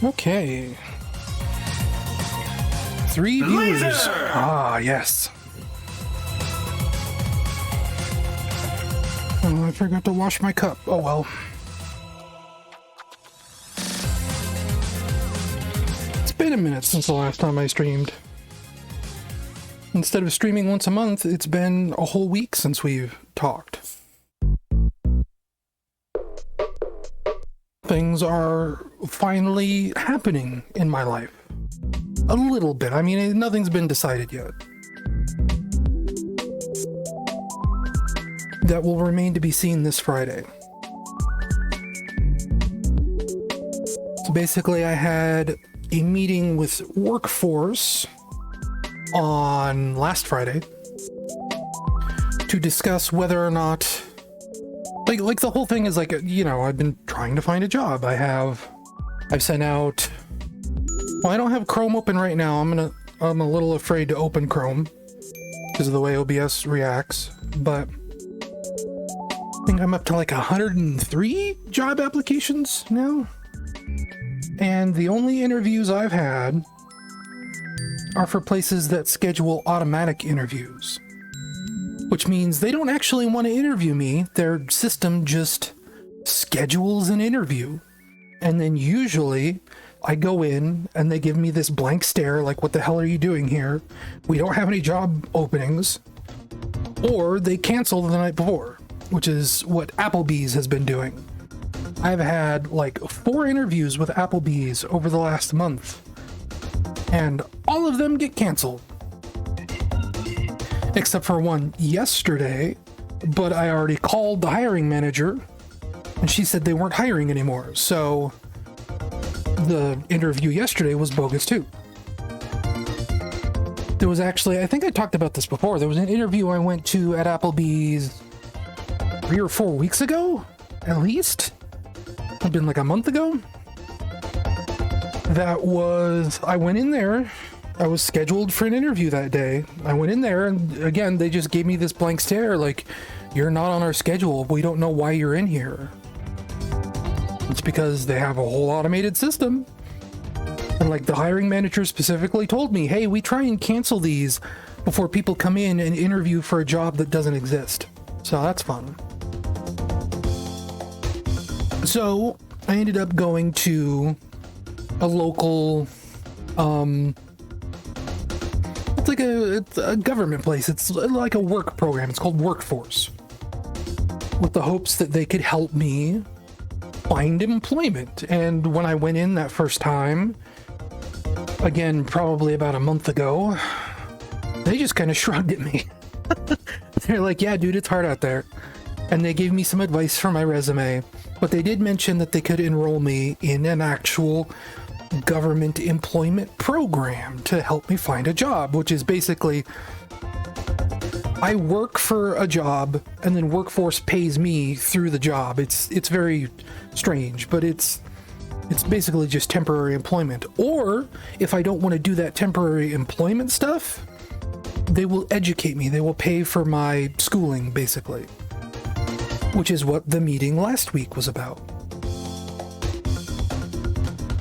Okay. 3 viewers. Laser! Ah, yes. Oh, I forgot to wash my cup. Oh well. It's been a minute since the last time I streamed. Instead of streaming once a month, it's been a whole week since we've talked. Things are finally happening in my life. A little bit. I mean, nothing's been decided yet. That will remain to be seen this Friday. So basically, I had a meeting with Workforce on last Friday to discuss whether or not, like the whole thing is like, you know, I've been trying to find a job. I've sent out, well, I don't have Chrome open right now. I'm a little afraid to open Chrome because of the way OBS reacts, but I think I'm up to like 103 job applications now. And the only interviews I've had are for places that schedule automatic interviews, which means they don't actually want to interview me. Their system just schedules an interview. And then usually I go in and they give me this blank stare like, what the hell are you doing here? We don't have any job openings. Or they cancel the night before, which is what Applebee's has been doing. I've had like 4 interviews with Applebee's over the last month, and all of them get canceled. Except for one yesterday, but I already called the hiring manager, and she said they weren't hiring anymore, so the interview yesterday was bogus too. There was actually, I think I talked about this before, there was an interview I went to at Applebee's 3 or 4 weeks ago, at least. It's been like a month ago. I went in there, I was scheduled for an interview that day. I went in there and again, they just gave me this blank stare like, you're not on our schedule. We don't know why you're in here. It's because they have a whole automated system. And like the hiring manager specifically told me, hey, we try and cancel these before people come in and interview for a job that doesn't exist. So that's fun. So I ended up going to a local, it's a government place. It's like a work program. It's called Workforce, with the hopes that they could help me find employment. And when I went in that first time, again, probably about a month ago, they just kind of shrugged at me. They're like, yeah, dude, it's hard out there. And they gave me some advice for my resume, but they did mention that they could enroll me in an actual government employment program to help me find a job, which is basically I work for a job and then Workforce pays me through the job. It's very strange, but it's basically just temporary employment. Or if I don't want to do that temporary employment stuff, they will educate me. They will pay for my schooling, basically, which is what the meeting last week was about.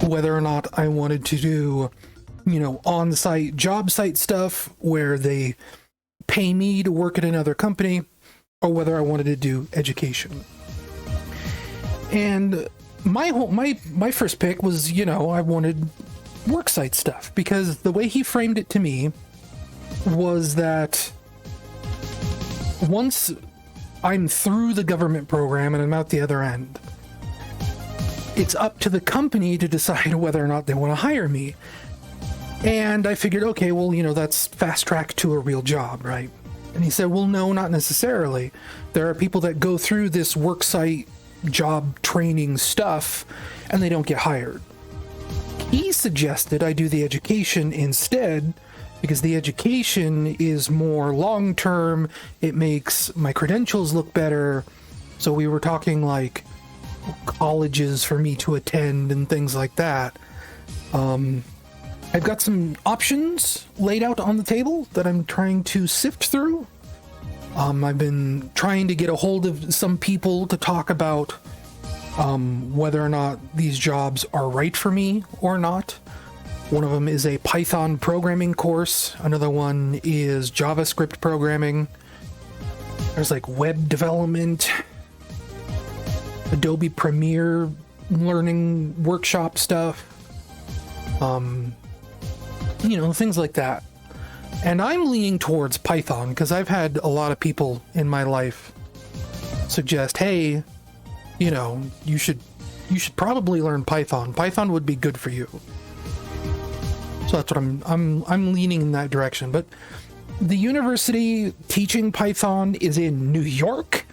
Whether or not I wanted to do, you know, on-site job site stuff where they pay me to work at another company, or whether I wanted to do education. And my first pick was, you know, I wanted worksite stuff, because the way he framed it to me was that once I'm through the government program and I'm out the other end, it's up to the company to decide whether or not they want to hire me. And I figured, okay, well, you know, that's fast track to a real job, right? And he said, well, no, not necessarily. There are people that go through this worksite job training stuff and they don't get hired. He suggested I do the education instead, because the education is more long-term. It makes my credentials look better. So we were talking like colleges for me to attend and things like that. I've got some options laid out on the table that I'm trying to sift through. I've been trying to get a hold of some people to talk about whether or not these jobs are right for me or not. One of them is a Python programming course. Another one is JavaScript programming. There's like web development, Adobe Premiere learning workshop stuff. Things like that. And I'm leaning towards Python because I've had a lot of people in my life suggest, hey, you should probably learn Python. Python would be good for you. So that's what I'm leaning in that direction. But the university teaching Python is in New York.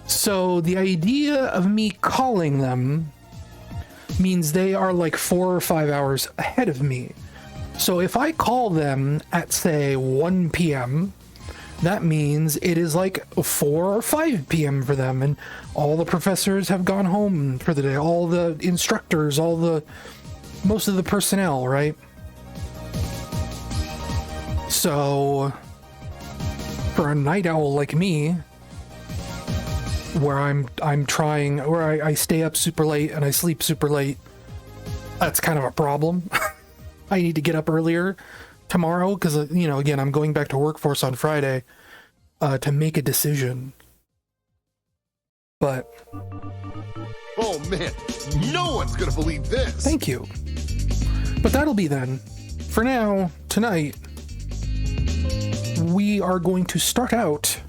So the idea of me calling them means they are like 4 or 5 hours ahead of me. So if I call them at, say, 1 p.m., that means it is like 4 or 5 p.m. for them, and all the professors have gone home for the day, all the instructors, most of the personnel, right? So for a night owl like me, where I stay up super late and I sleep super late, that's kind of a problem. I need to get up earlier tomorrow because, again, I'm going back to Workforce on Friday to make a decision. But... oh, man. No one's going to believe this. Thank you. But that'll be then. For now, tonight, we are going to start out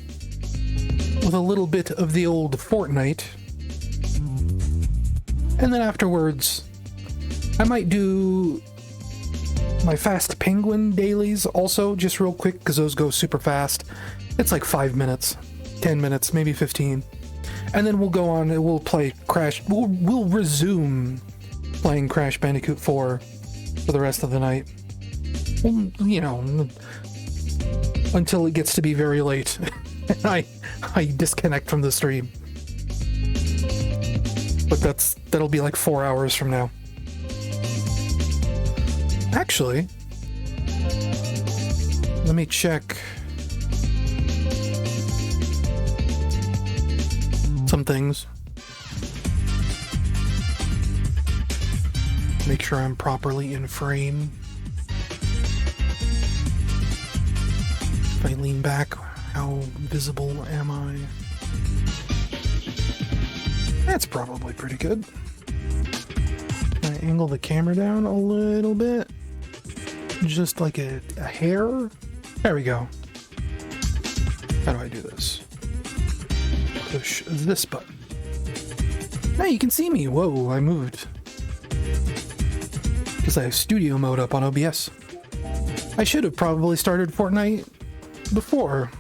with a little bit of the old Fortnite. And then afterwards, I might do my Faaast Penguin dailies also, just real quick, because those go super fast. It's like 5 minutes, 10 minutes, maybe 15. And then we'll go on and we'll play we'll resume playing Crash Bandicoot 4 for the rest of the night. Well, until it gets to be very late. And I disconnect from the stream. But that'll be like 4 hours from now. Actually, let me check some things. Make sure I'm properly in frame. If I lean back, how visible am I? That's probably pretty good. Can I angle the camera down a little bit? Just like a hair? There we go. How do I do this? Push this button. Now you can see me. Whoa, I moved. Because I have studio mode up on OBS. I should have probably started Fortnite before.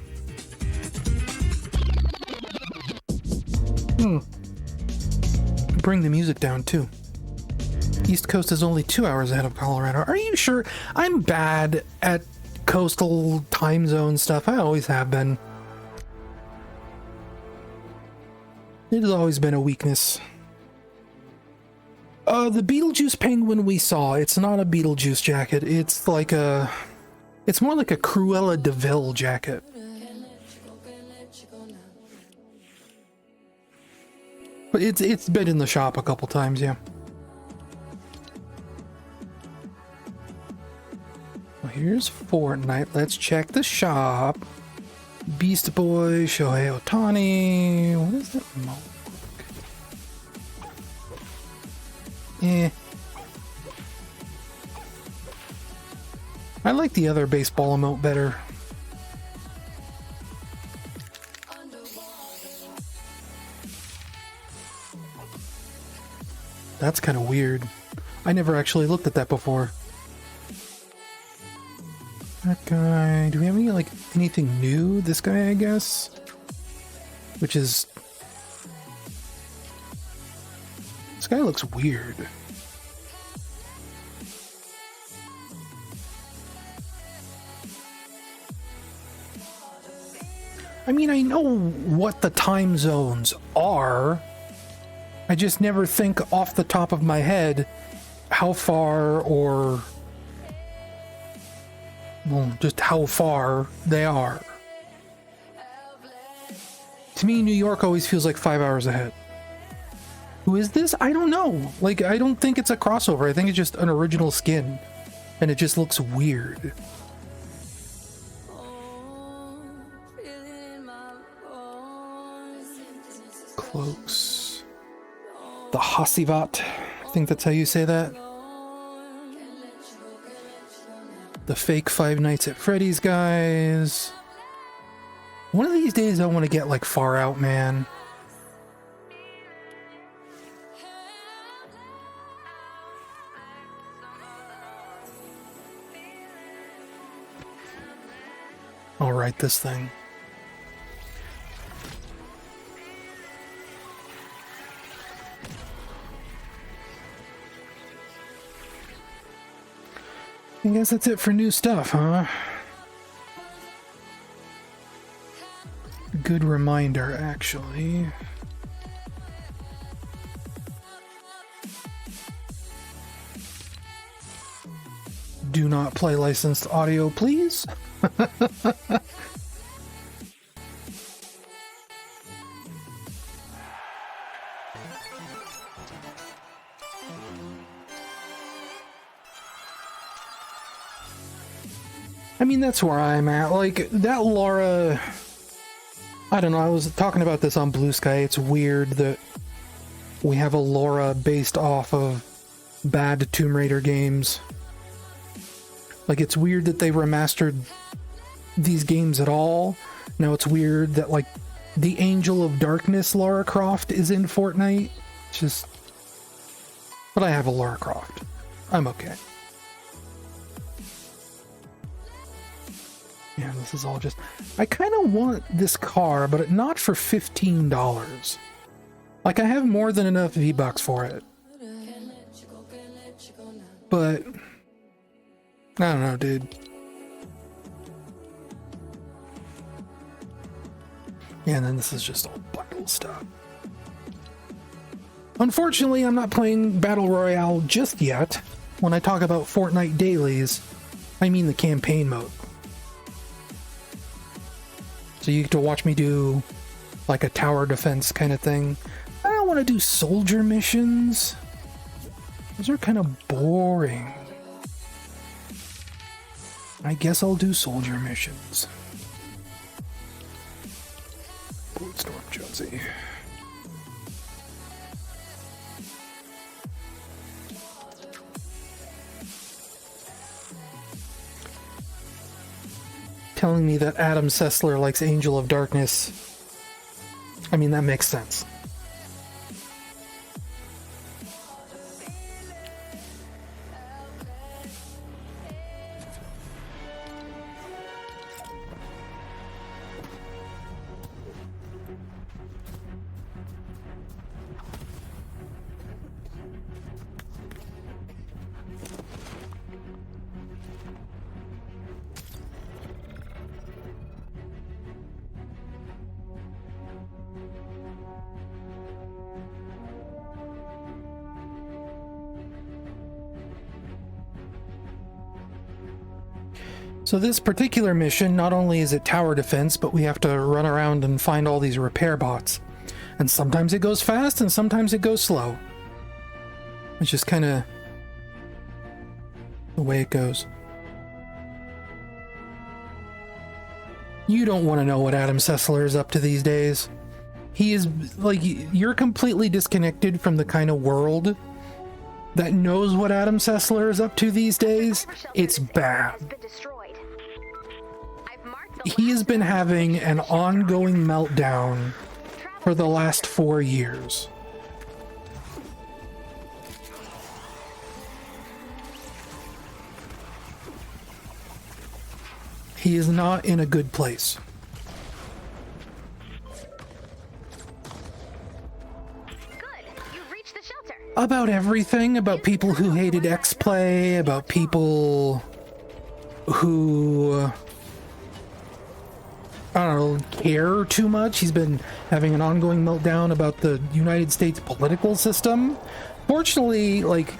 Bring the music down too. East Coast is only 2 hours ahead of Colorado. Are you sure? I'm bad at coastal time zone stuff. I always have been. It has always been a weakness. The Beetlejuice penguin we saw, it's not a Beetlejuice jacket. It's more like a Cruella de Vil jacket. But it's been in the shop a couple times, yeah. Well, here's Fortnite. Let's check the shop. Beast Boy, Shohei Ohtani. What is that emote? I like the other baseball emote better. That's kind of weird. I never actually looked at that before. That guy... do we have anything new? This guy, I guess? Which is... this guy looks weird. I mean, I know what the time zones are. I just never think off the top of my head how far or... well, just how far they are. To me, New York always feels like 5 hours ahead. Who is this? I don't know. Like, I don't think it's a crossover. I think it's just an original skin. And it just looks weird. Cloaks. The Hasivat. I think that's how you say that. The fake Five Nights at Freddy's guys. One of these days I want to get like Far Out, man. I'll write this thing. I guess that's it for new stuff, huh? Good reminder, actually. Do not play licensed audio, please. I mean, that's where I'm at. Like, that Laura... I don't know, I was talking about this on Blue Sky. It's weird that we have a Laura based off of bad Tomb Raider games. Like, it's weird that they remastered these games at all. Now it's weird that, like, the Angel of Darkness Lara Croft is in Fortnite. It's just... But I have a Lara Croft. I'm okay. Yeah, this is all just... I kind of want this car, but not for $15. Like, I have more than enough V-Bucks for it. But... I don't know, dude. Yeah, and then this is just all bundle stuff. Unfortunately, I'm not playing Battle Royale just yet. When I talk about Fortnite Dailies, I mean the campaign mode. So you get to watch me do like a tower defense kind of thing. I don't want to do soldier missions. Those are kind of boring. I guess I'll do soldier missions. Bulletstorm Jonesy. Telling me that Adam Sessler likes Angel of Darkness. I mean, that makes sense. So this particular mission, not only is it tower defense, but we have to run around and find all these repair bots. And sometimes it goes fast and sometimes it goes slow. It's just kind of the way it goes. You don't want to know what Adam Sessler is up to these days. He is, like, you're completely disconnected from the kind of world that knows what Adam Sessler is up to these days. It's bad. He has been having an ongoing meltdown for the last 4 years. He is not in a good place. About everything, about people who hated X-Play, about people who, I don't know, care too much. He's been having an ongoing meltdown about the United States political system. Fortunately, like,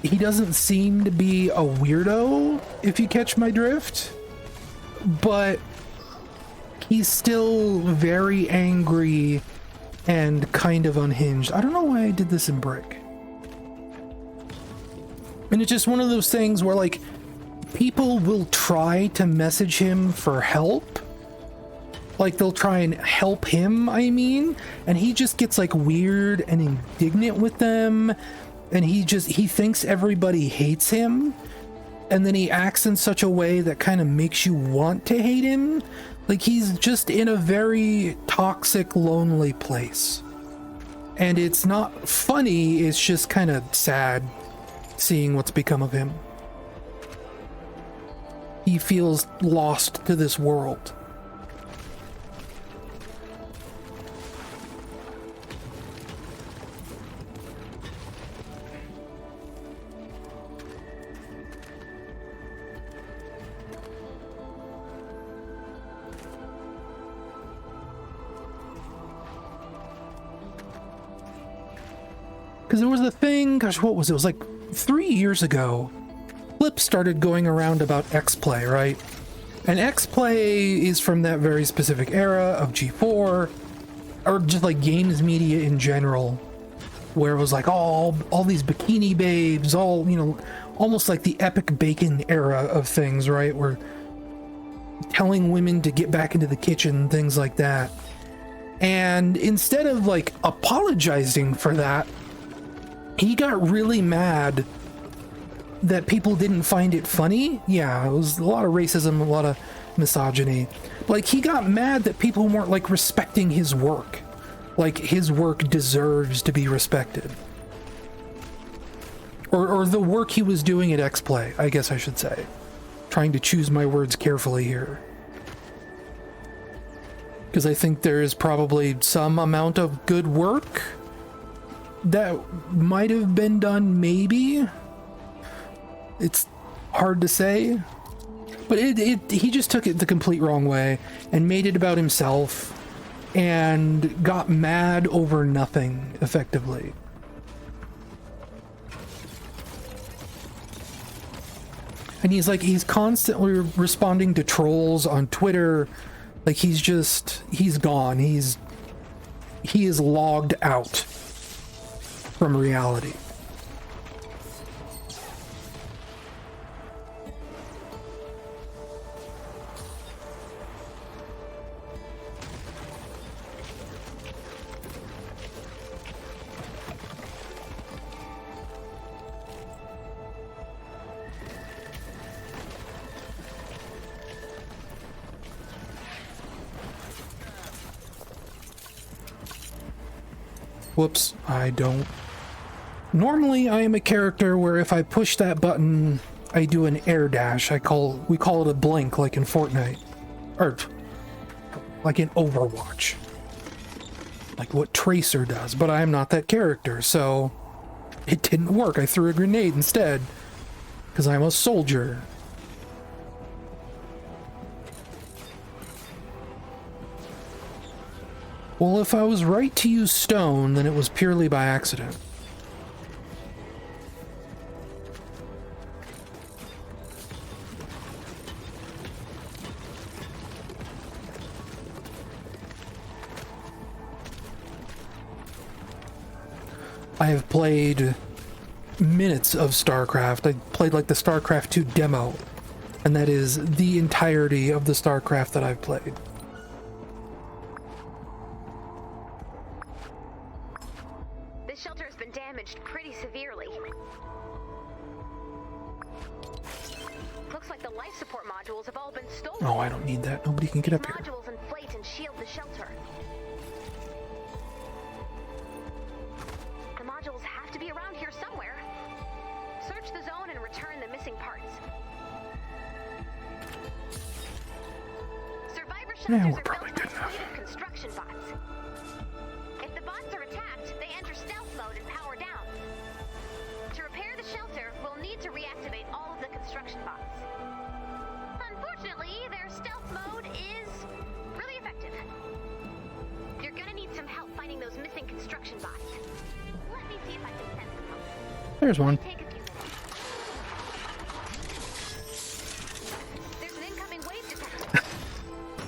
he doesn't seem to be a weirdo, if you catch my drift. But he's still very angry and kind of unhinged. I don't know why I did this in brick. And it's just one of those things where, like, people will try to message him for help. Like, they'll try and help him, I mean, and he just gets, like, weird and indignant with them, and he thinks everybody hates him, and then he acts in such a way that kind of makes you want to hate him. Like, he's just in a very toxic, lonely place. And it's not funny, it's just kind of sad seeing what's become of him. He feels lost to this world. Because there was a thing, gosh, what was it? It was like 3 years ago. Clips started going around about X-Play, right? And X-Play is from that very specific era of G4, or just like games media in general, where it was like all these bikini babes, all, you know, almost like the epic bacon era of things, right? Where telling women to get back into the kitchen, things like that. And instead of like apologizing for that, he got really mad that people didn't find it funny. Yeah, it was a lot of racism, a lot of misogyny. Like, he got mad that people weren't, like, respecting his work. Like, his work deserves to be respected. Or the work he was doing at X-Play, I guess I should say. Trying to choose my words carefully here. Because I think there is probably some amount of good work that might have been done, maybe. It's hard to say, but he just took it the complete wrong way and made it about himself and got mad over nothing, effectively. And he's constantly responding to trolls on Twitter. Like, he's gone. He is logged out from reality. Whoops, I don't. Normally, I am a character where if I push that button, I do an air dash. We call it a blink, like in Fortnite. Or, like in Overwatch. Like what Tracer does, but I am not that character, so it didn't work. I threw a grenade instead, because I'm a soldier. Well, if I was right to use stone, then it was purely by accident. I have played minutes of StarCraft. I played like the StarCraft 2 demo, and that is the entirety of the StarCraft that I've played. This shelter has been damaged pretty severely. Looks like the life support modules have all been stolen. Oh, I don't need that. Nobody can get up here. Modules inflate and shield the shelter. The modules have to be around here somewhere. Search the zone and return the missing parts. Survivor shelters are built by a fleet of construction bots. If the bots are attacked, they enter stealth mode and power down. To repair the shelter, we'll need to reactivate all of the construction bots. Unfortunately, their stealth mode is really effective. You're gonna need some help finding those missing construction bots. Let me see if I can send some help. There's one. Take a few minutes. There's an incoming wave detector.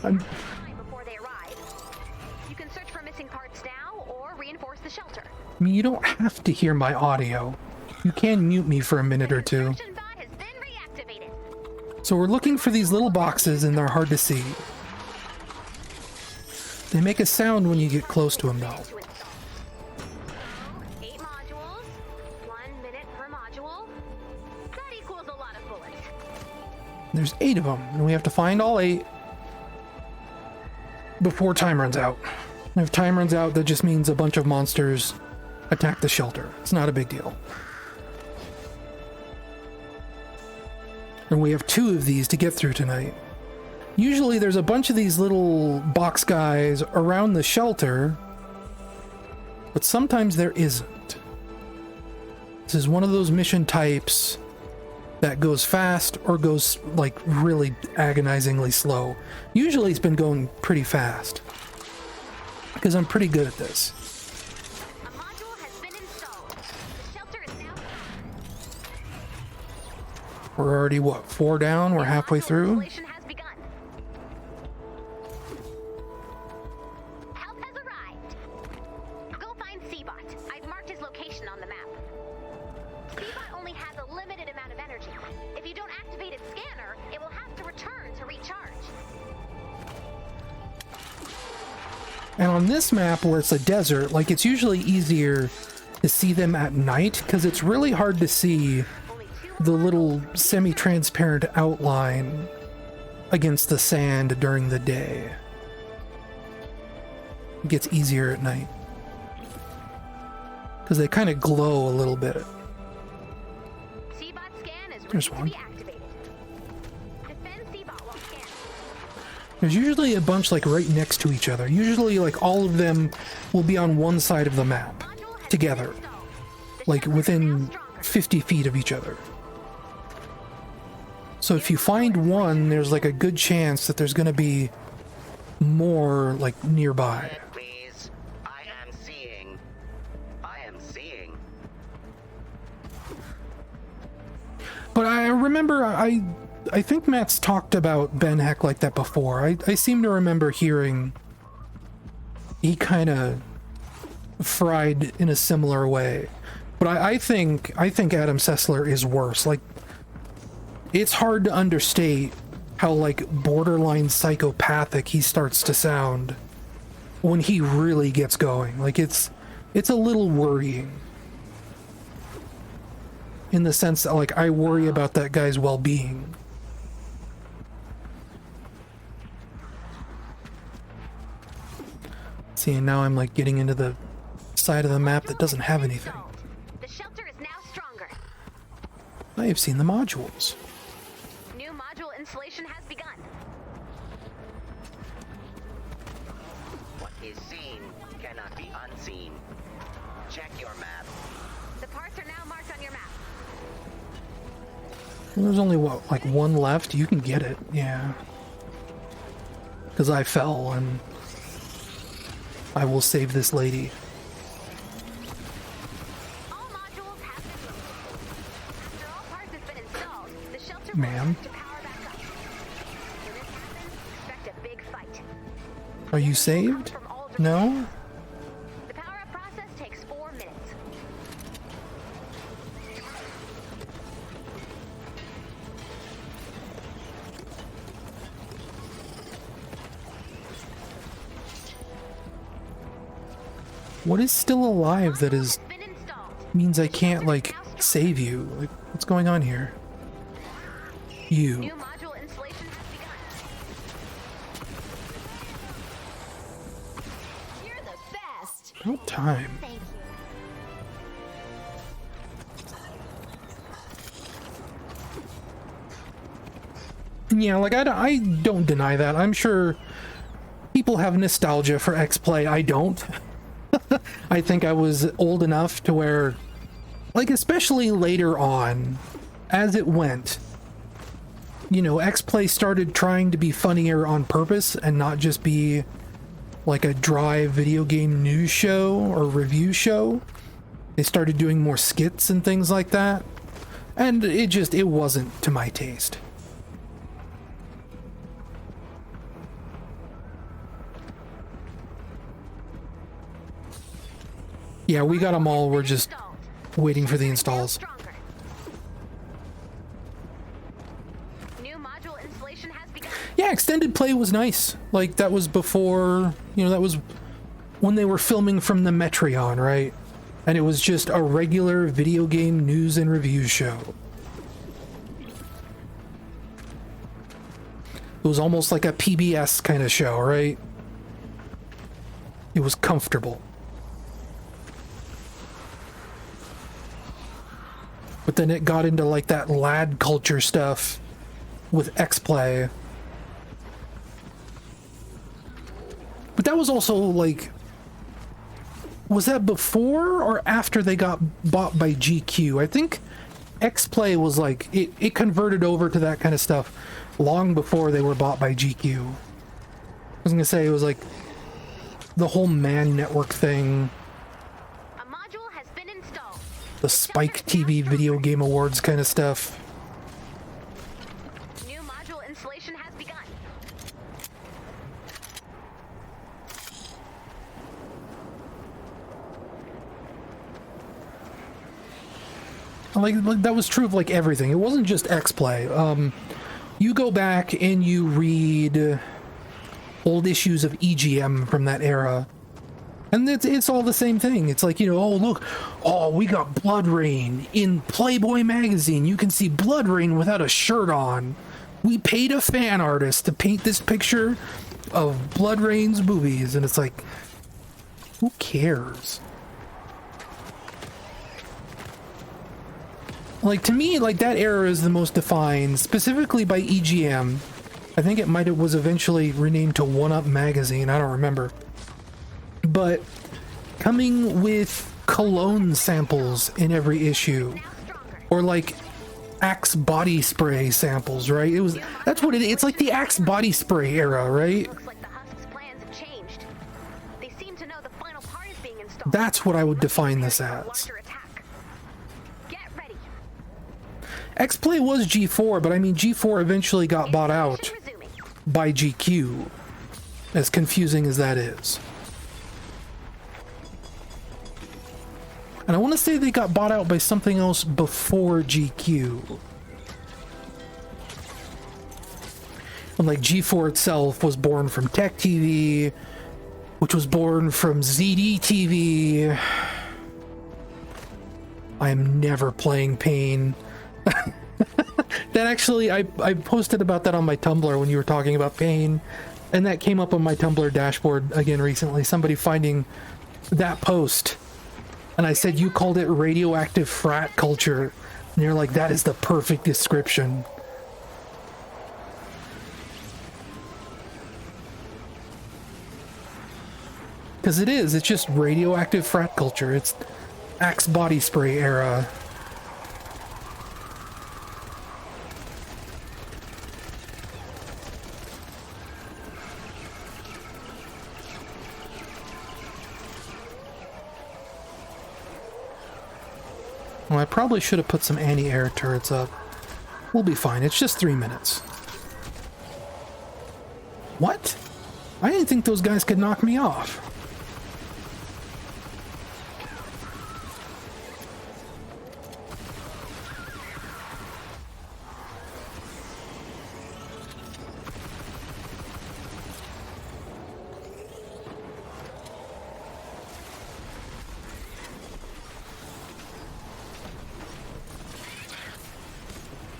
I'm... Time before they arrive. You can search for missing parts now I mean, you don't have to hear my audio. You can mute me for a minute or two. Construction bot has been reactivated. So we're looking for these little boxes and they're hard to see. They make a sound when you get close to them though. To install. 8 modules, 1 minute per module. That equals a lot of bullets. There's 8 of them and we have to find all 8 before time runs out. And if time runs out, that just means a bunch of monsters attack the shelter. It's not a big deal. And we have 2 of these to get through tonight. Usually there's a bunch of these little box guys around the shelter, but sometimes there isn't. This is one of those mission types that goes fast or goes like really agonizingly slow. Usually it's been going pretty fast because I'm pretty good at this. A module has been installed. The shelter is now. We're already, what, 4 down? We're halfway Module through? installation has begun. Help has arrived. Go find Seabot. I've marked his location on the map. Seabot only has a limited amount of energy. If you don't activate its scanner, it will have to return to recharge. And on this map where it's a desert, like it's usually easier to see them at night because it's really hard to see Only 2 the little semi-transparent outline against the sand during the day. It gets easier at night because they kind of glow a little bit. Seabot scan is ready There's to one. be activated. Defend Seabot while scanning. There's usually a bunch like right next to each other. Usually like all of them will be on one side of the map Module has together, been installed. The like shelter is now within stronger. 50 feet of each other. So if you find one, there's like a good chance that there's going to be more like nearby. Please. I am seeing. I am seeing. But I remember I think Matt's talked about Ben Heck like that before. I seem to remember hearing he kind of fried in a similar way. But I think Adam Sessler is worse. Like it's hard to understate how like borderline psychopathic he starts to sound when he really gets going. Like it's a little worrying. In the sense that like I worry about that guy's well-being. See, and now I'm like getting into the side of the map that doesn't have anything. The shelter is now stronger. I have seen the modules. New module installation has begun. What is seen cannot be unseen. Check your map. The parts are now marked on your map. There's only what, like 1 left? You can get it, yeah. Because I fell and I will save this lady. All modules have been loaded. After all parts have been installed, the shelter Ma'am? will start to power back up. When this happens, expect a big fight. Are you saved? From all No? directions. The power-up process takes 4 minutes. What is still alive that is Been installed. means I can't like save you? Like what's going on here? You. New module installation has begun. You're the best. About time. Thank you. Yeah, like I don't deny that. I'm sure people have nostalgia for X-Play. I don't. I think I was old enough to where, like, especially later on, as it went, you know, X-Play started trying to be funnier on purpose and not just be like a dry video game news show or review show. They started doing more skits and things like that. And it wasn't to my taste. Yeah, we got them all. We're just waiting for the installs. New module installation has begun. Yeah, extended play was nice. Like, that was before, you know, that was when they were filming from the Metreon, right? And it was just a regular video game news and review show. It was almost like a PBS kind of show, right? It was comfortable. But then it got into like that lad culture stuff with X-Play. But that was also like, was that before or after they got bought by GQ? I think X-Play was like, it converted over to that kind of stuff long before they were bought by GQ. I was gonna say it was like the whole Man Network thing. A module has been installed. The Spike TV Video Game Awards kind of stuff. New module installation has begun. Like that was true of like everything. It wasn't just X-Play. You go back and you read old issues of EGM from that era, and it's all the same thing. It's like, you know, oh look, oh, we got Blood Rain in Playboy magazine. You can see Blood Rain without a shirt on. We paid a fan artist to paint this picture of Blood Rain's boobies, and it's like, who cares? Like, to me, like, that era is the most defined, specifically by EGM. I think it was eventually renamed to One Up Magazine, I don't remember. But coming with cologne samples in every issue, or like Axe body spray samples, right? That's what it's like, the Axe body spray era, right? Looks like the Husk's plans have changed. They seem to know the final part is being installed. That's what I would define this as. Launcher attack. Get ready. X-Play was G4, but I mean, G4 eventually got bought out Installation resuming. by GQ, as confusing as that is. And I want to say they got bought out by something else before GQ. And like G4 itself was born from Tech TV, which was born from ZD TV. I am never playing Pain. That actually, I posted about that on my Tumblr when you were talking about Pain, and that came up on my Tumblr dashboard again recently. Somebody finding that post, and I said, you called it radioactive frat culture, and you're like, that is the perfect description. Because it is, it's just radioactive frat culture. It's Axe body spray era. Well, I probably should have put some anti-air turrets up. We'll be fine. It's just 3 minutes. What? I didn't think those guys could knock me off.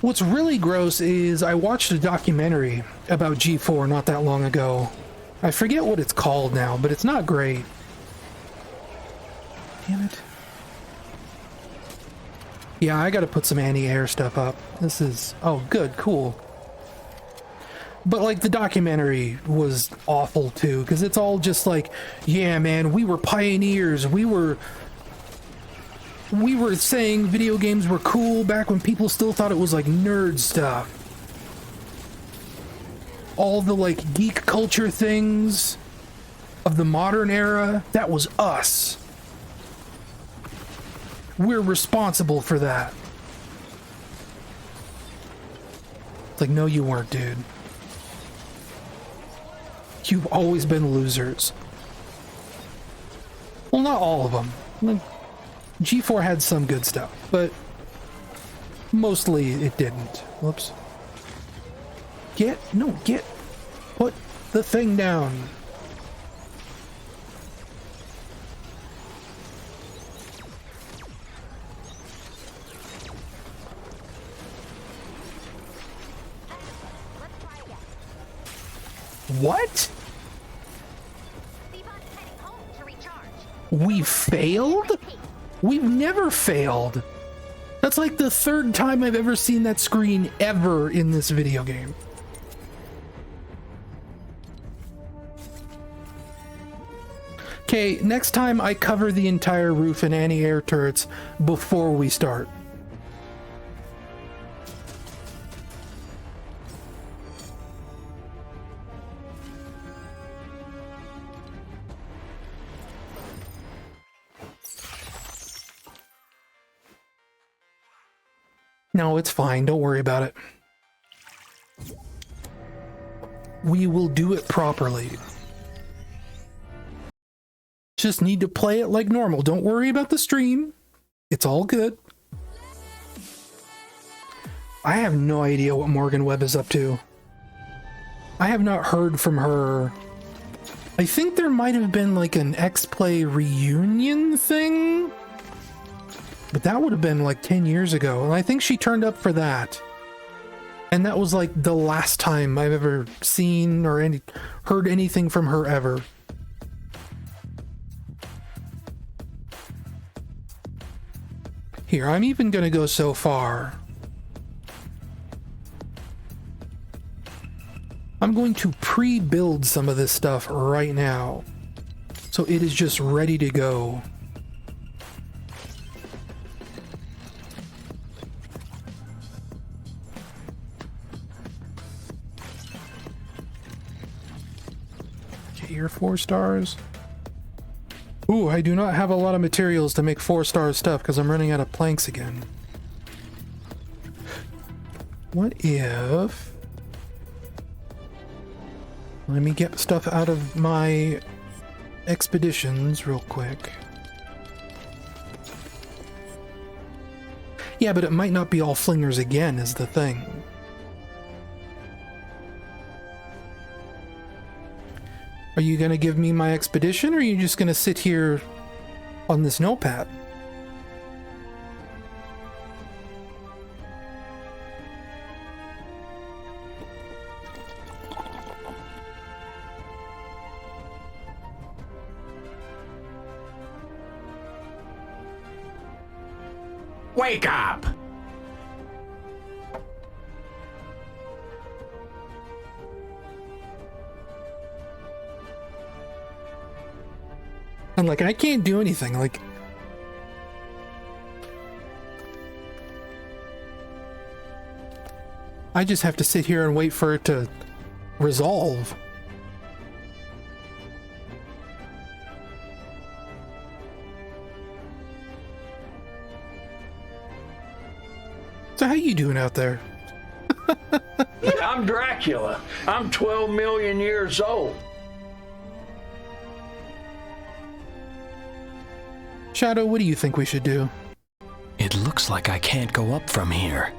What's really gross is I watched a documentary about G4 not that long ago. I forget what it's called now, but it's not great. Damn it. Yeah, I gotta put some anti-air stuff up. This is... oh, good, cool. But, like, the documentary was awful, too, because it's all just like, yeah, man, we were pioneers, we were saying video games were cool back when people still thought it was like nerd stuff. All the like geek culture things of the modern era, that was us. We're responsible for that. It's like, no, you weren't, dude. You've always been losers. Well, not all of them. Like, G4 had some good stuff, but mostly it didn't. Whoops. Put the thing down. What? We failed? We've never failed. That's like the third time I've ever seen that screen ever in this video game. Okay, next time I cover the entire roof and anti-air turrets before we start. No, it's fine. Don't worry about it. We will do it properly. Just need to play it like normal. Don't worry about the stream. It's all good. I have no idea what Morgan Webb is up to. I have not heard from her. I think there might have been like an X-Play reunion thing. But that would have been like 10 years ago, and I think she turned up for that. And that was like the last time I've ever seen or heard anything from her ever. Here, I'm even gonna go so far. I'm going to pre-build some of this stuff right now, so it is just ready to go. Here, 4 stars. Ooh, I do not have a lot of materials to make 4-star stuff because I'm running out of planks again. What if... Let me get stuff out of my expeditions real quick. Yeah, but it might not be all flingers again is the thing. Are you gonna give me my expedition, or are you just gonna sit here on this notepad? Wake up! I'm like, I can't do anything, like... I just have to sit here and wait for it to resolve. So how you doing out there? I'm Dracula. I'm 12 million years old. Shadow, what do you think we should do? It looks like I can't go up from here.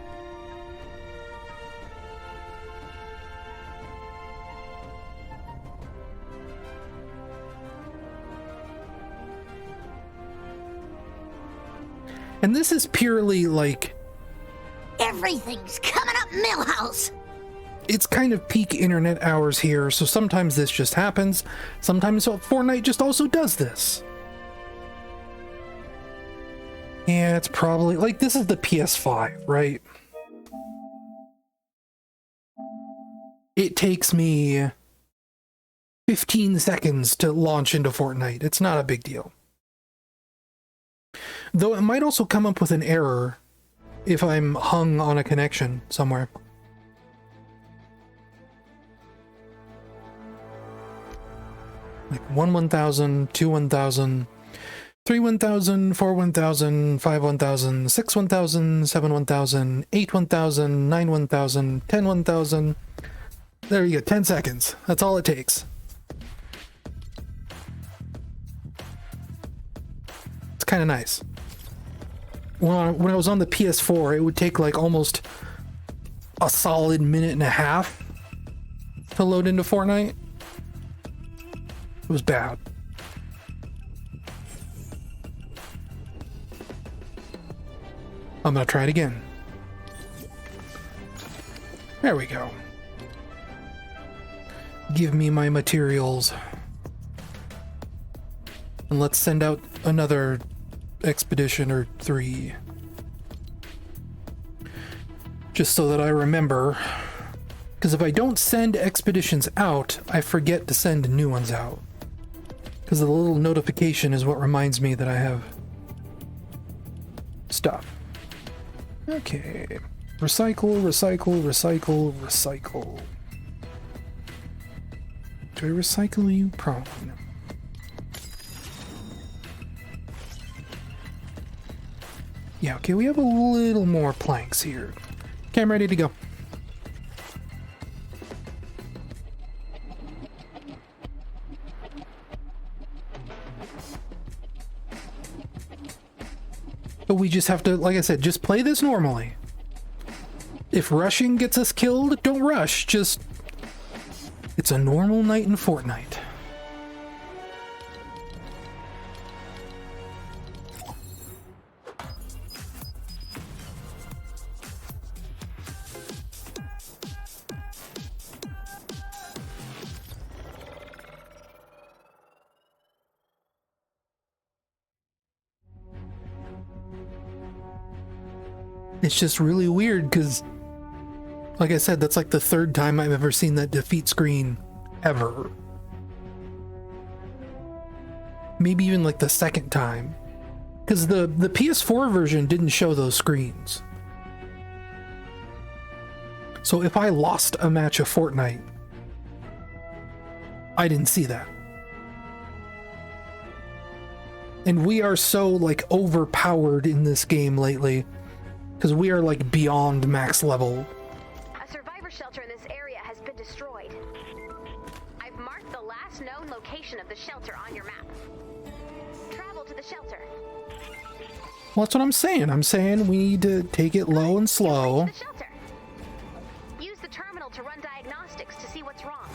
And this is purely like... Everything's coming up Millhouse! It's kind of peak internet hours here, so sometimes this just happens. Sometimes Fortnite just also does this. Yeah, it's probably... Like, this is the PS5, right? It takes me 15 seconds to launch into Fortnite. It's not a big deal. Though it might also come up with an error if I'm hung on a connection somewhere. Like 1,000, 2 1,000, 3 1,000, 4 1,000, 5 1,000, 6 1,000, 7 1,000, 8 1,000, 9 1,000, 10 1,000. There you go, 10 seconds. That's all it takes. It's kind of nice. when I was on the PS4, it would take like almost a solid minute and a half to load into Fortnite. It was bad. I'm gonna try it again. There we go. Give me my materials. And let's send out another expedition or 3. Just so that I remember. Because if I don't send expeditions out, I forget to send new ones out. Because the little notification is what reminds me that I have stuff. Okay. Recycle, recycle, recycle, recycle. Do I recycle you? Probably not. Yeah, okay, we have a little more planks here. Okay, I'm ready to go. But we just have to, like I said, just play this normally. If rushing gets us killed, don't rush. Just, it's a normal night in Fortnite. It's just really weird because, like I said, that's like the 3rd time I've ever seen that defeat screen ever. Maybe even like the 2nd time. Because the PS4 version didn't show those screens. So if I lost a match of Fortnite, I didn't see that. And we are so like overpowered in this game lately. Because we are like beyond max level. A survivor shelter in this area has been destroyed. I've marked the last known location of the shelter on your map. Travel to the shelter. Well, that's what I'm saying. I'm saying we need to take it low and slow. The shelter. Use the terminal to run diagnostics to see what's wrong.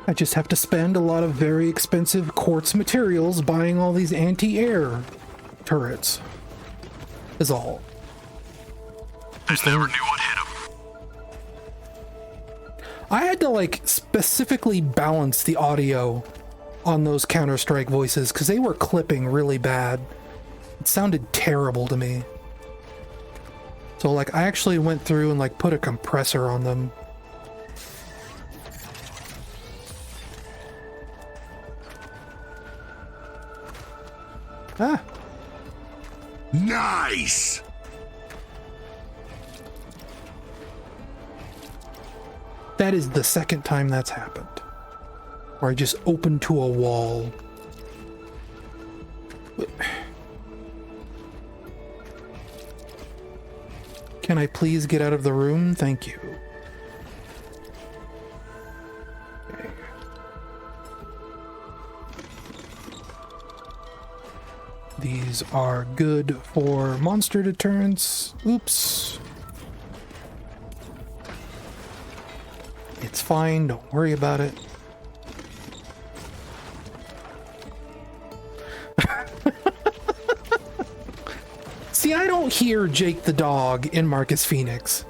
I just have to spend a lot of very expensive quartz materials buying all these anti-air turrets. Is all. I never knew what hit him. I had to like specifically balance the audio on those Counter-Strike voices because they were clipping really bad. It sounded terrible to me. So like I actually went through and like put a compressor on them. Ah. Nice! That is the 2nd time that's happened. Where I just opened to a wall. Can I please get out of the room? Thank you. Okay. These are good for monster deterrence. Oops. It's fine, don't worry about it. See, I don't hear Jake the dog in Marcus Phoenix.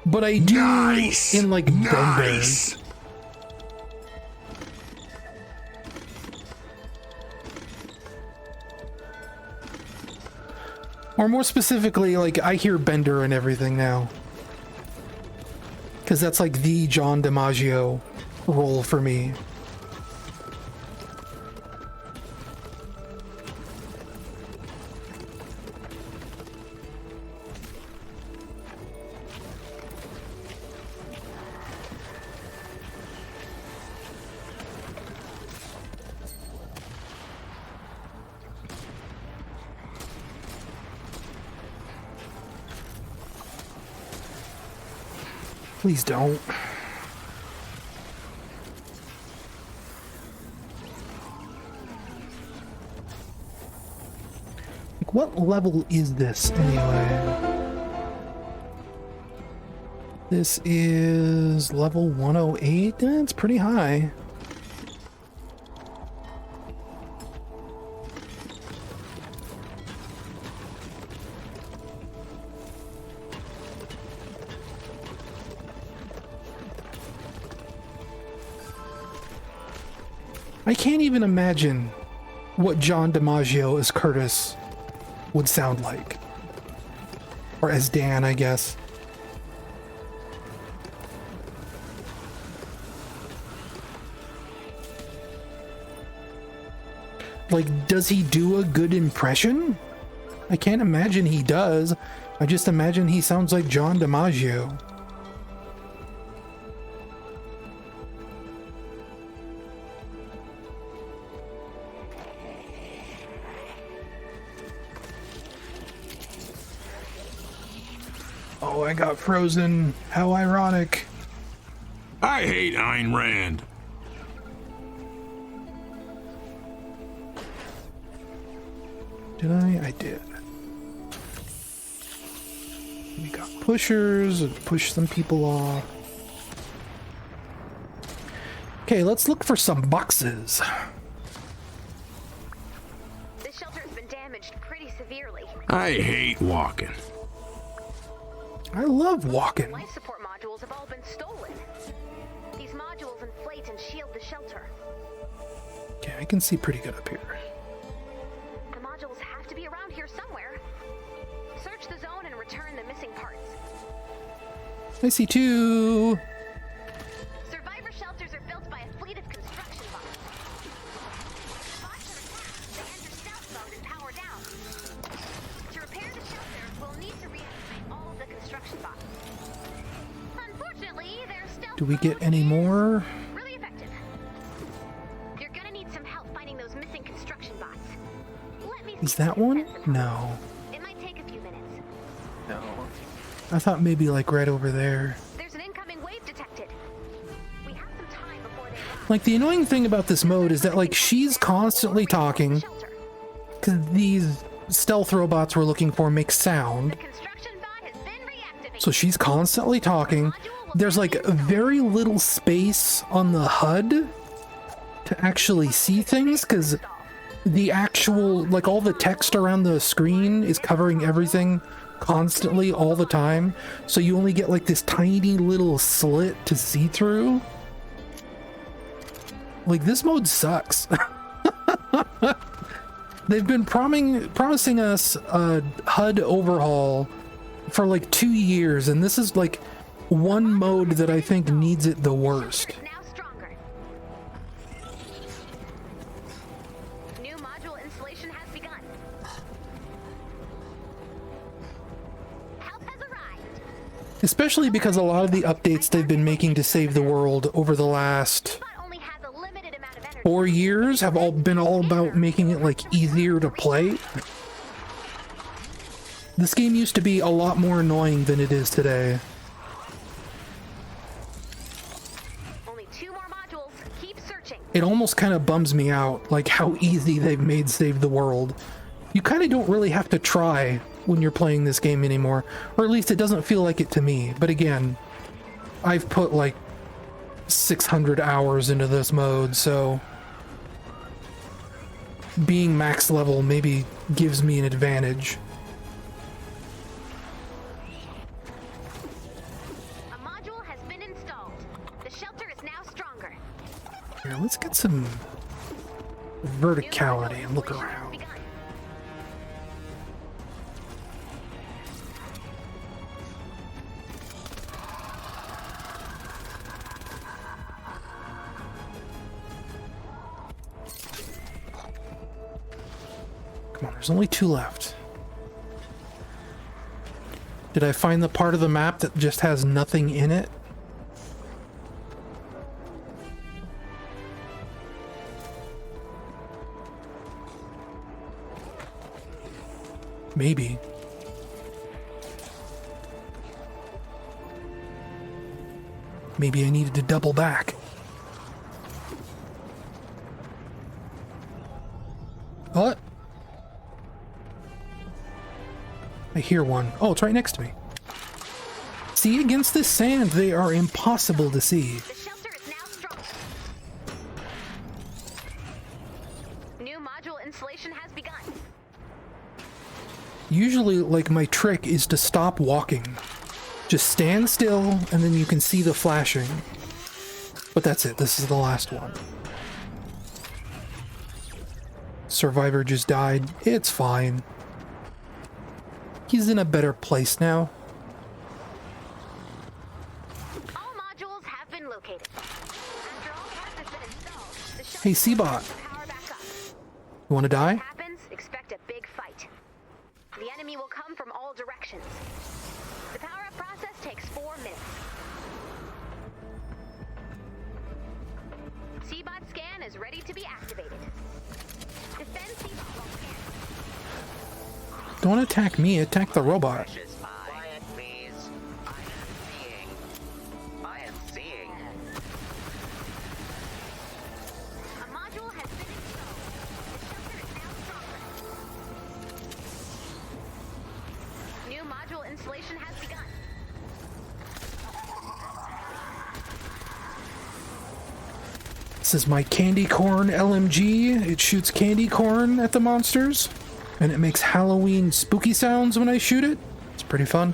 But I do in like Bender. Or more specifically, like, I hear Bender and everything now. Because that's like the John DiMaggio role for me. Please don't. Like, what level is this anyway? This is level 108. That's pretty high. I can't even imagine what John DiMaggio as Curtis would sound like. Or as Dan, I guess. Like, does he do a good impression? I can't imagine he does. I just imagine he sounds like John DiMaggio. Oh, I got frozen. How ironic. I hate Ayn Rand. Did I? I did. We got pushers and push some people off. Okay, let's look for some boxes. This shelter has been damaged pretty severely. I hate walking. I love walking. Life support modules have all been stolen. These modules inflate and shield the shelter. Okay, I can see pretty good up here. The modules have to be around here somewhere. Search the zone and return the missing parts. I see two. Survivor shelters are built by a fleet of construction bots. Bots are attacked, they enter stealth mode and power down. To repair the shelter, we'll need to reactivate all of the construction bots. Unfortunately, their stealth Do we get mode any is more? really effective. You're gonna need some help finding those missing construction bots. Let me see Is if I that can one? send some help. No. It might take a few minutes. No. I thought maybe like right over there. There's an incoming wave detected. We have some time before they arrive. Like, the annoying thing about this mode is that, like, she's constantly talking, Shelter. because these stealth robots we're looking for make sound. The construction bot has been reactivated. So she's constantly talking. There's like very little space on the HUD to actually see things, because the actual, like, all the text around the screen is covering everything constantly all the time. So you only get like this tiny little slit to see through. Like, this mode sucks. They've been promising us a HUD overhaul for like 2 years, and this is like one mode that I think needs it the worst. Is now stronger. New module installation has begun. Help has arrived. Especially because a lot of the updates they've been making to save the world over the last Bot only has a limited amount of energy. 4 years have all been all about making it like easier to play. This game used to be a lot more annoying than it is today. Only 2 more modules. Keep searching. It almost kind of bums me out, like how easy they've made Save the World. You kind of don't really have to try when you're playing this game anymore, or at least it doesn't feel like it to me. But again, I've put like 600 hours into this mode, so being max level maybe gives me an advantage. A module has been installed. The shelter is now stronger. Here, let's get some verticality and look around. Come on, there's only 2 left. Did I find the part of the map that just has nothing in it? Maybe. Maybe I needed to double back. What? I hear one. Oh, it's right next to me. See, against this sand, they are impossible to see. The shelter is now strong. New module installation has begun. Usually, like, my trick is to stop walking. Just stand still, and then you can see the flashing. But that's it. This is the last one. Survivor just died. It's fine. He's in a better place now. All modules have been located. After all parts have been installed, the shelter Hey, Seabot. will power back up. You want to die? Happens, expect a big fight. The enemy will come from all directions. The power-up process takes 4 minutes. Seabot scan is ready to be activated. Defend Seabot while scanning. Don't attack me, attack the robot. Precious eye. Quiet, please. I am seeing. A module has been installed. The shelter is now stronger. New module installation has begun. This is my candy corn LMG. It shoots candy corn at the monsters, and it makes Halloween spooky sounds when I shoot it. It's pretty fun.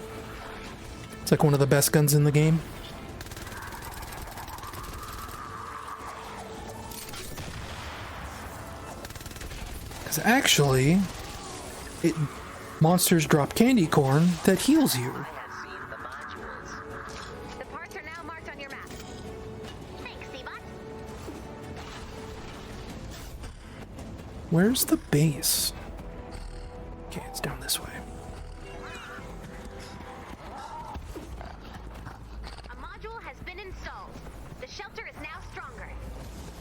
It's like one of the best guns in the game. Because actually, monsters drop candy corn that heals you. I have seen the modules. The parts are now marked on your map. Thanks, Seabot. Where's the base? Okay, it's down this way. A module has been installed. The shelter is now stronger.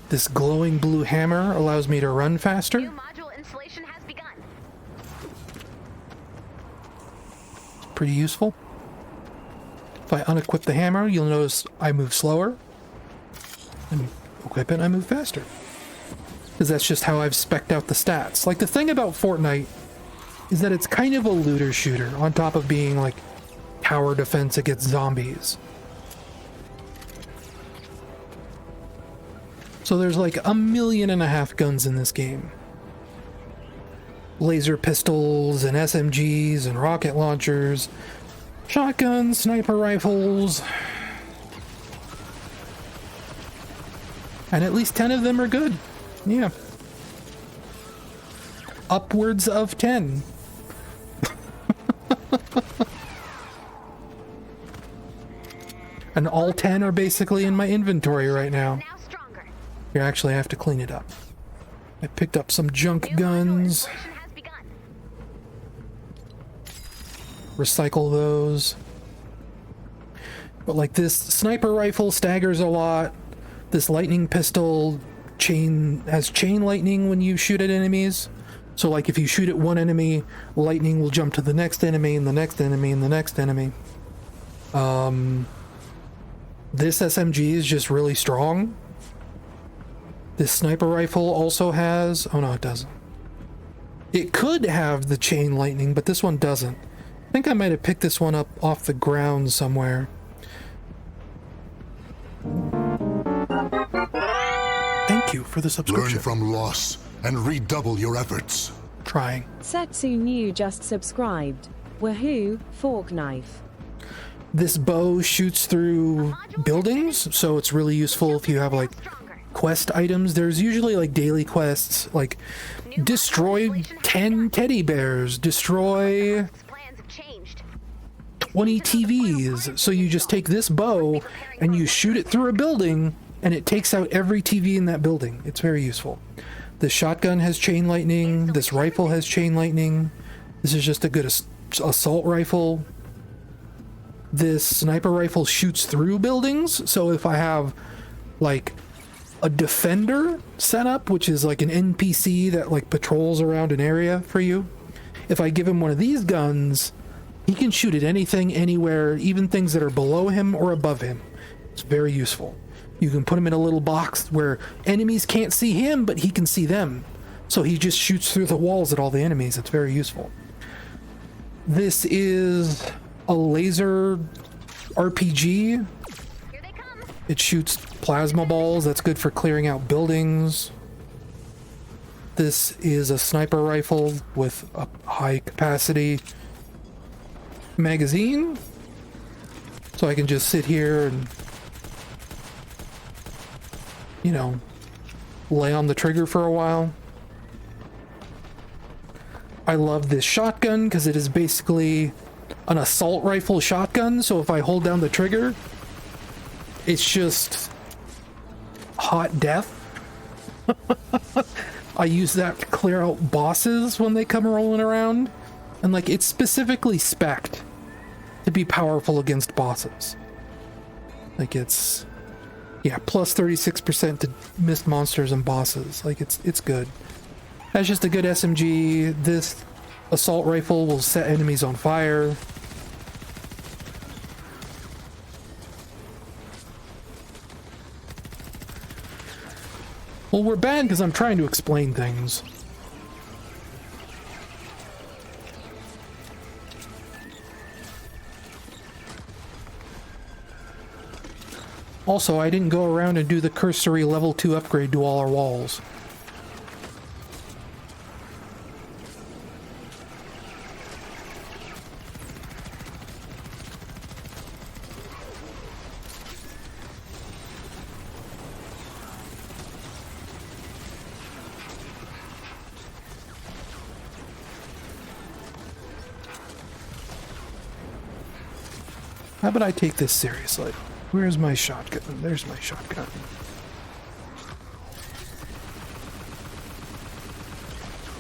This glowing blue hammer allows me to run faster. New module installation has begun. Pretty useful. If I unequip the hammer, you'll notice I move slower. And equip it, I move faster. Because that's just how I've spec'd out the stats. Like, the thing about Fortnite is that it's kind of a looter shooter, on top of being, like, tower defense against zombies. So there's like 1.5 million guns in this game. Laser pistols and SMGs and rocket launchers, shotguns, sniper rifles. And at least 10 of them are good. Yeah. Upwards of 10. And all 10 are basically in my inventory right now. Now stronger. Here, actually, I have to clean it up. I picked up some junk New module guns. installation has begun. Recycle those. But like, this sniper rifle staggers a lot. This lightning pistol has chain lightning when you shoot at enemies. So like, if you shoot at one enemy, lightning will jump to the next enemy and the next enemy and the next enemy. This SMG is just really strong. This sniper rifle also has... Oh no, it doesn't. It could have the chain lightning, but this one doesn't. I think I might have picked this one up off the ground somewhere. Thank you for the subscription. Learn from loss and redouble your efforts. Trying. Setsu New just subscribed. Woohoo, fork knife. This bow shoots through buildings, so it's really useful if you have like quest items. There's usually like daily quests, like destroy 10 teddy bears, destroy Plans have changed. 20 TVs. So you just take this bow and you shoot it through a building and it takes out every TV in that building. It's very useful. This shotgun has chain lightning. This rifle has chain lightning. This is just a good assault rifle. This sniper rifle shoots through buildings. So if I have like a defender set up, which is like an NPC that like patrols around an area for you, if I give him one of these guns, he can shoot at anything, anywhere, even things that are below him or above him. It's very useful. You can put him in a little box where enemies can't see him, but he can see them. So he just shoots through the walls at all the enemies. It's very useful. This is a laser RPG. Here they come. It shoots plasma balls. That's good for clearing out buildings. This is a sniper rifle with a high capacity magazine. So I can just sit here and, you know, lay on the trigger for a while. I love this shotgun because it is basically an assault rifle shotgun. So if I hold down the trigger, it's just hot death. I use that to clear out bosses when they come rolling around. And like, it's specifically spec'd to be powerful against bosses. Like it's, yeah, plus 36% to missed monsters and bosses. Like it's good. That's just a good SMG. This assault rifle will set enemies on fire. Well, we're bad because I'm trying to explain things. Also, I didn't go around and do the cursory level 2 upgrade to all our walls. How about I take this seriously? Where's my shotgun? There's my shotgun.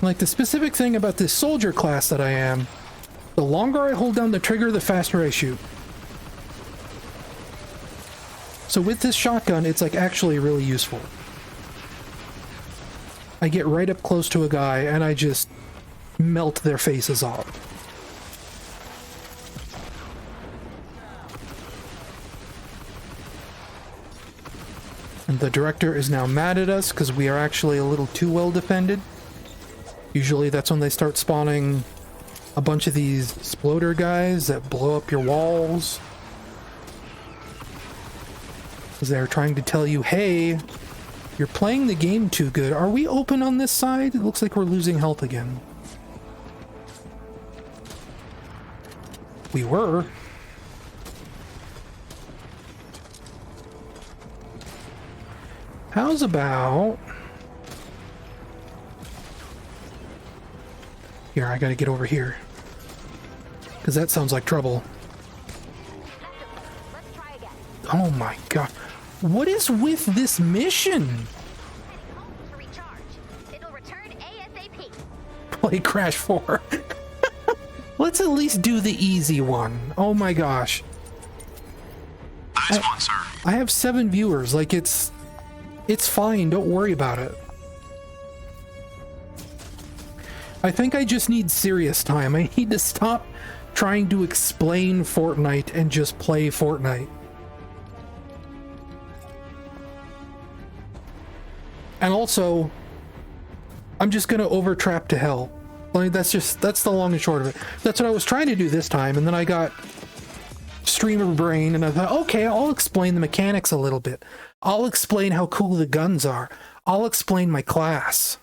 Like, the specific thing about this soldier class that I am, the longer I hold down the trigger, the faster I shoot. So with this shotgun, it's like actually really useful. I get right up close to a guy and I just melt their faces off. And the director is now mad at us because we are actually a little too well defended. Usually that's when they start spawning a bunch of these exploder guys that blow up your walls. Because they're trying to tell you, hey, you're playing the game too good. Are we open on this side? It looks like we're losing health again. We were. How's about... Here, I gotta get over here. Because that sounds like trouble. Let's try again. Oh my god. What is with this mission? Heading home to recharge. It'll return ASAP. Play Crash 4. Let's at least do the easy one. Oh my gosh. Nice one, sir. I have 7 viewers. Like, it's fine. Don't worry about it. I think I just need serious time. I need to stop trying to explain Fortnite and just play Fortnite. And also, I'm just gonna overtrap to hell. Like, that's the long and short of it. That's what I was trying to do this time, and then I got streamer brain, and I thought, okay, I'll explain the mechanics a little bit. I'll explain how cool the guns are. I'll explain my class.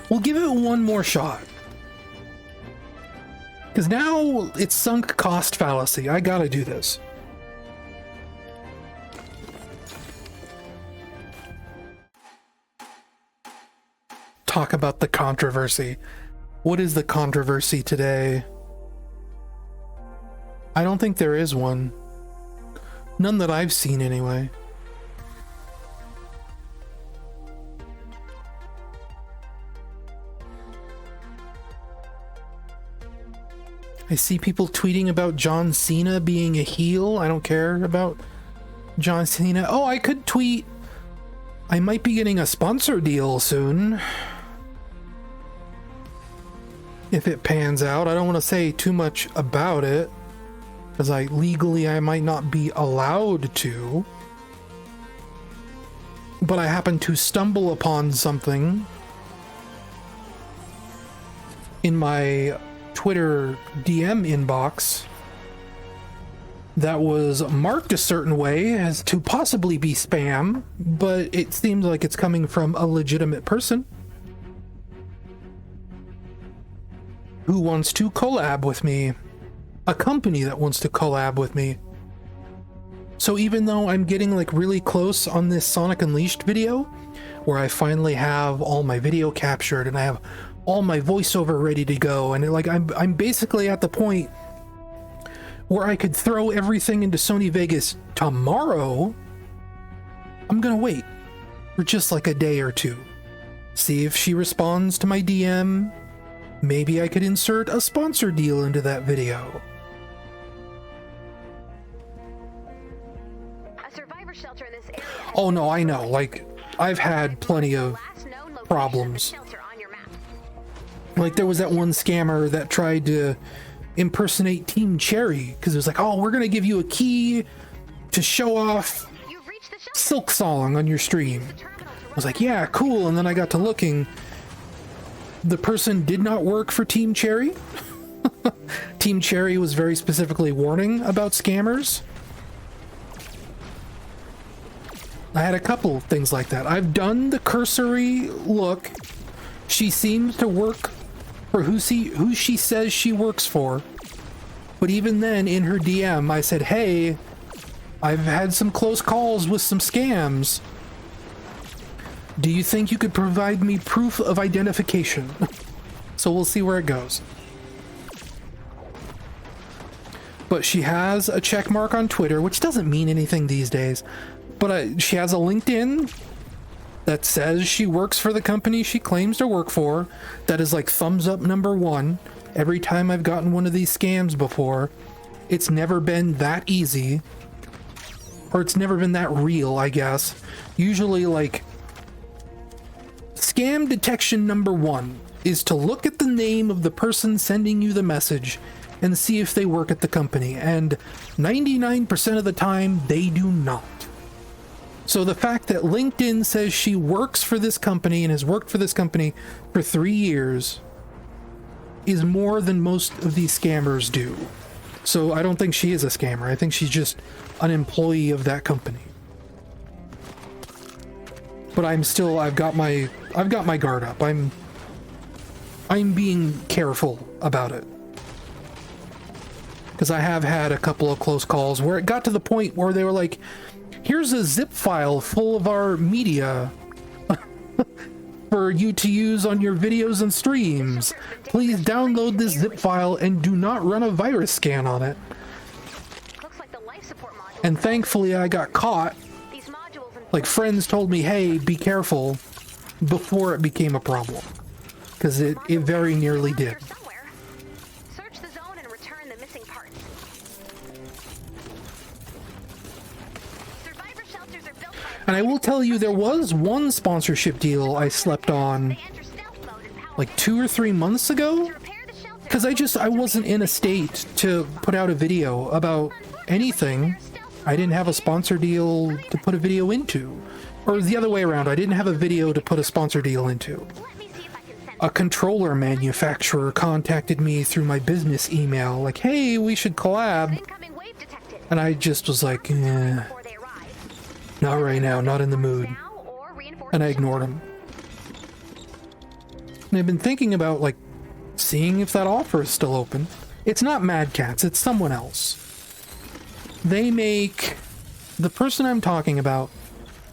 We'll give it one more shot. Because now it's sunk cost fallacy. I gotta do this. Talk about the controversy. What is the controversy today? I don't think there is one. None that I've seen anyway. I see people tweeting about John Cena being a heel. I don't care about John Cena. Oh, I could tweet. I might be getting a sponsor deal soon. if it pans out. I don't want to say too much about it, because I might not be allowed to. But I happened to stumble upon something in my Twitter DM inbox that was marked a certain way as to possibly be spam, but it seems like it's coming from a legitimate person who wants to collab with me, a company that wants to collab with me. So even though I'm getting like really close on this Sonic Unleashed video, where I finally have all my video captured and I have all my voiceover ready to go, and like I'm basically at the point where I could throw everything into Sony Vegas tomorrow, I'm gonna wait for just like a day or two. See if she responds to my DM. Maybe I could insert a sponsor deal into that video. A survivor shelter in this area. Oh no, I know. Like, I've had plenty of problems. Like, there was that one scammer that tried to impersonate Team Cherry, because it was like, oh, we're gonna give you a key to show off Silk Song on your stream. I was like, yeah, cool. And then I got to looking. The person did not work for Team Cherry. Team Cherry was very specifically warning about scammers. I had a couple things like that. I've done the cursory look. She seems to work for who she says she works for. But even then, in her DM, I said, hey, I've had some close calls with some scams. Do you think you could provide me proof of identification? So we'll see where it goes. But she has a check mark on Twitter, which doesn't mean anything these days. But she has a LinkedIn that says she works for the company she claims to work for. That is like thumbs up #1. Every time I've gotten one of these scams before, it's never been that easy. Or it's never been that real, I guess. Usually, like, scam detection #1 is to look at the name of the person sending you the message and see if they work at the company. And 99% of the time, they do not. So the fact that LinkedIn says she works for this company and has worked for this company for 3 years is more than most of these scammers do. So I don't think she is a scammer. I think she's just an employee of that company. But I've got my guard up. I'm being careful about it. Because I have had a couple of close calls where it got to the point where they were like, here's a zip file full of our media for you to use on your videos and streams. Please download this zip file and do not run a virus scan on it. And thankfully I got caught. Like, friends told me, hey, be careful, before it became a problem. Because it very nearly did. Search the zone and return the missing parts. Survivor shelters are built by And I will tell you, there was one sponsorship deal I slept on like 2 or 3 months ago. Because I wasn't in a state to put out a video about anything. I didn't have a sponsor deal to put a video into. Or the other way around, I didn't have a video to put a sponsor deal into. A controller manufacturer contacted me through my business email, like, hey, we should collab. And I just was like, not right now, not in the mood. And I ignored him. And I've been thinking about, like, seeing if that offer is still open. It's not Mad Cats, it's someone else. The person I'm talking about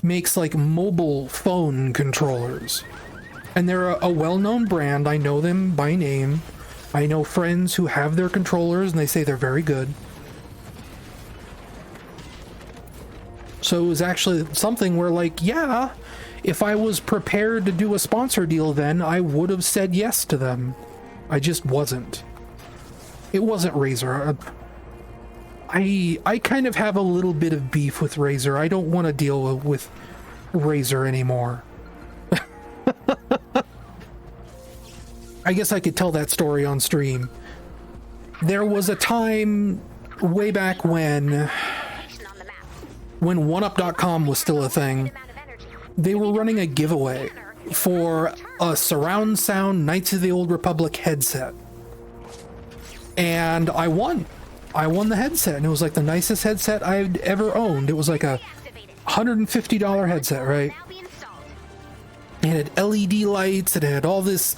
makes like mobile phone controllers. And they're a well-known brand. I know them by name. I know friends who have their controllers and they say they're very good. So it was actually something where, like, yeah, if I was prepared to do a sponsor deal then, I would have said yes to them. I just wasn't. It wasn't Razer. I kind of have a little bit of beef with Razer. I don't want to deal with Razer anymore. I guess I could tell that story on stream. There was a time way back when 1up.com was still a thing. They were running a giveaway for a surround sound Knights of the Old Republic headset. And I won. I won the headset, and it was like the nicest headset I'd ever owned. It was like a $150 headset, right? It had LED lights, it had all these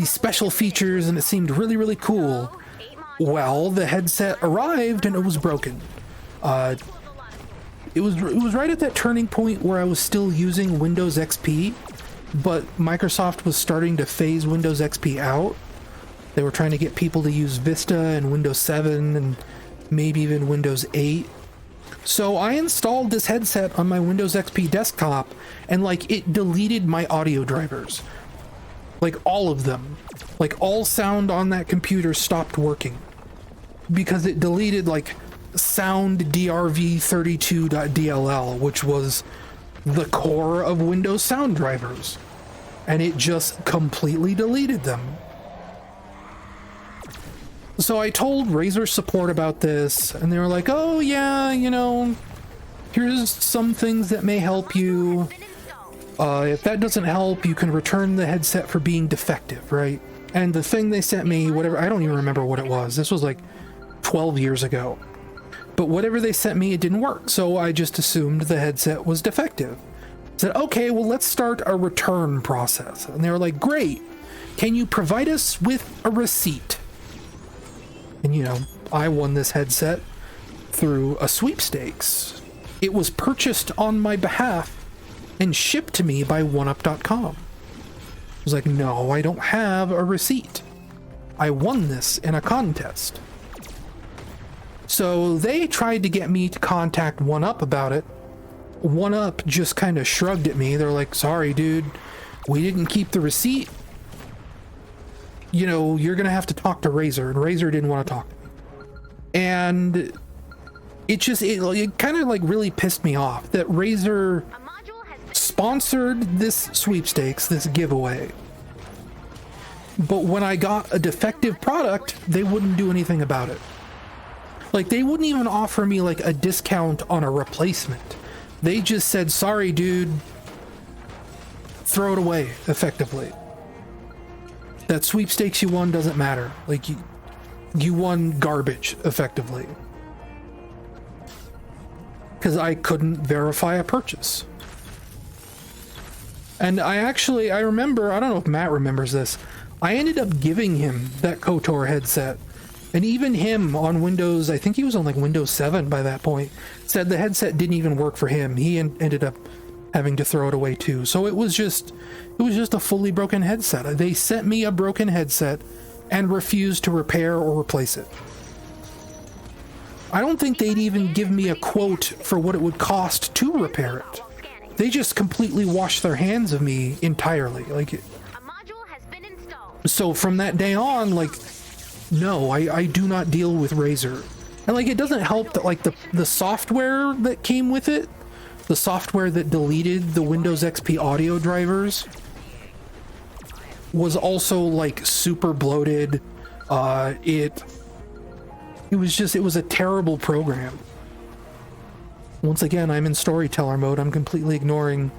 special features, and it seemed really, really cool. Well, the headset arrived and it was broken. It was right at that turning point where I was still using Windows XP, but Microsoft was starting to phase Windows XP out. They were trying to get people to use Vista and Windows 7 and maybe even Windows 8. So I installed this headset on my Windows XP desktop, and like it deleted my audio drivers. Like all of them. Like all sound on that computer stopped working because it deleted like sound drv32.dll, which was the core of Windows sound drivers, and it just completely deleted them. So I told Razer support about this, and they were like, oh yeah, you know, here's some things that may help you. If that doesn't help, you can return the headset for being defective, right? And the thing they sent me, whatever, I don't even remember what it was. This was like 12 years ago. But whatever they sent me, it didn't work. So I just assumed the headset was defective. Said, okay, well, let's start a return process. And they were like, great. Can you provide us with a receipt? And, you know, I won this headset through a sweepstakes. It was purchased on my behalf and shipped to me by 1up.com. I was like, no, I don't have a receipt. I won this in a contest. So they tried to get me to contact 1up about it. 1up just kind of shrugged at me. They're like, sorry, dude, we didn't keep the receipt. You know, you're going to have to talk to Razer. And Razer didn't want to talk to me. And it kind of like really pissed me off that Razer sponsored this sweepstakes, this giveaway. But when I got a defective product, they wouldn't do anything about it. Like, they wouldn't even offer me like a discount on a replacement. They just said, sorry, dude, throw it away, effectively. That sweepstakes you won doesn't matter. Like, you won garbage, effectively. Because I couldn't verify a purchase. And I remember, I don't know if Matt remembers this, I ended up giving him that KOTOR headset. And even him on Windows, I think he was on like Windows 7 by that point, said the headset didn't even work for him. He ended up having to throw it away too. So it was just a fully broken headset. They sent me a broken headset and refused to repair or replace it. I don't think they'd even give me a quote for what it would cost to repair it. They just completely washed their hands of me entirely. Like, so from that day on, like, no, I do not deal with Razer. And like, it doesn't help that like the software that came with it, the software that deleted the Windows XP audio drivers, was also like super bloated. It was a terrible program. Once again, I'm in storyteller mode. I'm completely ignoring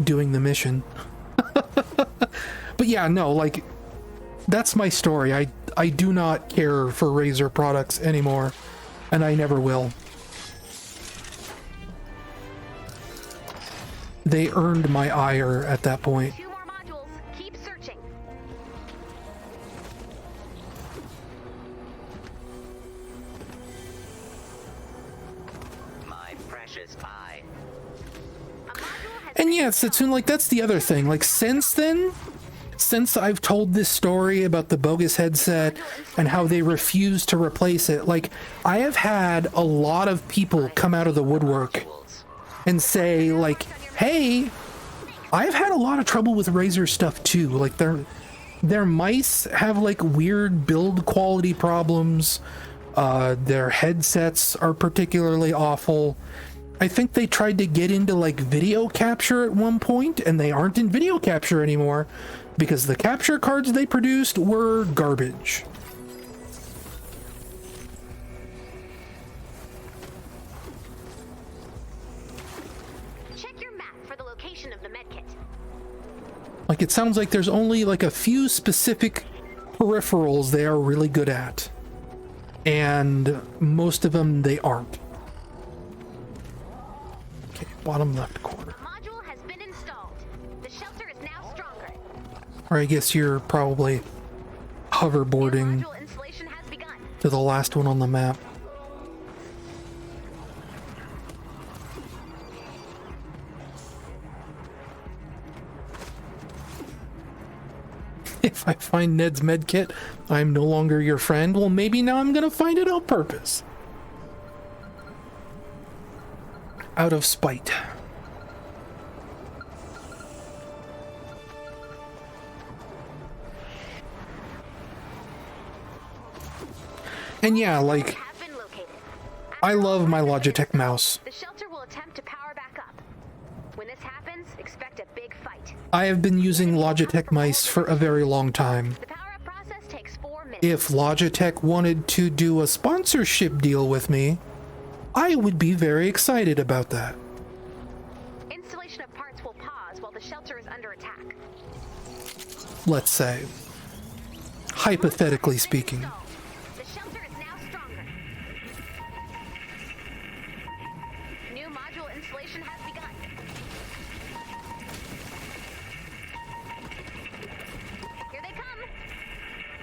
doing the mission. But yeah, no, like, that's my story. I do not care for Razer products anymore, and I never will. They earned my ire at that point. 2 more modules. Keep searching. My precious eye. And yeah, Setsune, like, that's the other thing. Like, since then, since I've told this story about the bogus headset and how they refused to replace it, like, I have had a lot of people come out of the woodwork and say, like, hey, I've had a lot of trouble with Razer stuff too. Like, their mice have like weird build quality problems. Their headsets are particularly awful. I think they tried to get into like video capture at one point, and they aren't in video capture anymore because the capture cards they produced were garbage. Check your map for the location of the medkit. Like, it sounds like there's only like a few specific peripherals they are really good at, and most of them they aren't. Okay, bottom left corner. The module has been installed. The shelter is now stronger. Or I guess you're probably hoverboarding Module installation has begun. to the last one on the map. If I find Ned's medkit, I'm no longer your friend. Well, maybe now I'm gonna find it on purpose. Out of spite. And yeah, like, Have been located. I love my Logitech mouse. The shelter will attempt to power back up. When this happens, expect a big fight. I have been using Logitech mice for a very long time. The power-up process takes 4 minutes. If Logitech wanted to do a sponsorship deal with me, I would be very excited about that. Installation of parts will pause while the shelter is under attack. Let's say. Hypothetically speaking. The shelter is now stronger. New module installation has begun. Here they come.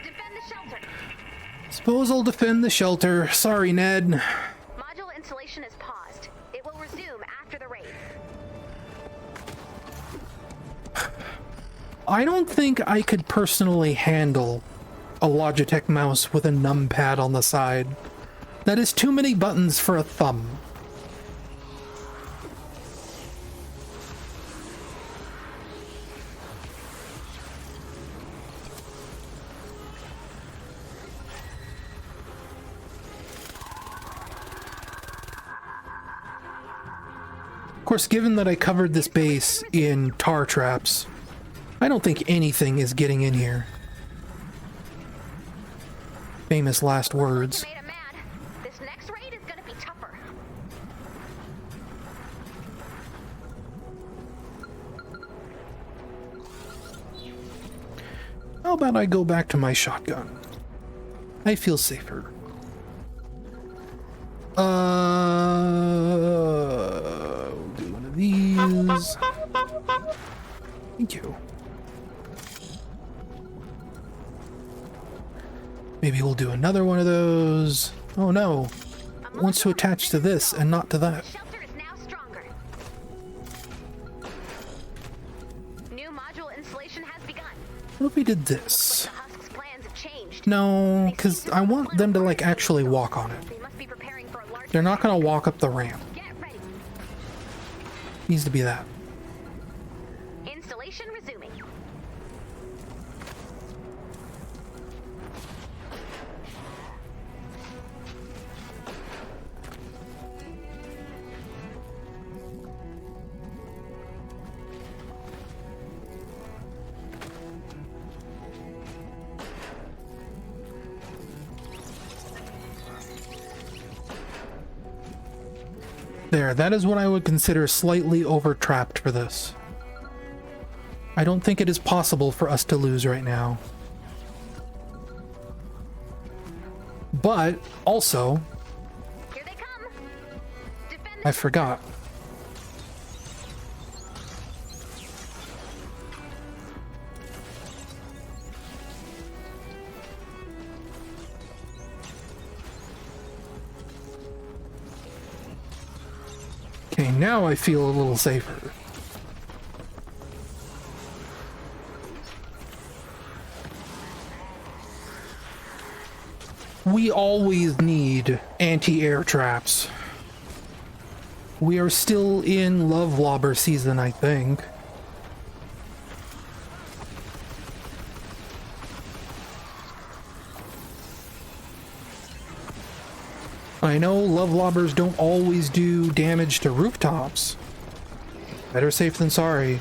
Defend the shelter. Suppose I'll defend the shelter. Sorry, Ned. Module installation is paused. It will resume after the raid. I don't think I could personally handle a Logitech mouse with a numpad on the side. That is too many buttons for a thumb. Of course, given that I covered this base in tar traps, I don't think anything is getting in here. Famous last words. Made him mad. This next raid is gonna be tougher. How about I go back to my shotgun? I feel safer. We'll do one of these. Thank you. Maybe we'll do another one of those. Oh no. It wants to attach to this and not to that. Shelter is now stronger. New module installation has begun. What if we did this? The Husk's plans have changed. No, because I want them to like actually walk on it. They must be preparing for a large They're not gonna walk up the ramp. Get ready. Needs to be that. Installation resuming. There, that is what I would consider slightly over-trapped for this. I don't think it is possible for us to lose right now. But, also, Here they come. Defend I forgot. Okay, now I feel a little safer. We always need anti-air traps. We are still in Love Lobber season, I think. I know love lobbers don't always do damage to rooftops. Better safe than sorry.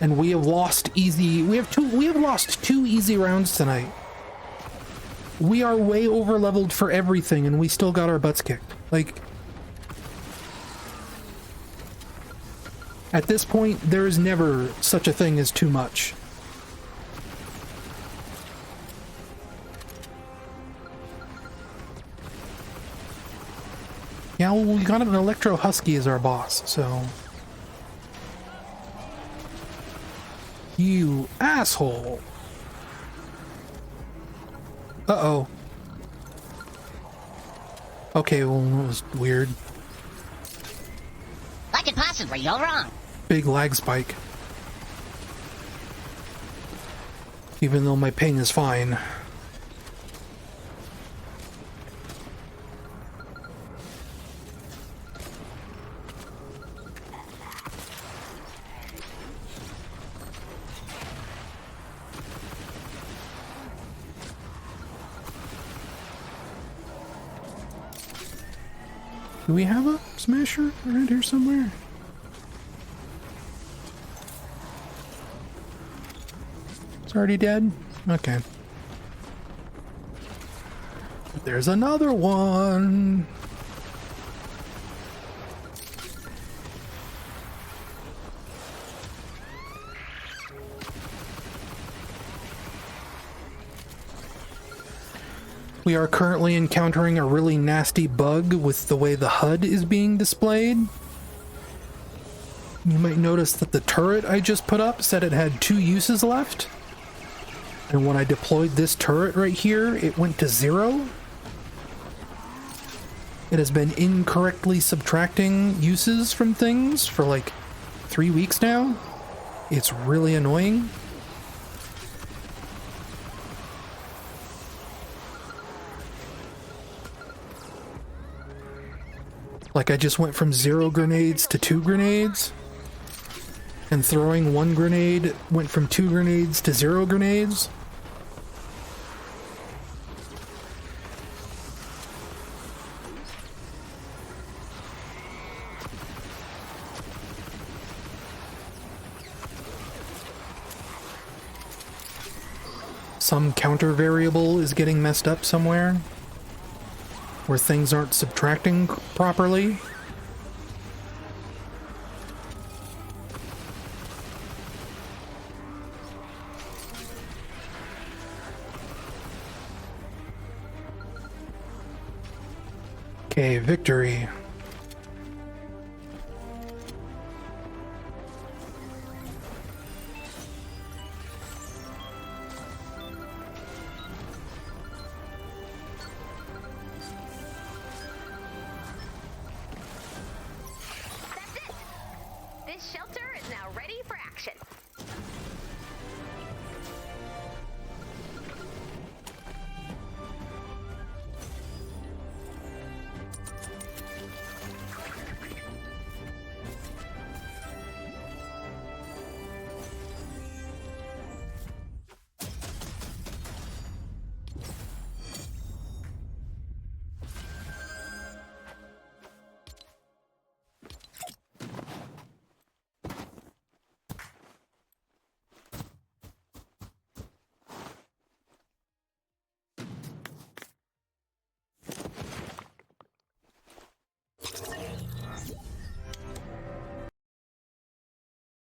And we have lost easy. We have lost 2 easy rounds tonight. We are way over leveled for everything, and we still got our butts kicked. Like, at this point, there is never such a thing as too much. Yeah, well, we got an Electro Husky as our boss, so... You asshole! Uh-oh. Okay, well, that was weird. What could possibly go wrong? Big lag spike. Even though my ping is fine. Do we have a smasher around here somewhere? It's already dead? Okay. There's another one! We are currently encountering a really nasty bug with the way the HUD is being displayed. You might notice that the turret I just put up said it had 2 uses left. And when I deployed this turret right here, it went to 0. It has been incorrectly subtracting uses from things for like 3 weeks now. It's really annoying. Like, I just went from 0 grenades to 2 grenades. And throwing 1 grenade went from 2 grenades to 0 grenades. Some counter variable is getting messed up somewhere, where things aren't subtracting properly. Okay, victory. This shelter is now ready for action.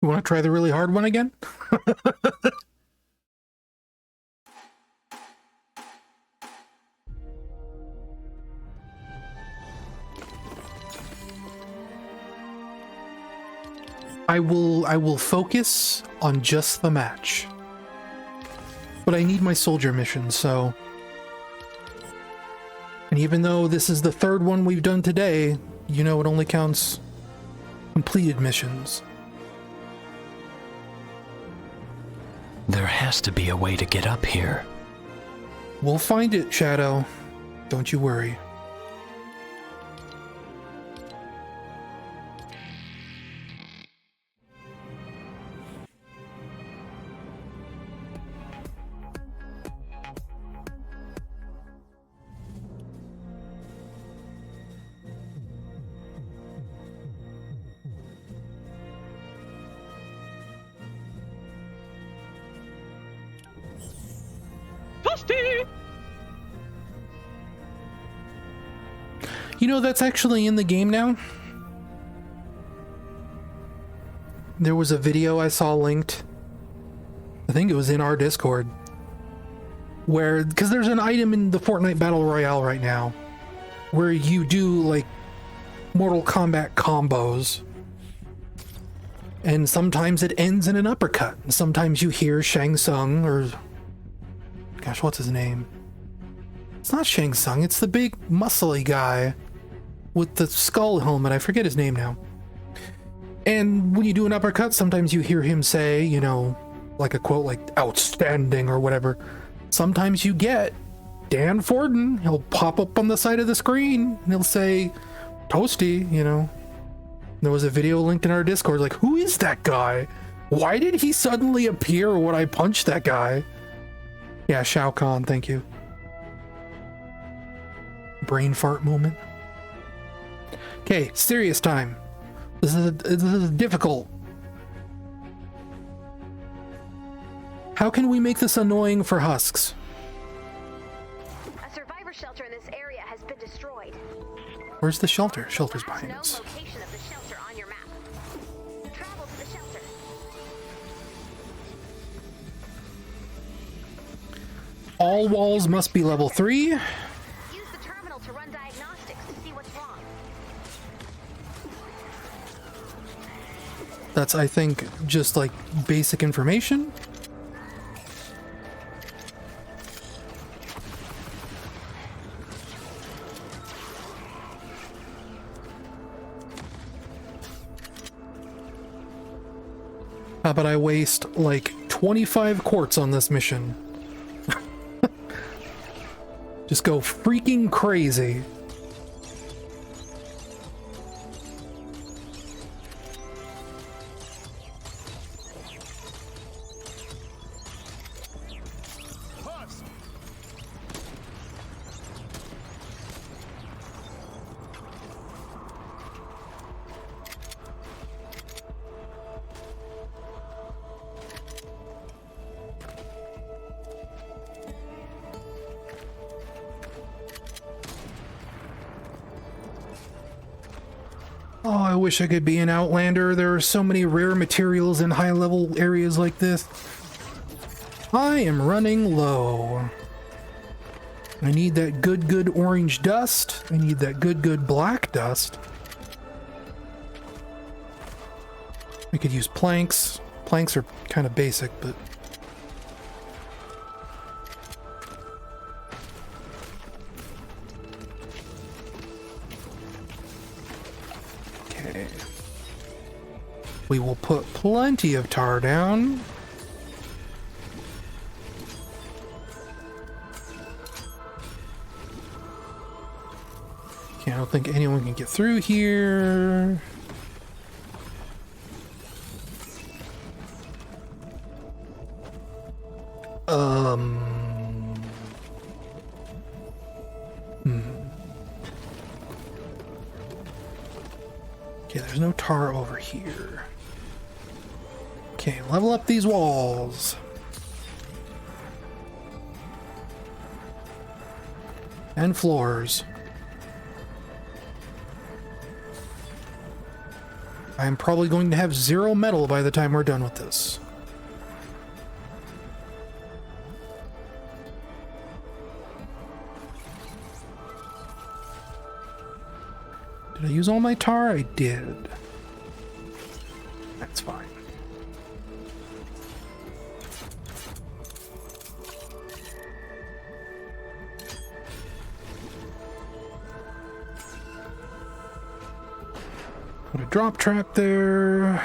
You want to try the really hard one again? I will focus on just the match. But I need my soldier mission, so... And even though this is the 3rd one we've done today, you know it only counts completed missions. There has to be a way to get up here. We'll find it, Shadow. Don't you worry. Toasty! You know, that's actually in the game now. There was a video I saw linked. I think it was in our Discord. Where, because there's an item in the Fortnite Battle Royale right now where you do like Mortal Kombat combos. And sometimes it ends in an uppercut. And sometimes you hear Shang Tsung or... Gosh, what's his name? It's not Shang Tsung, it's the big muscly guy with the skull helmet. I forget his name now. And when you do an uppercut, sometimes you hear him say, you know, like a quote like, outstanding or whatever. Sometimes you get Dan Forden. He'll pop up on the side of the screen and he'll say, Toasty, you know. There was a video linked in our Discord, like, who is that guy? Why did he suddenly appear when I punched that guy? Yeah, Shao Kahn, thank you. Brain fart moment. Okay, serious time. This is difficult. How can we make this annoying for Husks? A survivor shelter in this area has been destroyed. Where's the shelter? Shelter's There's behind no us. location of the shelter on your map. Travel to the shelter. All walls must be level 3. Use the terminal to run diagnostics to see what's wrong. That's, I think, just like basic information. How about I waste like 25 quartz on this mission? Just go freaking crazy. Oh, I wish I could be an Outlander. There are so many rare materials in high-level areas like this. I am running low. I need that good orange dust. I need that good black dust. We could use planks. Planks are kind of basic, but... We will put plenty of tar down. Okay, I don't think anyone can get through here. Okay, there's no tar over here. Okay, level up these walls. And floors. I'm probably going to have 0 metal by the time we're done with this. Did I use all my tar? I did. That's fine. Put a drop trap there.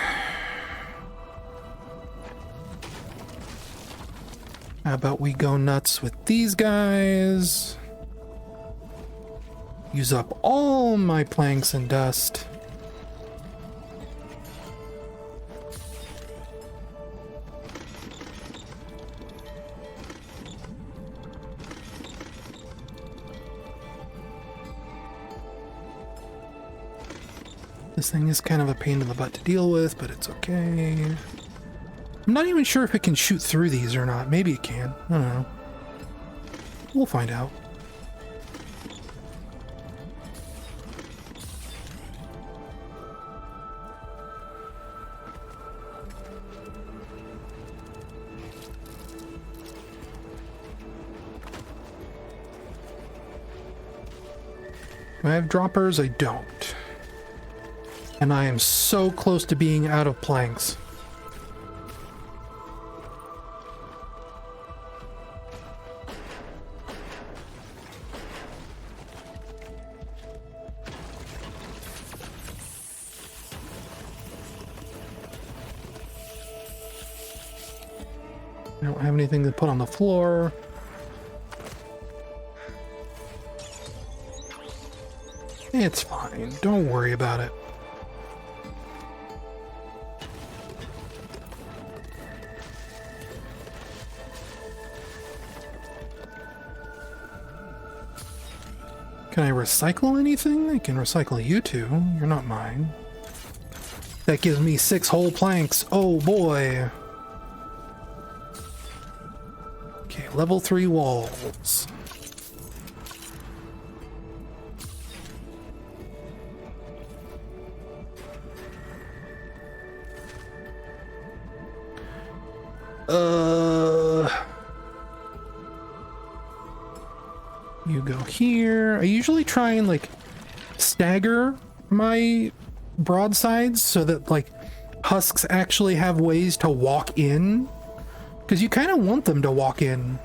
How about we go nuts with these guys? Use up all my planks and dust. This thing is kind of a pain in the butt to deal with, but it's okay. I'm not even sure if it can shoot through these or not. Maybe it can. I don't know. We'll find out. Do I have droppers? I don't. And I am so close to being out of planks. I don't have anything to put on the floor. It's fine. Don't worry about it. Can I recycle anything? I can recycle you two. You're not mine. That gives me 6 whole planks. Oh boy. Okay, level 3 walls. You go here. I usually try and like stagger my broadsides so that like husks actually have ways to walk in, because you kind of want them to walk in.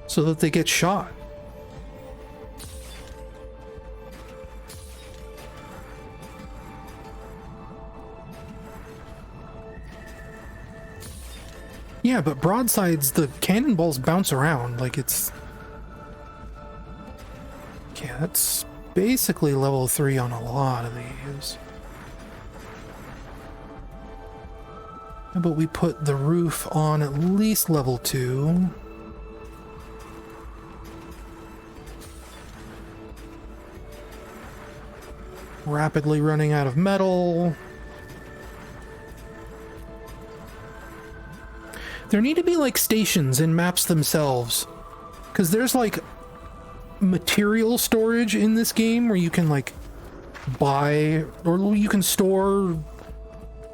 So that they get shot. Yeah, but broadsides, the cannonballs bounce around like it's... Okay, that's basically level 3 on a lot of these. How about we put the roof on at least level 2? Rapidly running out of metal. There need to be like stations in maps themselves, because there's like material storage in this game where you can like buy, or you can store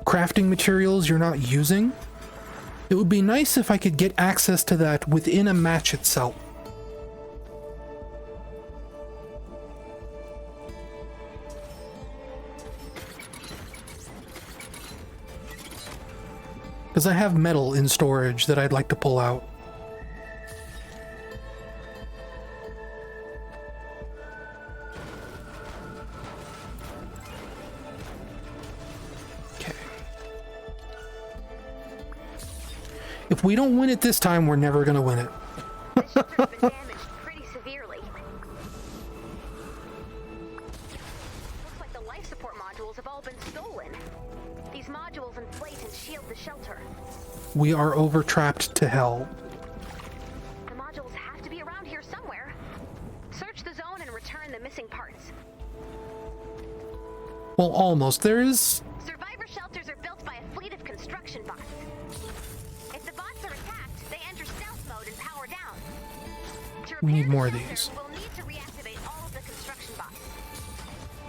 crafting materials you're not using. It would be nice if I could get access to that within a match itself. Because I have metal in storage that I'd like to pull out. Okay. If we don't win it this time, we're never going to win it. The shelter's been damaged pretty severely. Looks like the life support modules have all been stolen. These modules inflate and shield the shelter. We are over-trapped to hell. The modules have to be around here somewhere. Search the zone and return the missing parts. Well, almost. There is... Survivor shelters are built by a fleet of construction bots. If the bots are attacked, they enter stealth mode and power down. We need repair the more of shelter, these. We'll need to reactivate all of the construction bots.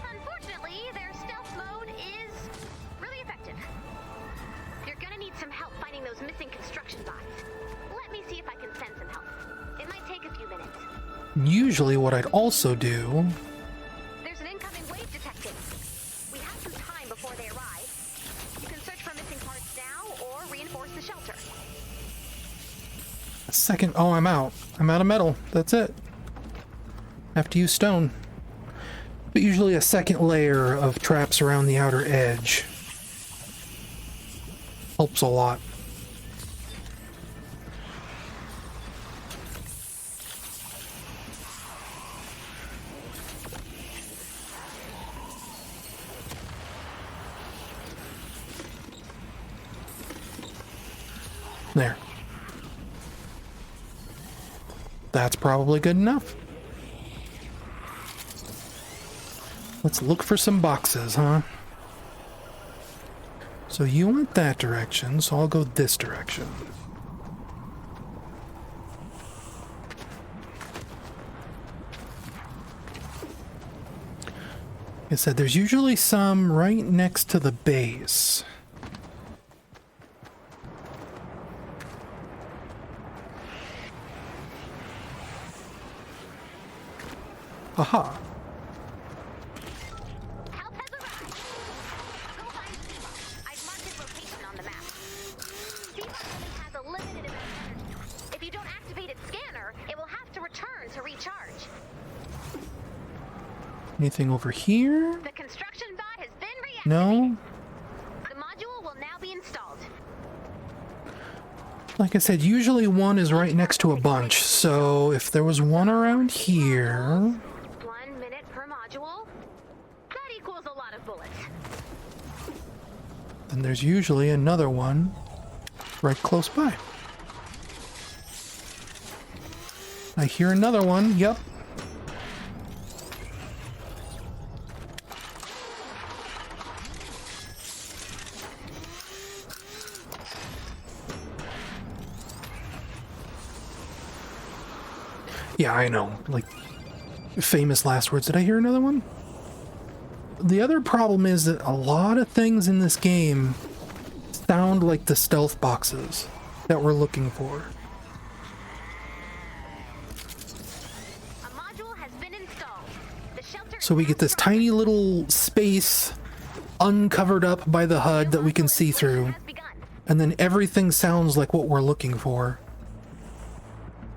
Unfortunately, their stealth mode is really effective. You're gonna need some help finding those missing construction bots. Let me see if I can send some help. It might take a few minutes. Usually what I'd also do... There's an incoming wave detected. We have some time before they arrive. You can search for missing parts now or reinforce the shelter. A second... Oh, I'm out. I'm out of metal. That's it. I have to use stone. But usually a second layer of traps around the outer edge helps a lot. There. That's probably good enough. Let's look for some boxes, huh? So you went that direction, so I'll go this direction. Like I said, there's usually some right next to the base. Aha. Help has arrived. Go find Seabot. I've marked his location on the map. Seabot only has a limited amount of energy. If you don't activate its scanner, it will have to return to recharge. Anything over here? The construction bot has been reactivated. No? The module will now be installed. Like I said, usually one is right next to a bunch, so if there was one around here... 1 minute per module? That equals a lot of bullets. then there's usually another one right close by. I hear another one, yep. Yeah, I know. Like, famous last words. Did I hear another one? The other problem is that a lot of things in this game sound like the stealth boxes that we're looking for. A module has been installed. The shelter So we get this tiny little space uncovered up by the HUD that we can see through, has begun. and then everything sounds like what we're looking for.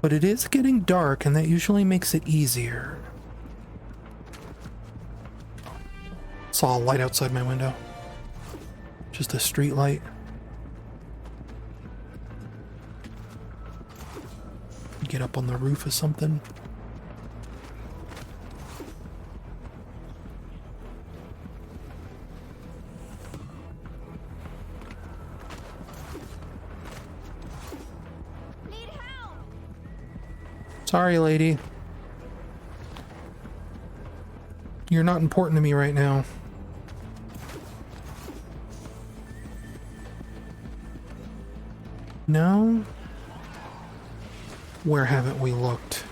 But it is getting dark, and that usually makes it easier. Saw a light outside my window. Just a street light. Get up on the roof of something. Need help! Sorry, lady. You're not important to me right now. No? Where haven't we looked?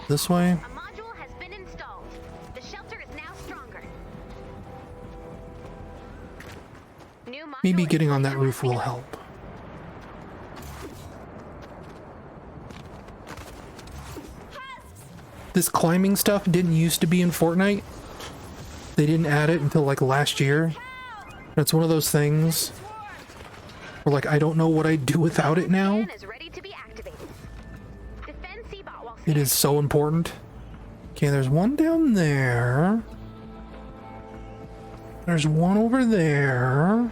This way? A module has been installed. The shelter is now stronger. New module Maybe getting on that roof will help. This climbing stuff didn't used to be in Fortnite. They didn't add it until like last year. And it's one of those things where like I don't know what I'd do without it now. Scan is ready to be activated. Defend Seabot while It is so important. Okay, there's one down there. There's one over there.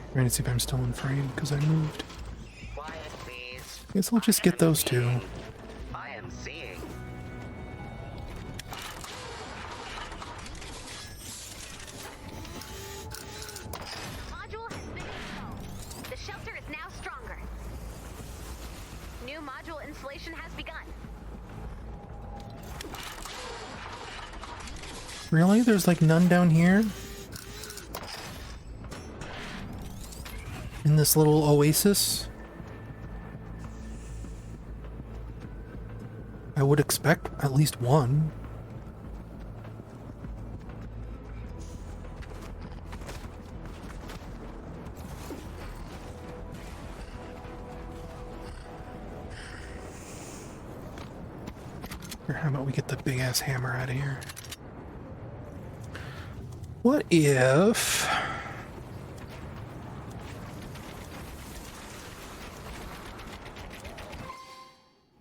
I'm trying to see if I'm still in frame because I moved. Quiet, please. Guess I'll just get those two. I am seeing. module has been installed. The shelter is now stronger. New module installation has begun. Really? There's like none down here? In this little oasis? I would expect at least one. Or how about we get the big ass hammer out of here? What if...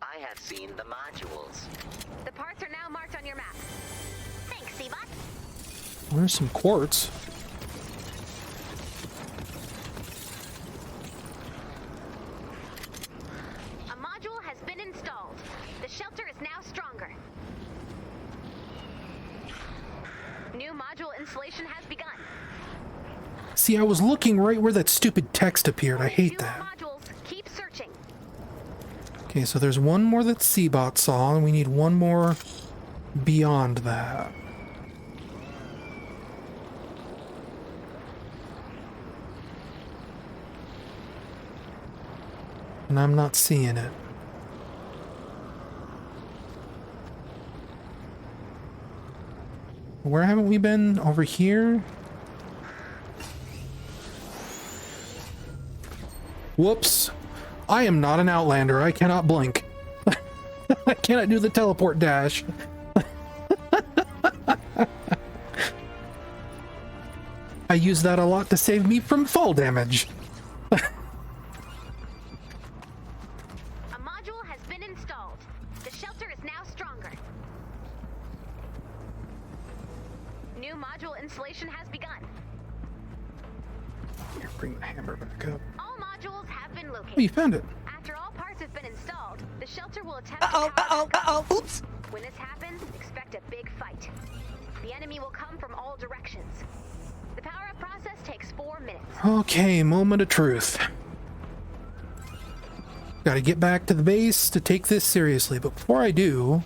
I have seen the modules. The parts are now marked on your map. Thanks, Seabot. There's some quartz. A module has been installed. The shelter is now stronger. New module installation has begun. See, I was looking right where that stupid text appeared. I hate Fewer that. modules. Keep searching. Okay, so there's one more that Seabot saw, and we need one more beyond that. And I'm not seeing it. Where haven't we been? Over here? Whoops. I am not an Outlander. I cannot blink. I cannot do the teleport dash. I use that a lot to save me from fall damage. A module has been installed. The shelter is now stronger. New module installation has begun. Here, bring the hammer back up. All modules have been located. Oh, you found it. After all parts have been installed, the shelter will attempt to power back up. Oops. When this happens, expect a big fight. The enemy will come from all directions. The power-up process takes 4 minutes. Okay, moment of truth. Gotta get back to the base to take this seriously, but before I do...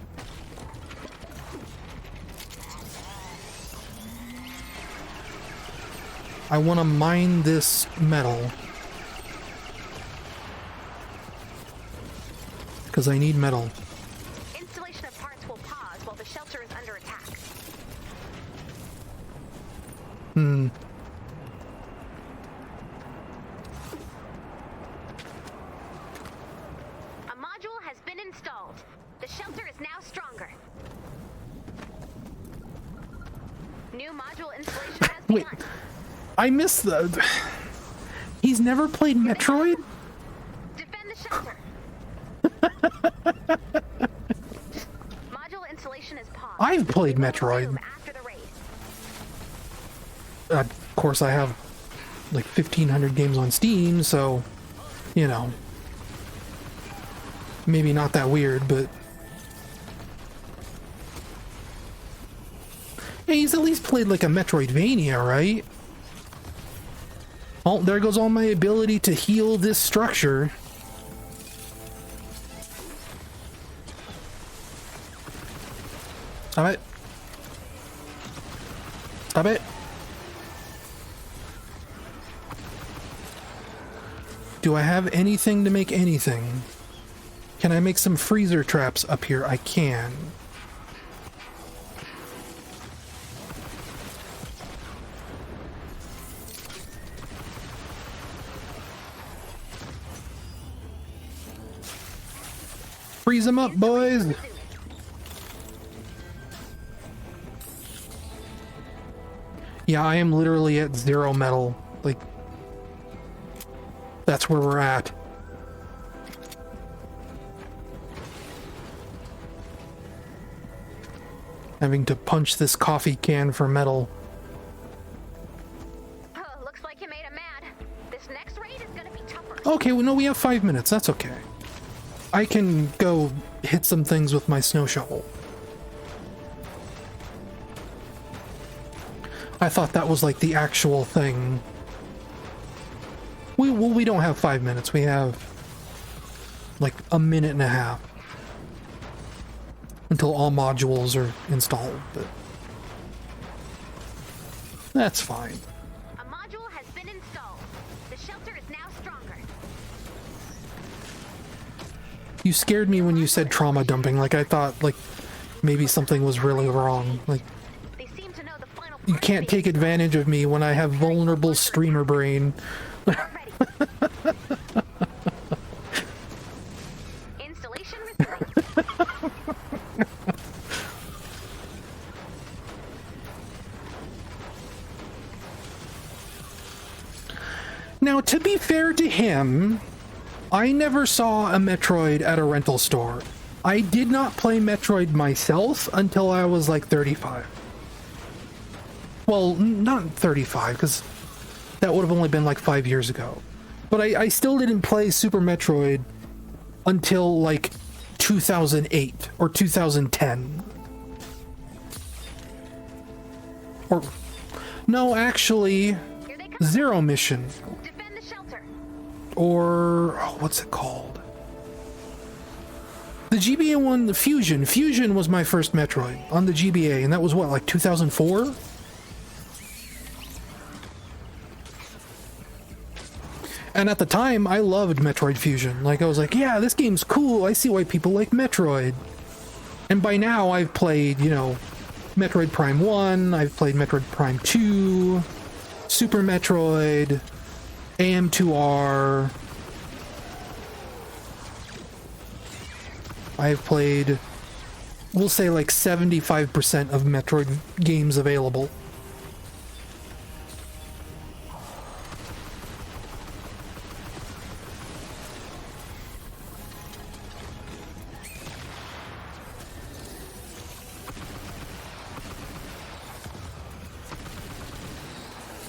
I want to mine this metal. Because I need metal. Installation of parts will pause while the shelter is under attack. A module has been installed. The shelter is now stronger. New module installation has Wait. begun. I missed the... He's never played Metroid? Defend the shelter. Module installation is paused. I've played We will Metroid. resume after the raid. Of course, I have like 1,500 games on Steam, so, you know, maybe not that weird, but hey, he's at least played like a Metroidvania, right? Oh, there goes all my ability to heal this structure. Stop it. Stop it. Do I have anything to make anything? Can I make some freezer traps up here? I can. Freeze them up, boys! Yeah, I am literally at 0 metal. Like, that's where we're at. Having to punch this coffee can for metal. Oh, looks like you made him mad. This next raid is gonna be tougher. Okay, well, no, we have 5 minutes. That's okay. I can go hit some things with my snow shovel. I thought that was like the actual thing. We don't have 5 minutes. We have like a minute and a half until all modules are installed, but that's fine. A module has been installed. The shelter is now stronger. You scared me when you said trauma dumping. Like I thought like maybe something was really wrong. Like They seem to know the final you part can't of the take advantage of me when I have vulnerable streamer brain. Ready. Installation resumed. Now, to be fair to him, I never saw a Metroid at a rental store. I did not play Metroid myself until I was like 35. Well, not 35, because that would have only been like 5 years ago. But I still didn't play Super Metroid until like 2008 or 2010. Or, no, actually, Here they come. Zero Mission. Defend the shelter. Or, oh, what's it called? The GBA one, the Fusion. Fusion was my first Metroid on the GBA, and that was what, like 2004? And at the time, I loved Metroid Fusion. Like, I was like, yeah, this game's cool. I see why people like Metroid. And by now, I've played, you know, Metroid Prime 1, I've played Metroid Prime 2, Super Metroid, AM2R. I've played, we'll say like 75% of Metroid games available.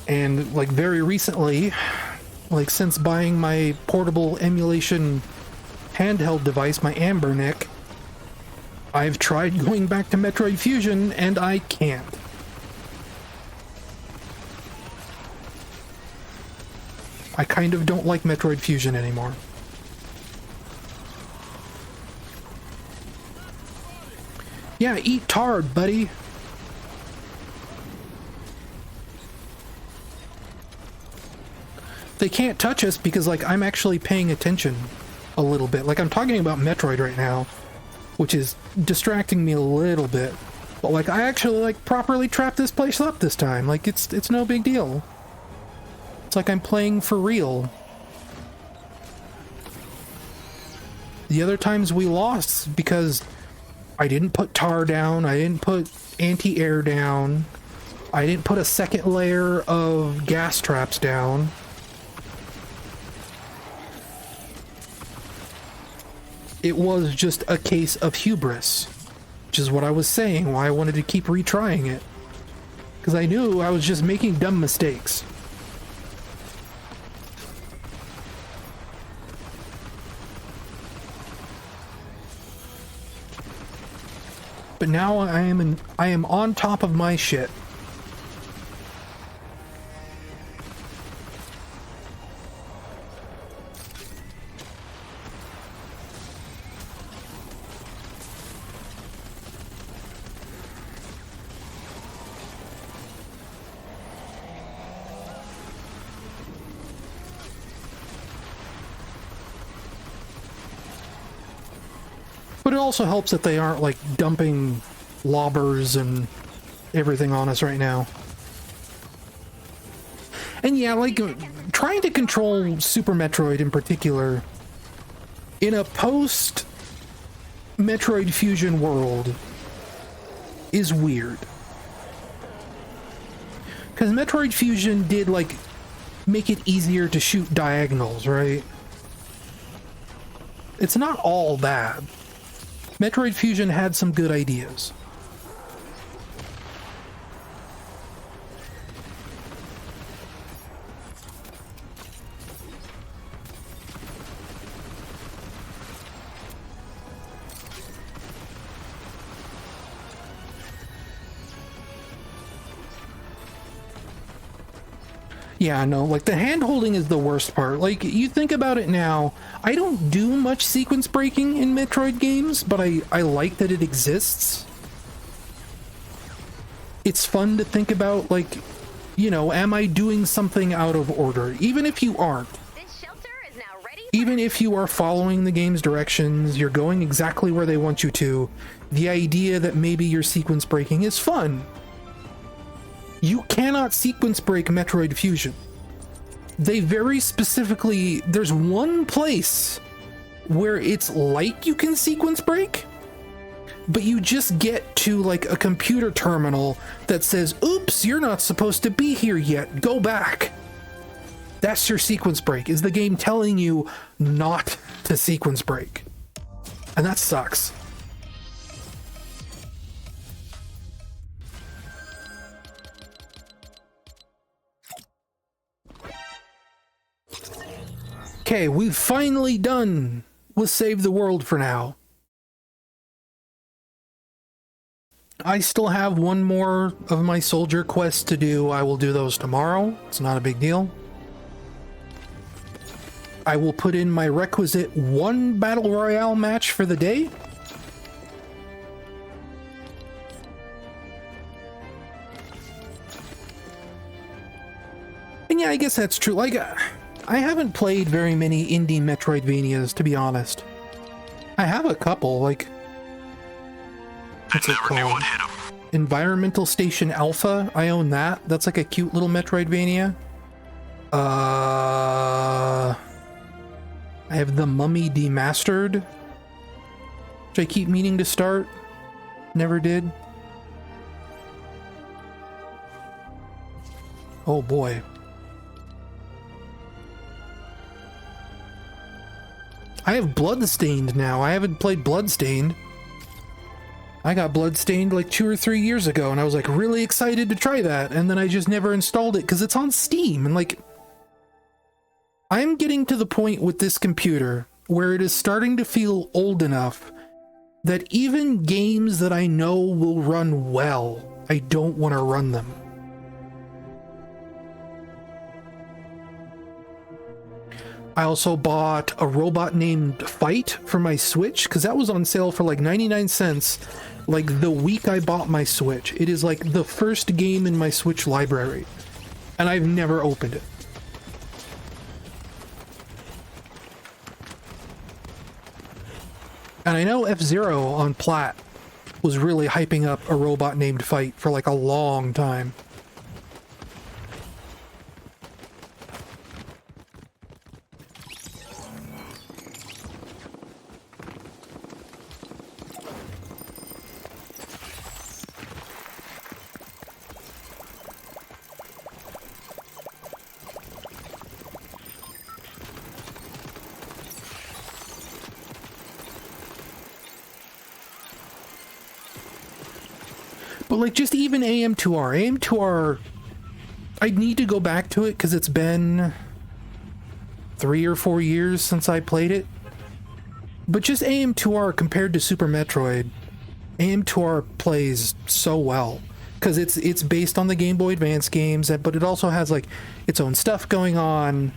And like very recently, like since buying my portable emulation handheld device, my Ambernick, I've tried going back to Metroid Fusion and I can't. I kind of don't like Metroid Fusion anymore. Yeah, eat tard, buddy. They can't touch us because, like, I'm actually paying attention a little bit. Like, I'm talking about Metroid right now, which is distracting me a little bit. But, like, I actually, like, properly trapped this place up this time. Like, it's no big deal. It's like I'm playing for real. The other times we lost because I didn't put tar down, I didn't put anti-air down, I didn't put a second layer of gas traps down. It was just a case of hubris, which is what I was saying, why I wanted to keep retrying it. Because I knew I was just making dumb mistakes. But now I am on top of my shit. But it also helps that they aren't, like, dumping lobbers and everything on us right now. And yeah, like, trying to control Super Metroid in particular, in a post-Metroid Fusion world, is weird. Because Metroid Fusion did, like, make it easier to shoot diagonals, right? It's not all bad. Metroid Fusion had some good ideas. Yeah, no, like the hand-holding is the worst part. Like, you think about it now, I don't do much sequence breaking in Metroid games, but I like that it exists. It's fun to think about, like, you know, am I doing something out of order? Even if you aren't. This shelter is now ready. Even if you are following the game's directions, you're going exactly where they want you to, the idea that maybe you're sequence breaking is fun. You cannot sequence break Metroid Fusion. They very specifically, there's one place where it's like you can sequence break, but you just get to like a computer terminal that says, oops, you're not supposed to be here yet, go back. That's your sequence break, is the game telling you not to sequence break. And that sucks. Okay, we've finally done with Save the World for now. I still have one more of my soldier quests to do. I will do those tomorrow. It's not a big deal. I will put in my requisite one battle royale match for the day. mean, yeah, I guess that's true. Like, I haven't played very many indie Metroidvanias, to be honest. I have a couple, like... What's it called? Environmental Station Alpha. I own that. That's like a cute little Metroidvania. I have The Mummy Demastered, which I keep meaning to start. Never did. Oh boy. I have Bloodstained now. I haven't played Bloodstained. I got Bloodstained like 2 or 3 years ago, and I was like really excited to try that, and then I just never installed it because it's on Steam, and like... I'm getting to the point with this computer where it is starting to feel old enough that even games that I know will run well, I don't want to run them. I also bought a robot named Fight for my Switch because that was on sale for like 99 cents like the week I bought my Switch. It is like the first game in my Switch library, and I've never opened it. And I know F-Zero on Plat was really hyping up a robot named Fight for like a long time. But like just even AM2R, I'd need to go back to it because it's been 3 or 4 years since I played it. But just AM2R compared to Super Metroid, AM2R plays so well because it's based on the Game Boy Advance games, but it also has like its own stuff going on.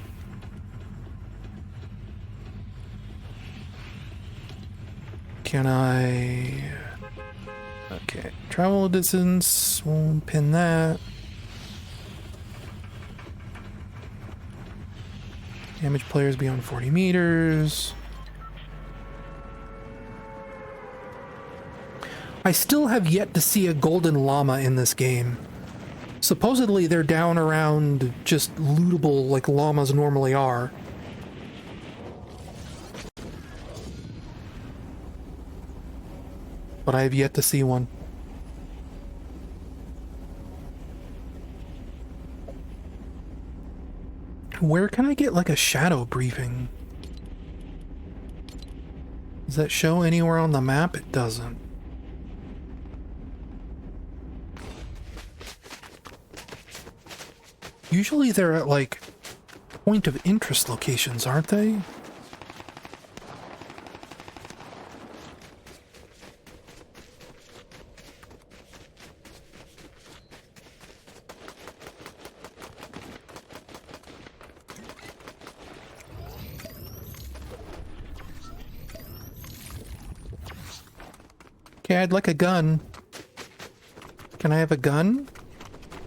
Can I... Okay, travel distance, we'll pin that. Damage players beyond 40 meters. I still have yet to see a golden llama in this game. Supposedly they're down around just lootable like llamas normally are. But I have yet to see one. Where can I get like a shadow briefing? Does that show anywhere on the map? It doesn't. Usually they're at like point of interest locations, aren't they? Okay, I'd like a gun. Can I have a gun?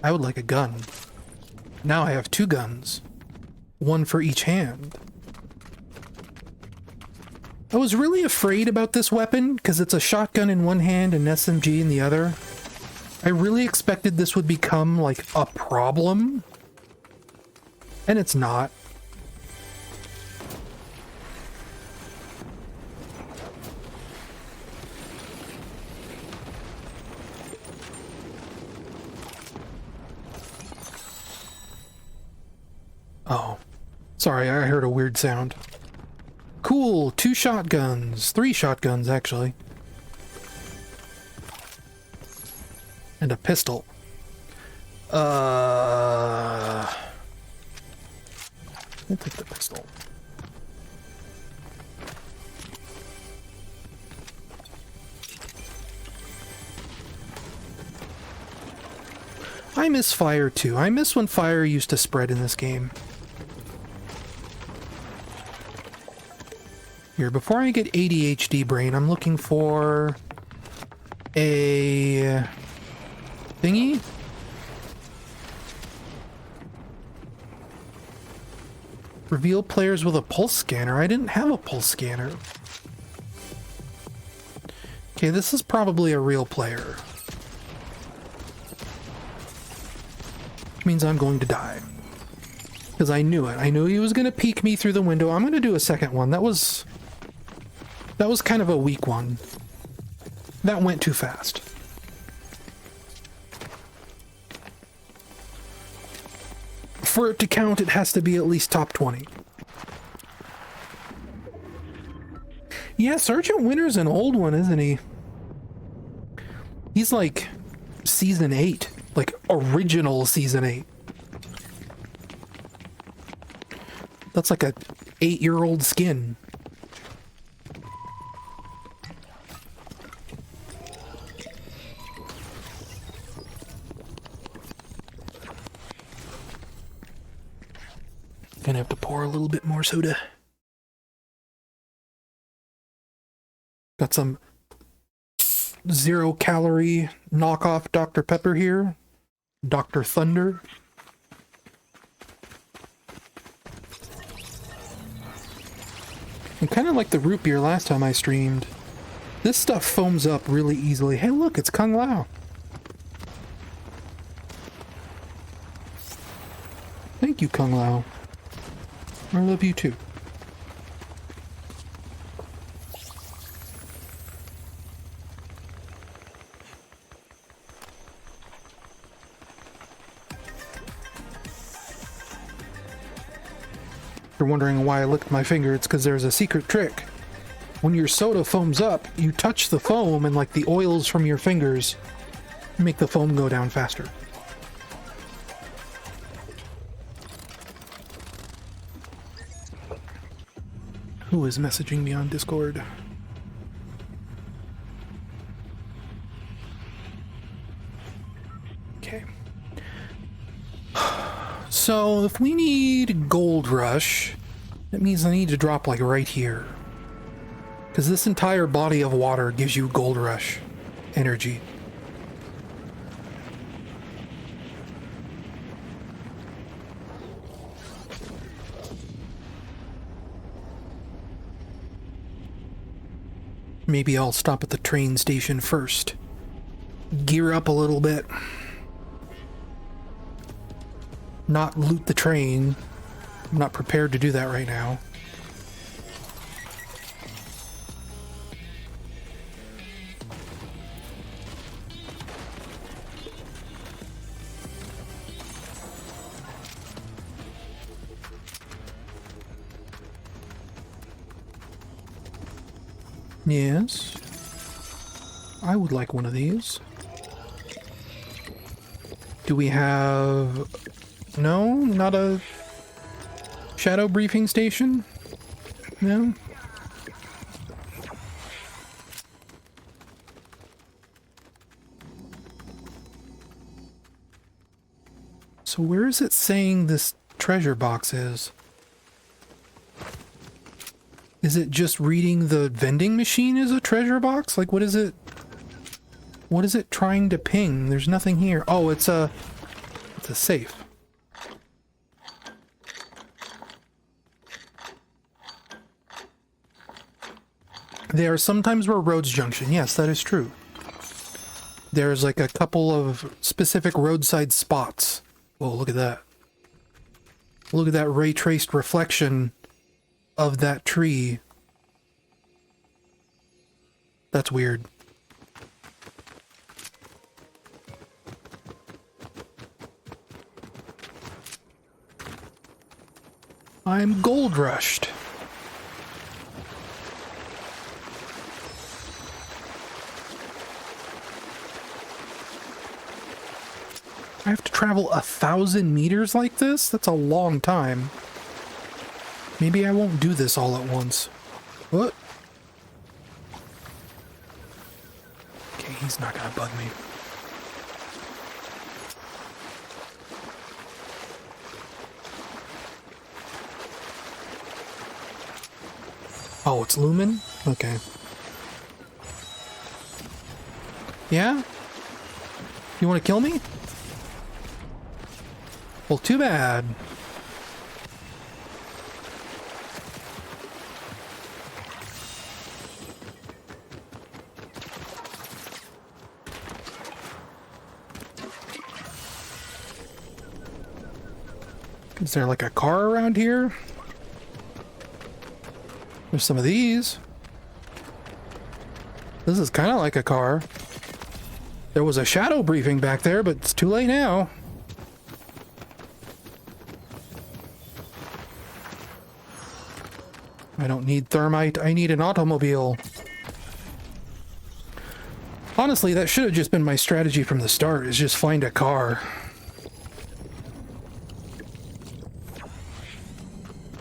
I would like a gun. Now I have 2 guns. 1 for each hand. I was really afraid about this weapon because it's a shotgun in one hand and an SMG in the other. I really expected this would become like a problem. And it's not. Oh, sorry, I heard a weird sound. Cool, 2 shotguns, 3 shotguns actually. And a pistol. I'll take the pistol. I miss fire too. I miss when fire used to spread in this game. Here, before I get ADHD brain, I'm looking for a thingy. Reveal players with a pulse scanner. I didn't have a pulse scanner. Okay, this is probably a real player. Which means I'm going to die. Because I knew it. I knew he was going to peek me through the window. I'm going to do a second one. That was kind of a weak one. That went too fast. For it to count, it has to be at least top 20. Yeah, Sergeant Winter's an old one, isn't he? He's like season 8. Like original season 8. That's like a 8-year-old skin. Gonna have to pour a little bit more soda. Got some 0-calorie knockoff Dr. Pepper here. Dr. Thunder. And kind of like the root beer last time I streamed. This stuff foams up really easily. Hey look, it's Kung Lao. Thank you, Kung Lao. I love you too. If you're wondering why I licked my finger, it's because there's a secret trick. When your soda foams up, you touch the foam and like the oils from your fingers make the foam go down faster. Who is messaging me on Discord? Okay. So if we need Gold Rush, that means I need to drop like right here. Because this entire body of water gives you Gold Rush energy. Maybe I'll stop at the train station first. Gear up a little bit. Not loot the train. I'm not prepared to do that right now. Yes. I would like one of these. Do we have... No? Not a shadow briefing station? No? So where is it saying this treasure box is? Is it just reading the vending machine as a treasure box? Like, what is it? What is it trying to ping? There's nothing here. Oh, it's a safe. There are sometimes where roads junction. Yes, that is true. There's like a couple of specific roadside spots. Oh, look at that. Look at that ray traced reflection of that tree. That's weird. I'm gold rushed. I have to travel 1,000 meters like this? That's a long time. Maybe I won't do this all at once. What? Okay, he's not gonna bug me. Oh, it's Lumen? Okay. Yeah? You want to kill me? Well, too bad. Is there like a car around here? There's some of these. This is kind of like a car. There was a shadow briefing back there, but it's too late now. I don't need thermite, I need an automobile. Honestly, that should have just been my strategy from the start, is just find a car.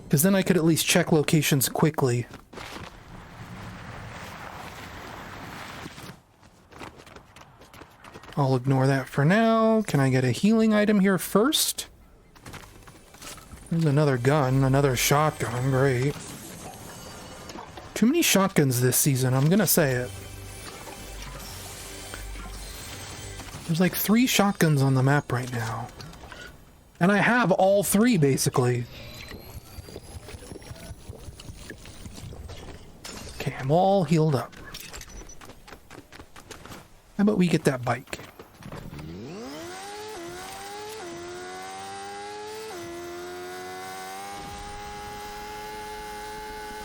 Because then I could at least check locations quickly. I'll ignore that for now. Can I get a healing item here first? There's another gun, another shotgun, great. Too many shotguns this season, I'm gonna say it. There's like 3 shotguns on the map right now. And I have all 3, basically. Okay, I'm all healed up. How about we get that bike?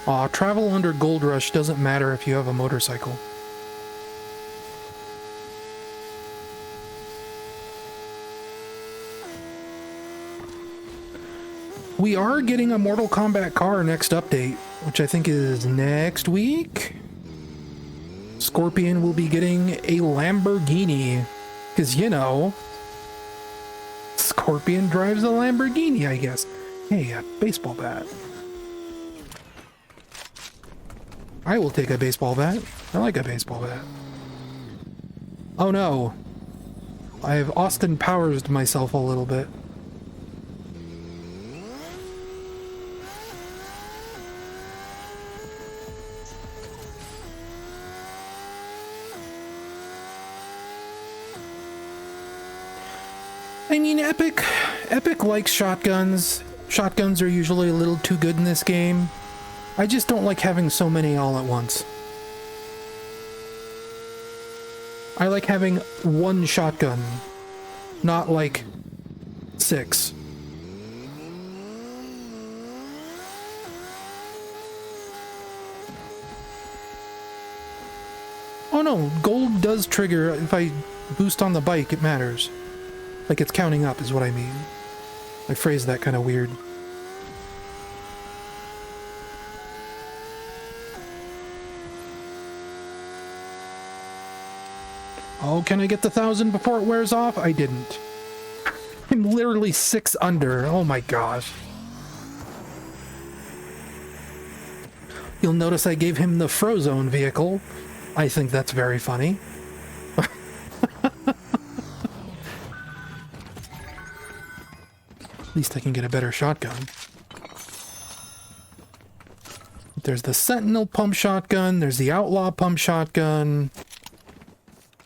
Aw, travel under Gold Rush doesn't matter if you have a motorcycle. We are getting a Mortal Kombat car next update, which I think is next week. Scorpion will be getting a Lamborghini, because, you know, Scorpion drives a Lamborghini, I guess. Hey, a baseball bat. I will take a baseball bat. I like a baseball bat. Oh no. I have Austin Powers myself a little bit. I mean, Epic likes shotguns. Shotguns are usually a little too good in this game. I just don't like having so many all at once. I like having 1 shotgun, not like 6. Oh no, gold does trigger if I boost on the bike, it matters. Like it's counting up is what I mean. I phrased that kind of weird. Oh, can I get the 1,000 before it wears off? I didn't. I'm literally 6 under. Oh my gosh. You'll notice I gave him the Frozone vehicle. I think that's very funny. At least I can get a better shotgun. There's the Sentinel pump shotgun. There's the Outlaw pump shotgun.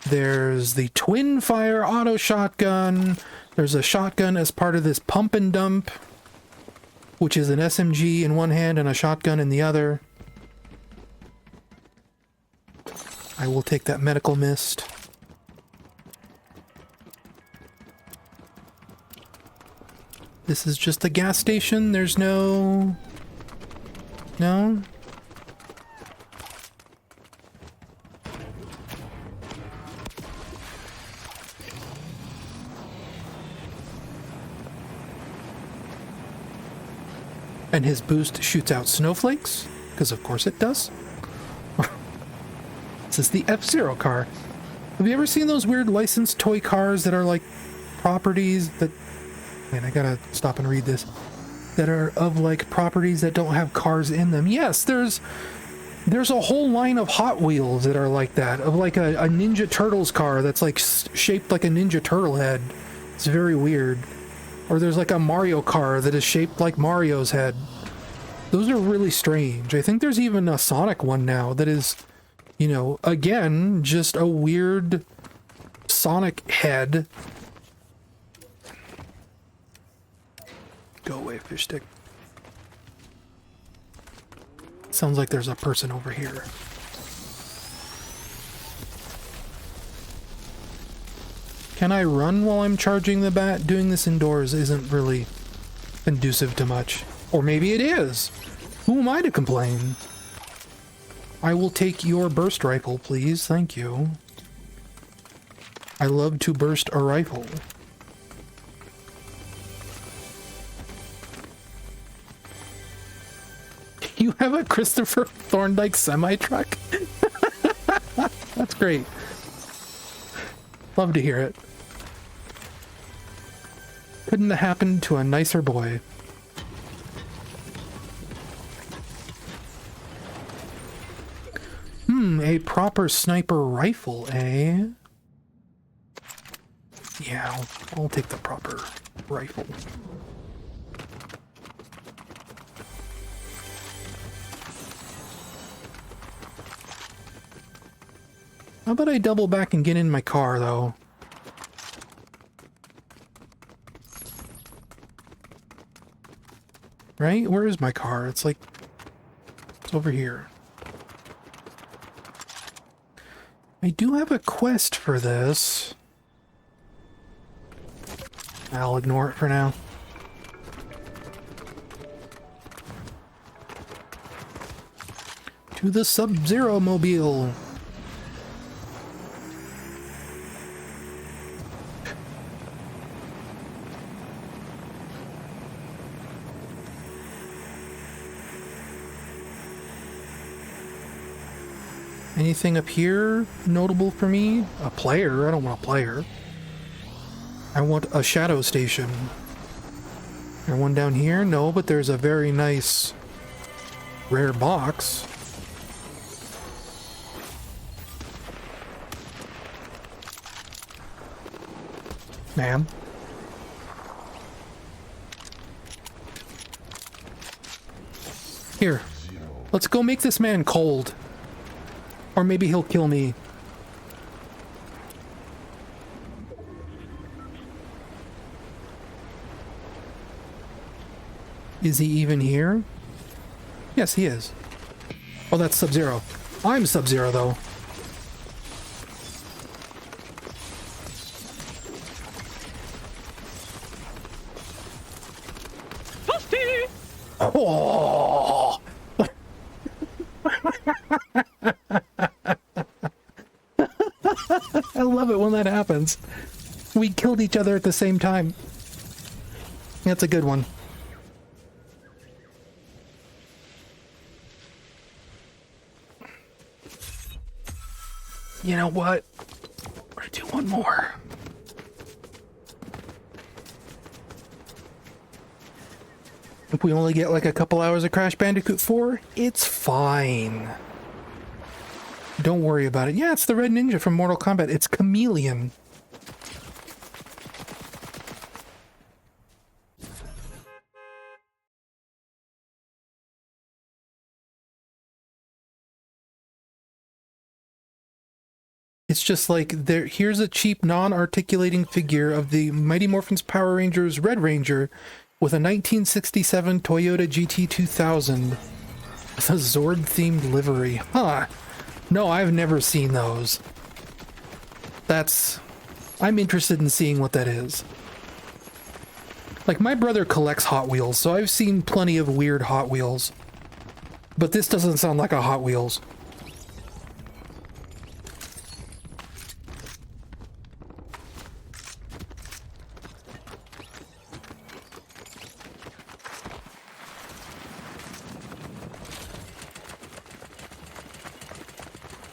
There's the Twin Fire auto shotgun. There's a shotgun as part of this pump and dump, which is an SMG in one hand and a shotgun in the other. I will take that medical mist. This is just a gas station. There's no... No? And his boost shoots out snowflakes? Because of course it does. This is the F-Zero car. Have you ever seen those weird licensed toy cars that are like properties that... Man, I gotta stop and read this. That are of like properties that don't have cars in them. Yes, there's a whole line of Hot Wheels that are like that. Of like a Ninja Turtles car that's like shaped like a Ninja Turtle head. It's very weird. Or there's like a Mario car that is shaped like Mario's head. Those are really strange. I think there's even a Sonic one now that is, you know, again, just a weird Sonic head. Go away, fish stick. Sounds like there's a person over here. Can I run while I'm charging the bat? Doing this indoors isn't really conducive to much. Or maybe it is. Who am I to complain? I will take your burst rifle, please. Thank you. I love to burst a rifle. You have a Christopher Thorndike semi-truck? That's great. Love to hear it. Couldn't have happened to a nicer boy. A proper sniper rifle, eh? Yeah, I'll take the proper rifle. How about I double back and get in my car, though? Right? Where is my car? It's like... it's over here. I do have a quest for this. I'll ignore it for now. To the Sub-Zero mobile. Anything up here notable for me? A player? I don't want a player. I want a shadow station. There one down here? No, but there's a very nice rare box. Ma'am. Here. Let's go make this man cold. Or maybe he'll kill me. Is he even here? Yes, he is. Oh, that's Sub-Zero. I'm Sub-Zero, though. Oh! I love it when that happens. We killed each other at the same time. That's a good one. You know what? We're gonna do one more. If we only get like a couple hours of Crash Bandicoot 4, it's fine. Don't worry about it. Yeah, it's the Red Ninja from Mortal Kombat. It's Chameleon. It's just like, here's a cheap non-articulating figure of the Mighty Morphin's Power Rangers Red Ranger with a 1967 Toyota GT2000 with a Zord-themed livery. Huh. No, I've never seen those. I'm interested in seeing what that is. Like, my brother collects Hot Wheels, so I've seen plenty of weird Hot Wheels. But this doesn't sound like a Hot Wheels.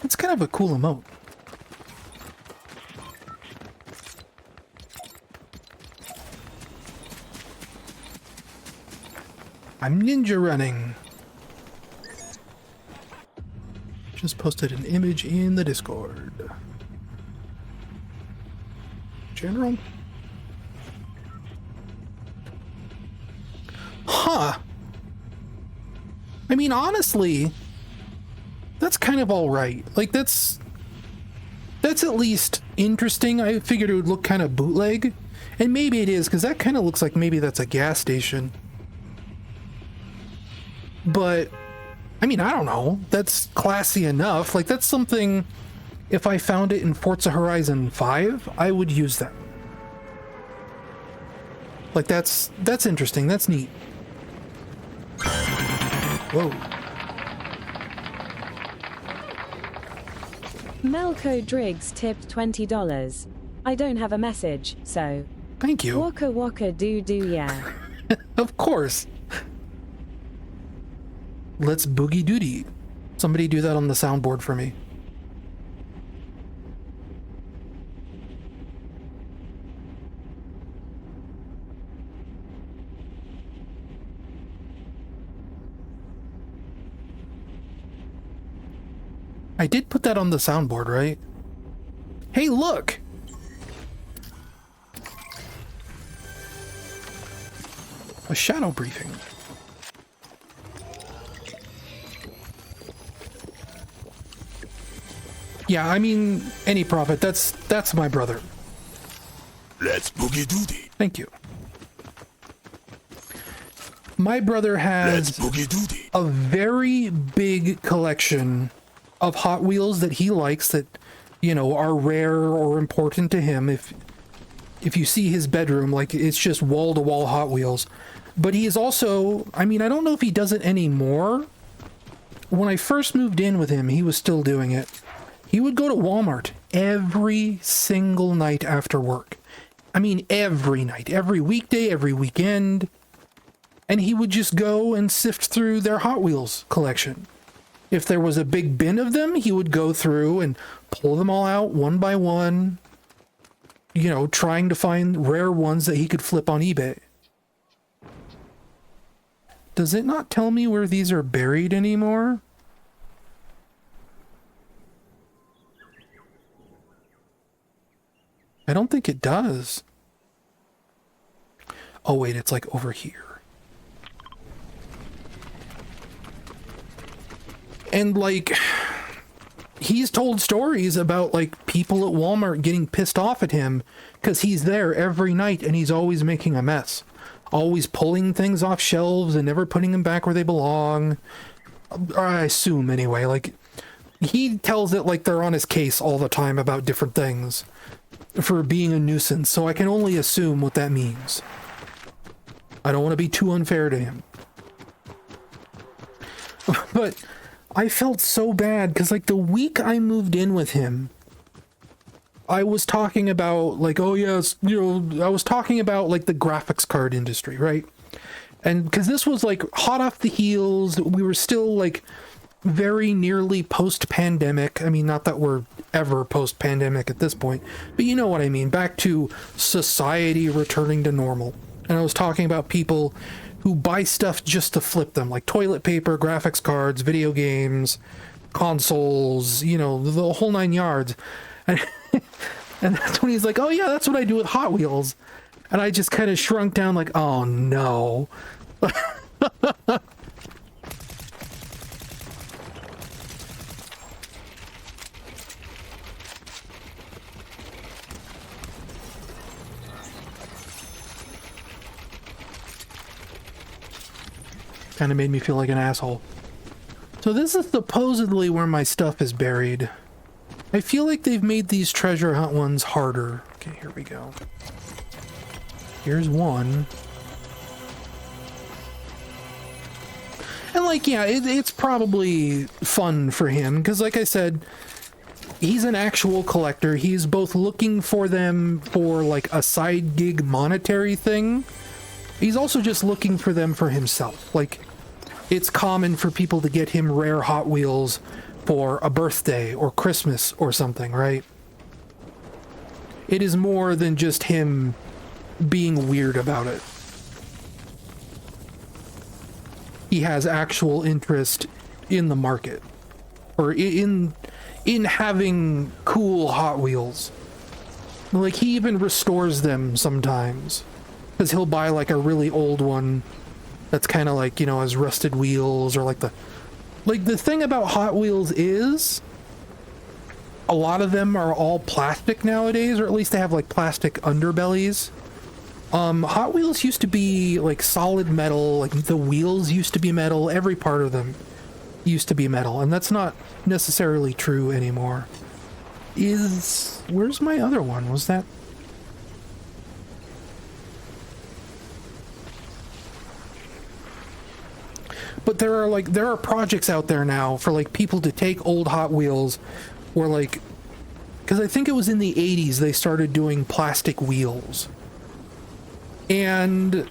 It's kind of a cool emote. I'm ninja running. Just posted an image in the Discord. General? Huh. I mean, honestly, that's kind of all right. Like, that's at least interesting. I figured it would look kind of bootleg. And maybe it is, because that kind of looks like maybe that's a gas station. But, I mean, I don't know. That's classy enough. Like, that's something, if I found it in Forza Horizon 5, I would use that. Like, that's interesting. That's neat. Whoa. Melco Driggs tipped $20. I don't have a message, so... Thank you. Waka waka do yeah. Of course. Let's boogie doody. Somebody do that on the soundboard for me. I did put that on the soundboard, right? Hey, look! A shadow briefing. Yeah, I mean, any prophet, that's my brother. Let's boogie doody. Thank you. My brother Let's has boogie doody. a very big collection of Hot Wheels that he likes that, you know, are rare or important to him. If you see his bedroom, like, it's just wall-to-wall Hot Wheels. But he is also, I mean, I don't know if he does it anymore. When I first moved in with him, he was still doing it. He would go to Walmart every single night after work. I mean, every night, every weekday, every weekend. And he would just go and sift through their Hot Wheels collection. If there was a big bin of them, he would go through and pull them all out one by one, you know, trying to find rare ones that he could flip on eBay. Does it not tell me where these are buried anymore? I don't think it does. Oh wait, it's like over here. And like, he's told stories about like people at Walmart getting pissed off at him because he's there every night and he's always making a mess. Always pulling things off shelves and never putting them back where they belong. Or I assume anyway, like, he tells it like they're on his case all the time about different things for being a nuisance, so I can only assume what that means. I don't want to be too unfair to him. But I felt so bad because, like, the week I moved in with him, I was talking about, like, oh yes, you know, I was talking about, like, the graphics card industry, right? And because this was, like, hot off the heels, we were still, like, very nearly post-pandemic. I mean, not that we're ever post-pandemic at this point, but you know what I mean, back to society returning to normal. And I was talking about people who buy stuff just to flip them, like toilet paper, graphics cards, video games, consoles, you know, the whole nine yards. And, and that's when he's like, oh yeah, that's what I do with Hot Wheels. And I just kind of shrunk down like, oh no. Kind of made me feel like an asshole. So this is supposedly where my stuff is buried. I feel like they've made these treasure hunt ones harder. Okay, here we go. Here's one. And like, yeah, it's probably fun for him, because like I said, he's an actual collector. He's both looking for them for like a side gig monetary thing. He's also just looking for them for himself. Like, it's common for people to get him rare Hot Wheels for a birthday or Christmas or something, right? It is more than just him being weird about it. He has actual interest in the market, or in having cool Hot Wheels. Like, he even restores them sometimes, because he'll buy like a really old one that's kind of like, you know, has rusted wheels, or like the thing about Hot Wheels is a lot of them are all plastic nowadays, or at least they have like plastic underbellies. Hot Wheels used to be like solid metal, like the wheels used to be metal, every part of them used to be metal, and that's not necessarily true anymore. Where's my other one? Was that... But there are projects out there now for like people to take old Hot Wheels, or like, because I think it was in the 80s they started doing plastic wheels, and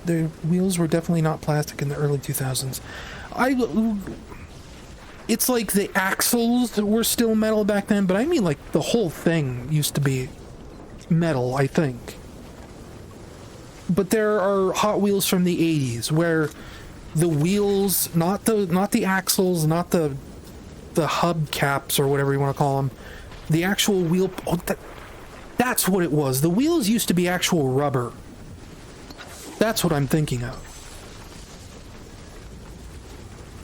the wheels were definitely not plastic in the early 2000s. It's like the axles were still metal back then, but I mean like the whole thing used to be metal, I think. But there are Hot Wheels from the 80s where the wheels, not the axles, not the hub caps or whatever you want to call them, the actual wheel, that's what it was. The wheels used to be actual rubber. That's what I'm thinking of.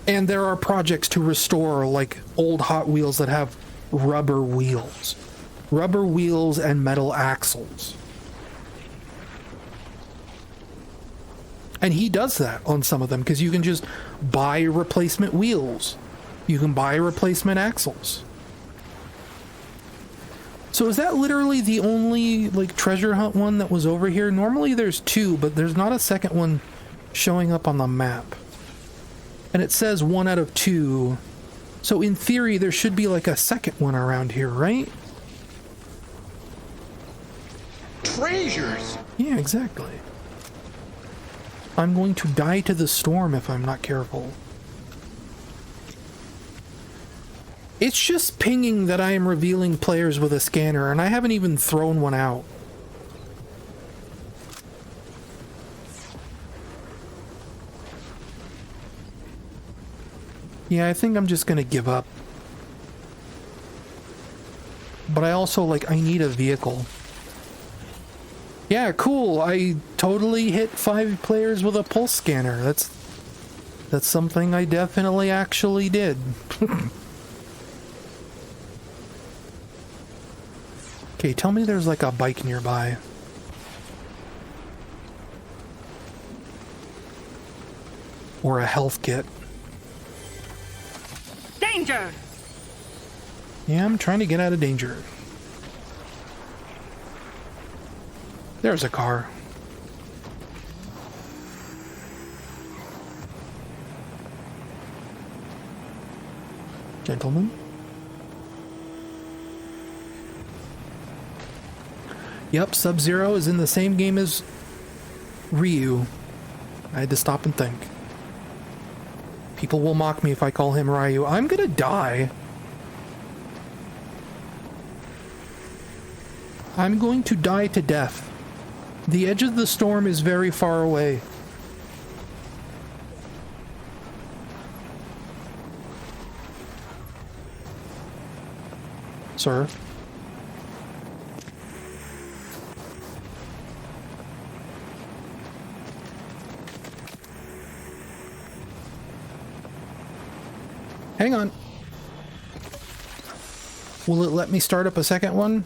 And there are projects to restore like old Hot Wheels that have rubber wheels and metal axles. And he does that on some of them because you can just buy replacement wheels. You can buy replacement axles. So is that literally the only like treasure hunt one that was over here? Normally there's two, but there's not a second one showing up on the map. And it says 1 out of 2. So in theory there should be like a second one around here, right? Treasures! Yeah, exactly. I'm going to die to the storm if I'm not careful. It's just pinging that I am revealing players with a scanner, and I haven't even thrown one out. Yeah, I think I'm just gonna give up. But I also, like, I need a vehicle. Yeah, cool. I totally hit 5 players with a pulse scanner. That's something I definitely actually did. Okay, tell me there's like a bike nearby. Or a health kit. Danger! Yeah, I'm trying to get out of danger. There's a car. Gentlemen. Yep, Sub-Zero is in the same game as Ryu. I had to stop and think. People will mock me if I call him Ryu. I'm gonna die. I'm going to die to death. The edge of the storm is very far away. Sir? Hang on. Will it let me start up a second one?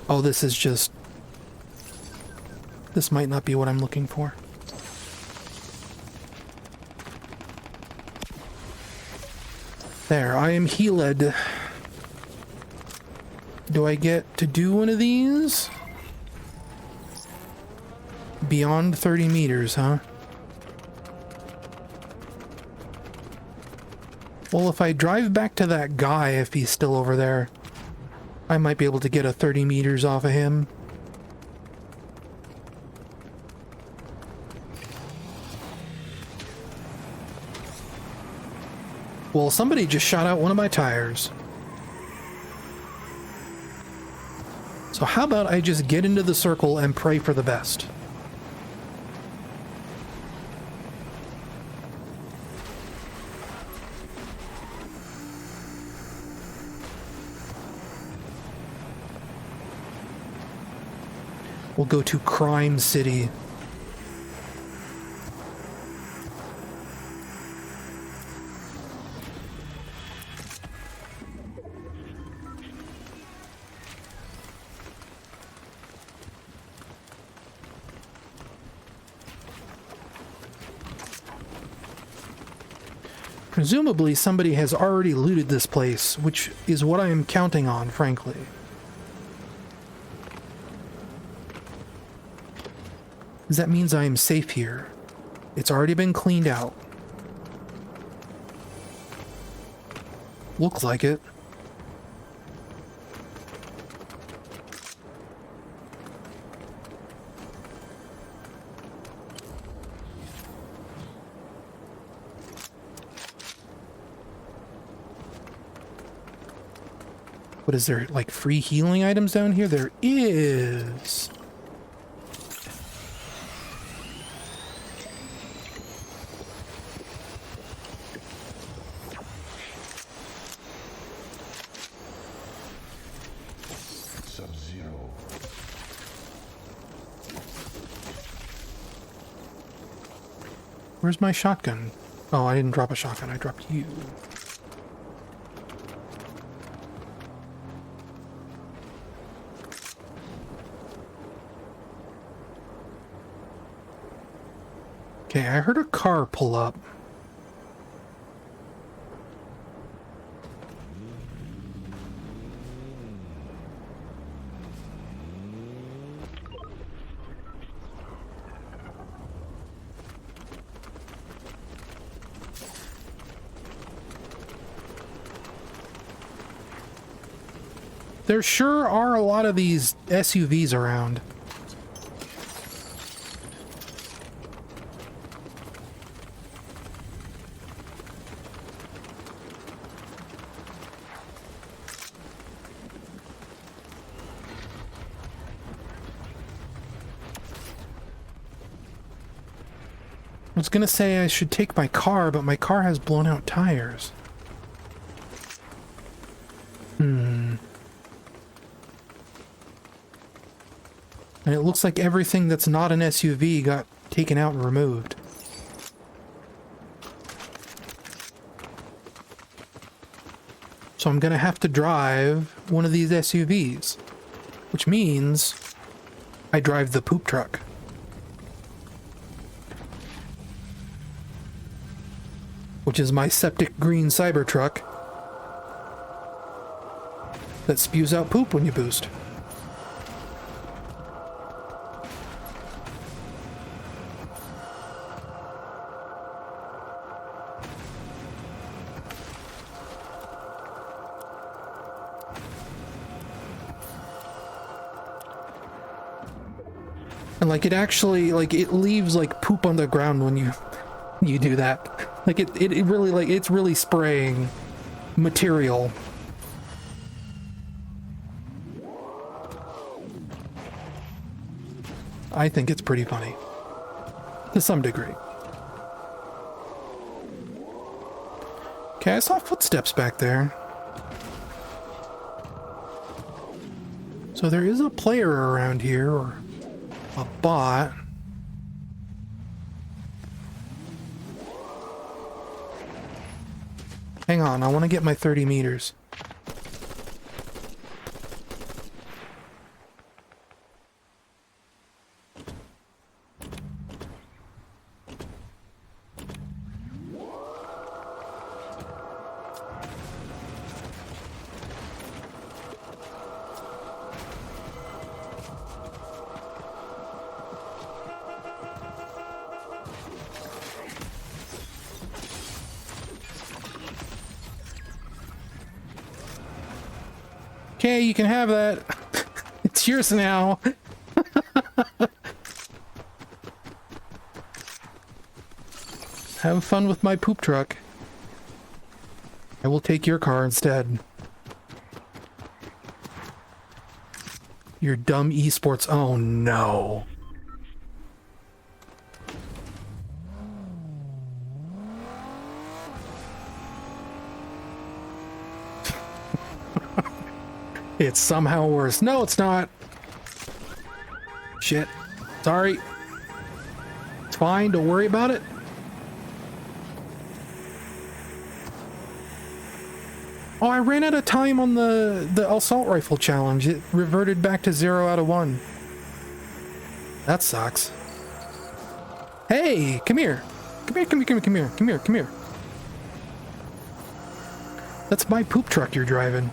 Oh, this is just... This might not be what I'm looking for. There, I am healed. Do I get to do one of these? Beyond 30 meters, huh? Well, if I drive back to that guy, if he's still over there, I might be able to get a 30 meters off of him. Well, somebody just shot out one of my tires. So how about I just get into the circle and pray for the best? We'll go to Crime City. Presumably somebody has already looted this place, which is what I am counting on, frankly. because that means I am safe here. It's already been cleaned out. Looks like it. What is there, like free healing items down here? There is. Sub-Zero. Where's my shotgun? Oh, I didn't drop a shotgun. I dropped you. Okay, I heard a car pull up. There sure are a lot of these SUVs around. I was gonna say I should take my car, but my car has blown out tires. And it looks like everything that's not an SUV got taken out and removed. So I'm gonna have to drive one of these SUVs, which means I drive the poop truck. Which is my septic green Cybertruck that spews out poop when you boost. And like it actually, like it leaves like poop on the ground when you do that. Like it really, like it's really spraying material. I think it's pretty funny. To some degree. Okay, I saw footsteps back there. So there is a player around here, or a bot. Hang on, I want to get my 30 meters. Okay, you can have that. It's yours now. Have fun with my poop truck. I will take your car instead. Your dumb esports. Oh no. It's somehow worse. No, it's not. Shit. Sorry. It's fine. Don't worry about it. Oh, I ran out of time on the assault rifle challenge. It reverted back to 0 out of 1. That sucks. Hey, come here. Come here. That's my poop truck you're driving.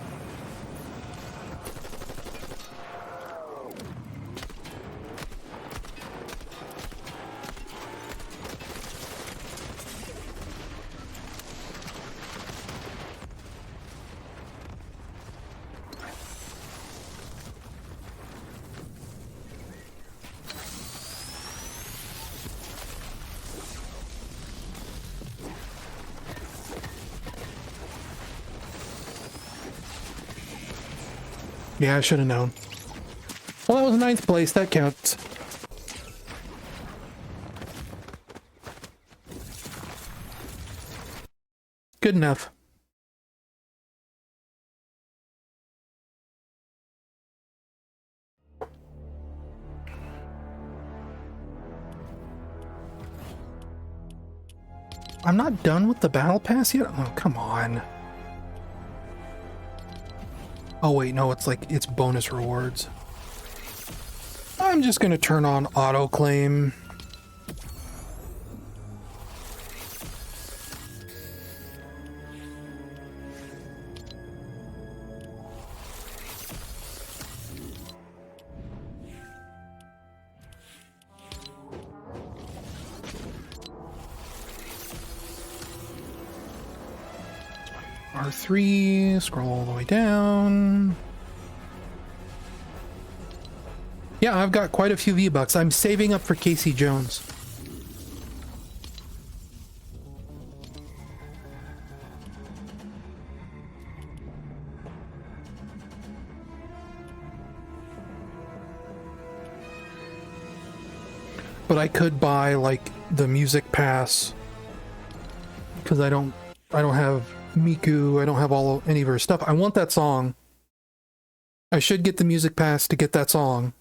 Yeah, I should have known. Well, that was ninth place. That counts. Good enough. I'm not done with the battle pass yet? Oh, come on. Oh wait, no, it's bonus rewards. I'm just gonna turn on auto claim. R3, scroll all the way down. Yeah, I've got quite a few V-Bucks. I'm saving up for Casey Jones. But I could buy like the music pass because I don't have Miku, I don't have any of her stuff. I want that song. I should get the music pass to get that song.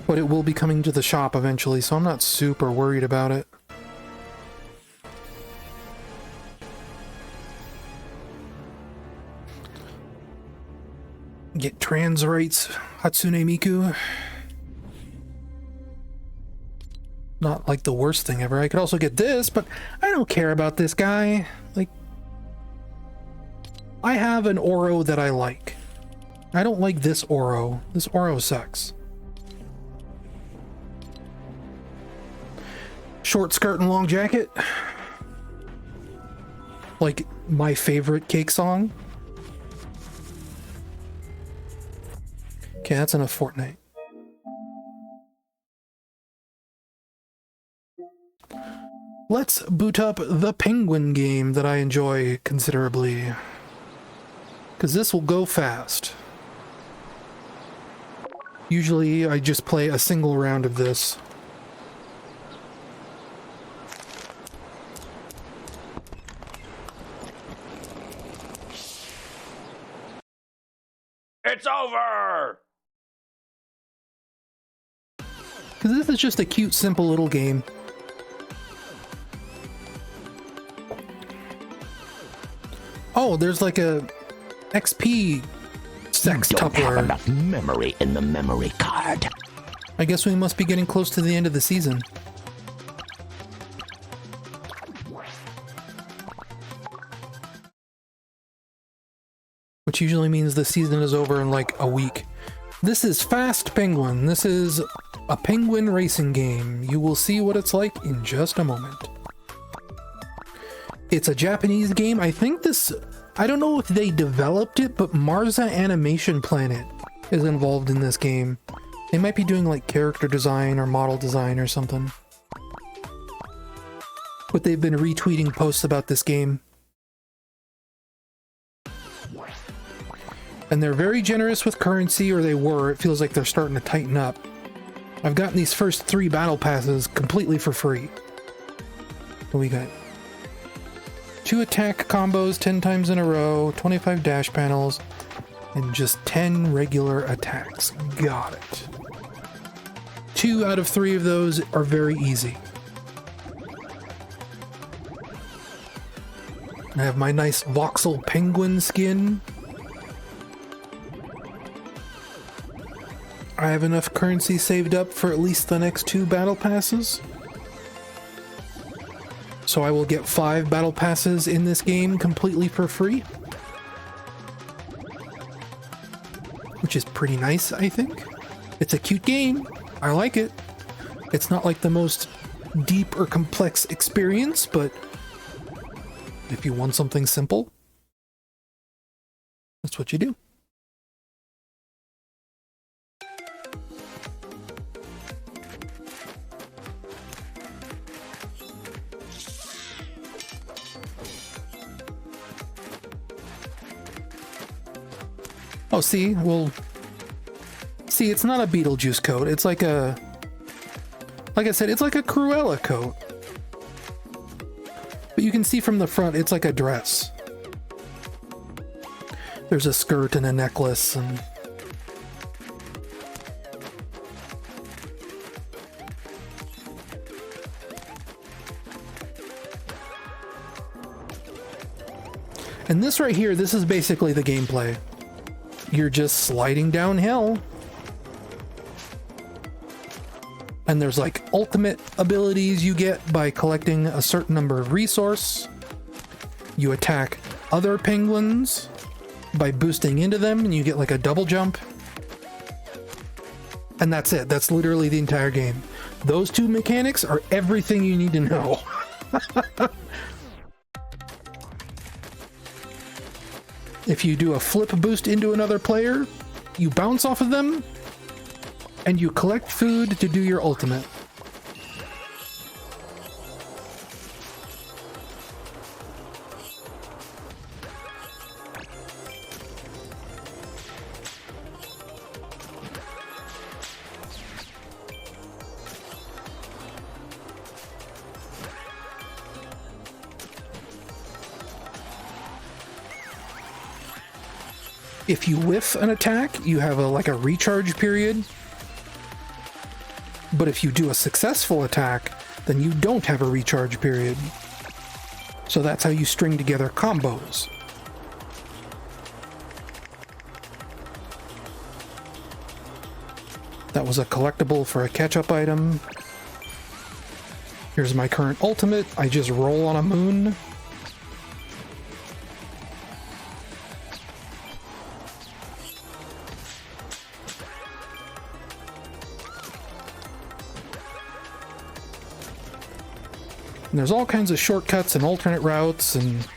But it will be coming to the shop eventually, so I'm not super worried about it. Get trans rights, Hatsune Miku. Not like the worst thing ever. I could also get this, but I don't care about this guy. Like, I have an Oro that I like. I don't like this Oro. This Oro sucks. Short skirt and long jacket. Like my favorite Cake song. Okay, that's enough Fortnite. Let's boot up the Penguin game that I enjoy considerably. Because this will go fast. Usually I just play a single round of this. It's over! Because this is just a cute, simple little game. Oh, there's like a XP sextupler. You don't have enough memory in the memory card. I guess we must be getting close to the end of the season. Which usually means the season is over in like a week. This is Faaast Penguin. This is a penguin racing game. You will see what it's like in just a moment. It's a Japanese game. I think I don't know if they developed it, but Marza Animation Planet is involved in this game. They might be doing like character design or model design or something. But they've been retweeting posts about this game. And they're very generous with currency, or they were. It feels like they're starting to tighten up. I've gotten these first 3 battle passes completely for free. What we got? 2 attack combos 10 times in a row, 25 dash panels, and just 10 regular attacks. Got it. 2 out of 3 of those are very easy. I have my nice voxel penguin skin. I have enough currency saved up for at least the next 2 battle passes. So I will get 5 battle passes in this game completely for free. Which is pretty nice, I think. It's a cute game. I like it. It's not like the most deep or complex experience, but if you want something simple, that's what you do. Oh, see? Well, see, it's not a Beetlejuice coat. It's like a... Like I said, it's like a Cruella coat. But you can see from the front, it's like a dress. There's a skirt and a necklace and... And this right here, this is basically the gameplay. You're just sliding downhill. And there's like ultimate abilities you get by collecting a certain number of resource. You attack other penguins by boosting into them and you get like a double jump. And that's it. That's literally the entire game. Those two mechanics are everything you need to know. If you do a flip boost into another player, you bounce off of them, and you collect food to do your ultimate. If you whiff an attack, you have like a recharge period. But if you do a successful attack, then you don't have a recharge period. So that's how you string together combos. That was a collectible for a catch-up item. Here's my current ultimate. I just roll on a moon. And there's all kinds of shortcuts and alternate routes, and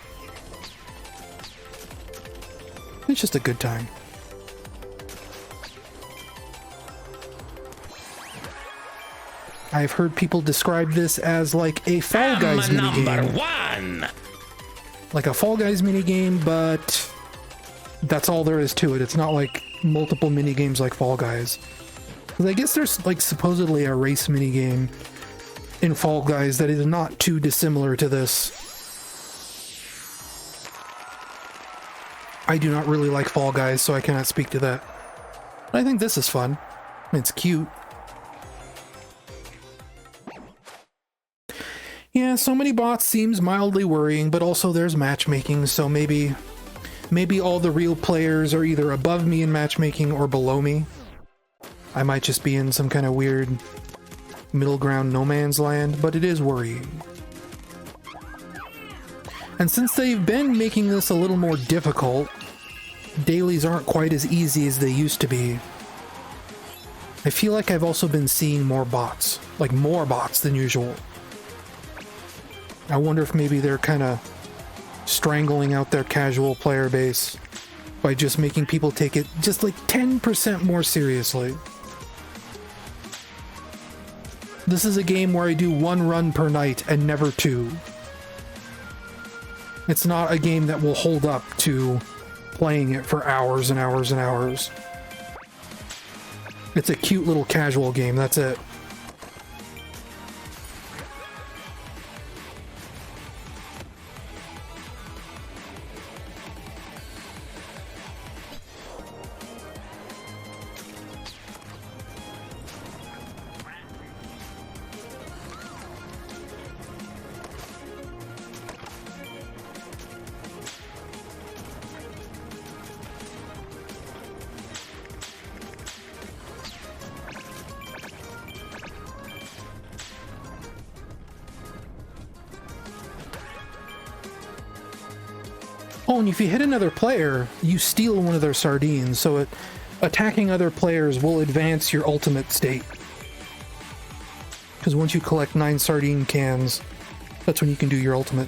it's just a good time. I've heard people describe this as like a Fall Guys minigame. Like a Fall Guys minigame, but that's all there is to it. It's not like multiple minigames like Fall Guys. 'Cause I guess there's like supposedly a race minigame in Fall Guys that is not too dissimilar to this. I do not really like Fall Guys, so I cannot speak to that. But I think this is fun. It's cute. Yeah, so many bots seems mildly worrying, but also there's matchmaking, so maybe all the real players are either above me in matchmaking or below me. I might just be in some kind of weird middle ground no man's land, but it is worrying. And since they've been making this a little more difficult, dailies aren't quite as easy as they used to be. I feel like I've also been seeing more bots, like more bots than usual. I wonder if maybe they're kind of strangling out their casual player base by just making people take it just like 10% more seriously. This is a game where I do one run per night and never two. It's not a game that will hold up to playing it for hours and hours and hours. It's a cute little casual game, that's it. Oh, and if you hit another player, you steal one of their sardines, so attacking other players will advance your ultimate state. Because once you collect 9 sardine cans, that's when you can do your ultimate.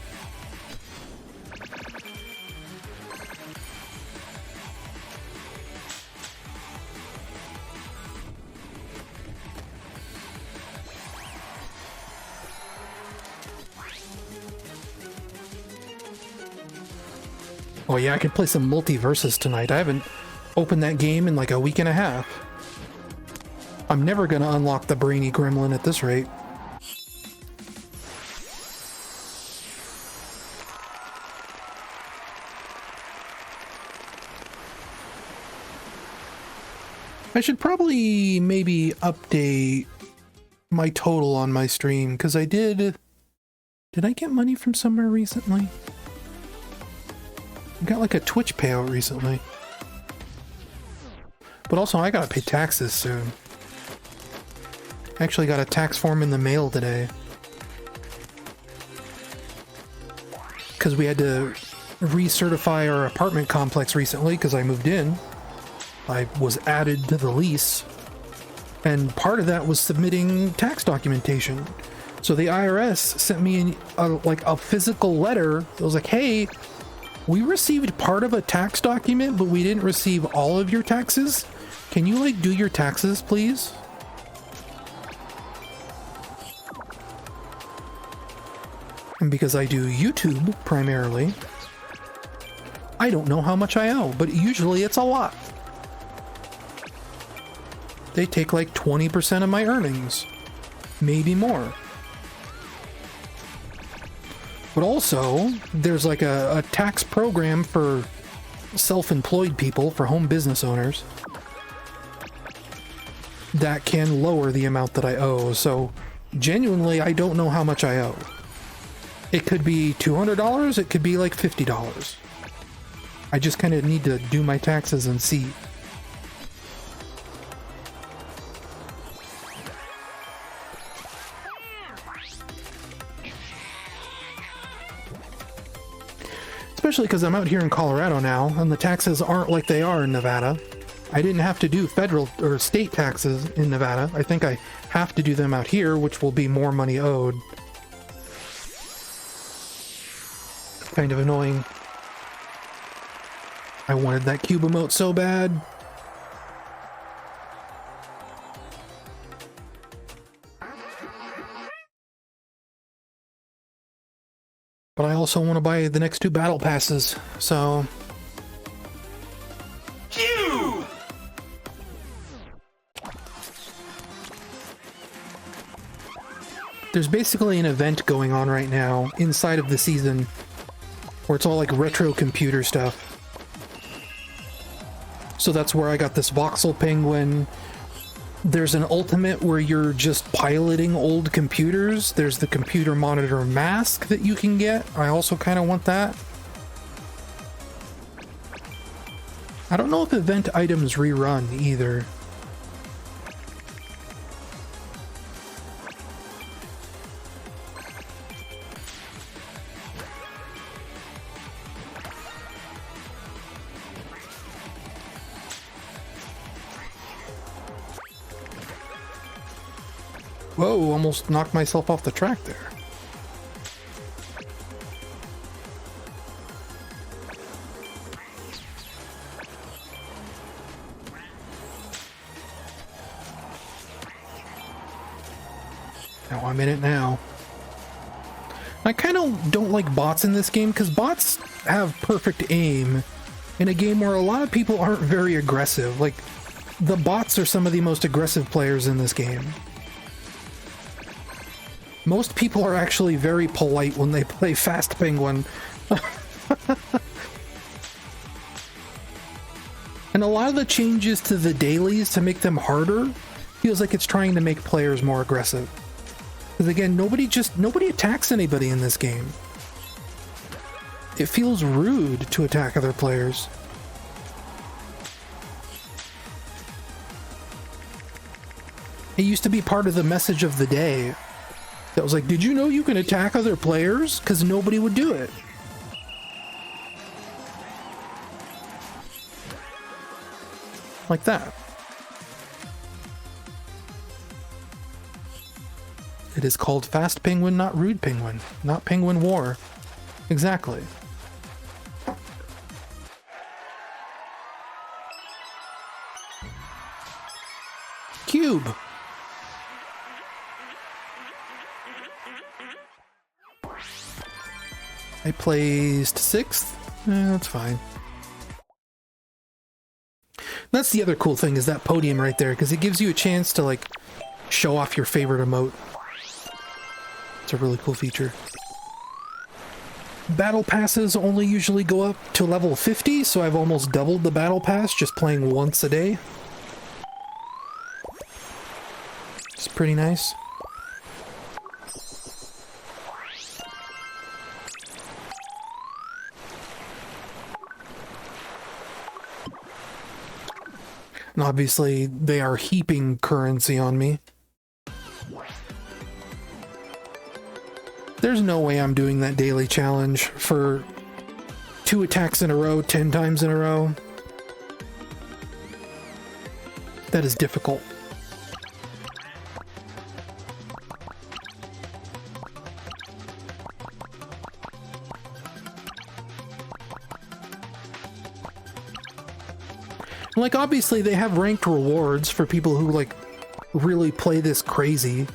Oh yeah, I could play some multiverses tonight. I open that game in like a week and a half. I'm never gonna unlock the brainy gremlin at this rate. I should probably maybe update my total on my stream, because I did I get money from somewhere recently? I got like a Twitch payout recently. But also I gotta pay taxes soon. I actually got a tax form in the mail today. Because we had to recertify our apartment complex recently because I moved in. I was added to the lease, and part of that was submitting tax documentation. So the IRS sent me a physical letter that was like, hey, we received part of a tax document, but we didn't receive all of your taxes. Can you like do your taxes, please? And because I do YouTube primarily, I don't know how much I owe, but usually it's a lot. They take like 20% of my earnings, maybe more. But also, there's like a tax program for self-employed people, for home business owners, that can lower the amount that I owe. So genuinely, I don't know how much I owe. It could be $200, it could be like $50. I just kind of need to do my taxes and see. Especially because I'm out here in Colorado now, and the taxes aren't like they are in Nevada. I didn't have to do federal or state taxes in Nevada. I think I have to do them out here, which will be more money owed. Kind of annoying. I wanted that cube emote so bad. But I also want to buy the next 2 battle passes, so... Phew! There's basically an event going on right now inside of the season where it's all like retro computer stuff. So that's where I got this voxel penguin. There's an ultimate where you're just piloting old computers. There's the computer monitor mask that you can get. I also kind of want that. I don't know if event items rerun either. Whoa, almost knocked myself off the track there. Now I'm in it now. I kind of don't like bots in this game because bots have perfect aim in a game where a lot of people aren't very aggressive. Like, the bots are some of the most aggressive players in this game. Most people are actually very polite when they play Faaast Penguin. And a lot of the changes to the dailies to make them harder feels like it's trying to make players more aggressive. Because again, nobody attacks anybody in this game. It feels rude to attack other players. It used to be part of the message of the day. That was like, did you know you can attack other players? Because nobody would do it. Like that. It is called Faaast Penguin, not Rude Penguin. Not Penguin War. Exactly. Cube. I placed 6th. That's fine. That's the other cool thing, is that podium right there, because it gives you a chance to, like, show off your favorite emote. It's a really cool feature. Battle passes only usually go up to level 50, so I've almost doubled the battle pass just playing once a day. It's pretty nice. And obviously, they are heaping currency on me. There's no way I'm doing that daily challenge for 2 attacks in a row, 10 times in a row. That is difficult. Like, obviously, they have ranked rewards for people who, like, really play this crazy.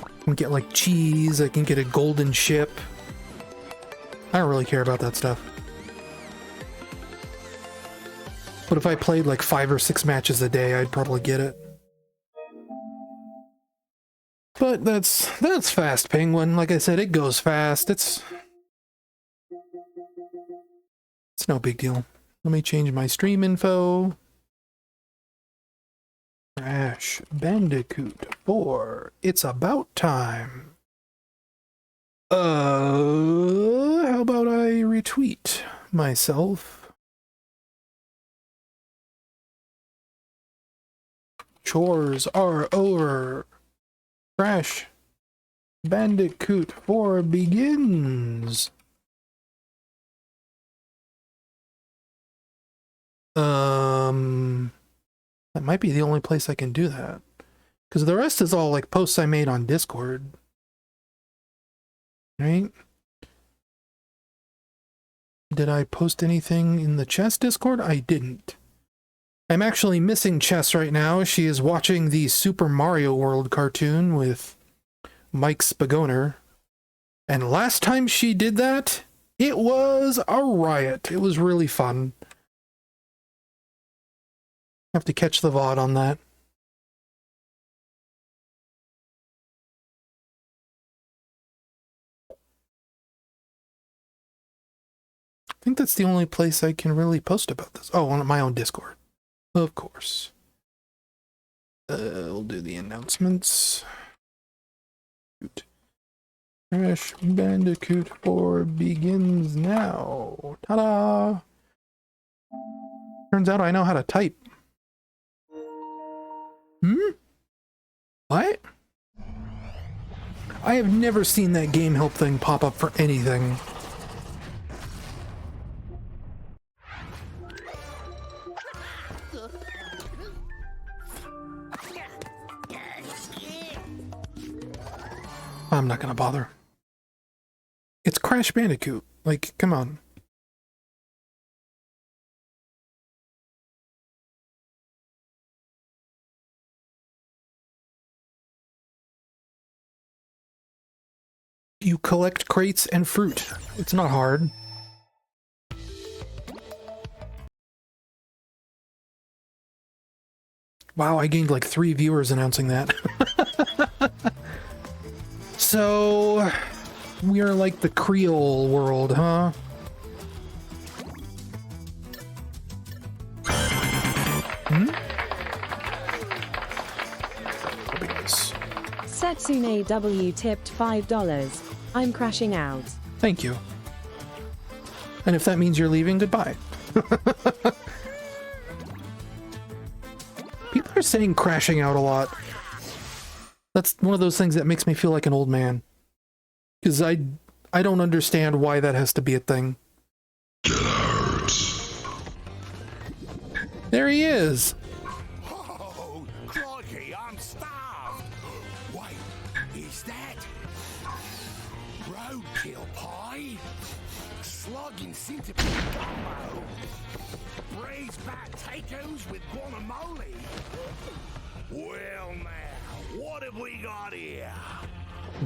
I can get, like, cheese, I can get a golden ship. I don't really care about that stuff. But if I played, like, 5 or 6 matches a day, I'd probably get it. But that's Faaast Penguin. Like I said, it goes fast. It's no big deal. Let me change my stream info. Crash Bandicoot 4. It's about time. How about I retweet myself? Chores are over. Crash Bandicoot 4 begins. That might be the only place I can do that. Because the rest is all like posts I made on Discord. Right? Did I post anything in the Chess Discord? I didn't. I'm actually missing Chess right now. She is watching the Super Mario World cartoon with Mike Spagoner. And last time she did that, it was a riot. It was really fun. Have to catch the VOD on that. I think that's the only place I can really post about this. Oh, on my own Discord. Of course. We'll do the announcements. Crash Bandicoot 4 begins now. Ta-da! Turns out I know how to type. What? I have never seen that game help thing pop up for anything. I'm not gonna bother. It's Crash Bandicoot. Like, come on. You collect crates and fruit. It's not hard. Wow, I gained like 3 viewers announcing that. So, we are like the Creole world, huh? Setsune W tipped $5. I'm crashing out. Thank you. And if that means you're leaving, goodbye. People are saying crashing out a lot. That's one of those things that makes me feel like an old man. Because I don't understand why that has to be a thing. Get out. There he is. Oh, crikey, I'm starved. Wait, is that roadkill pie? Slugging centipede gumbo? Braised potatoes with guacamole? Well now, what have we got here?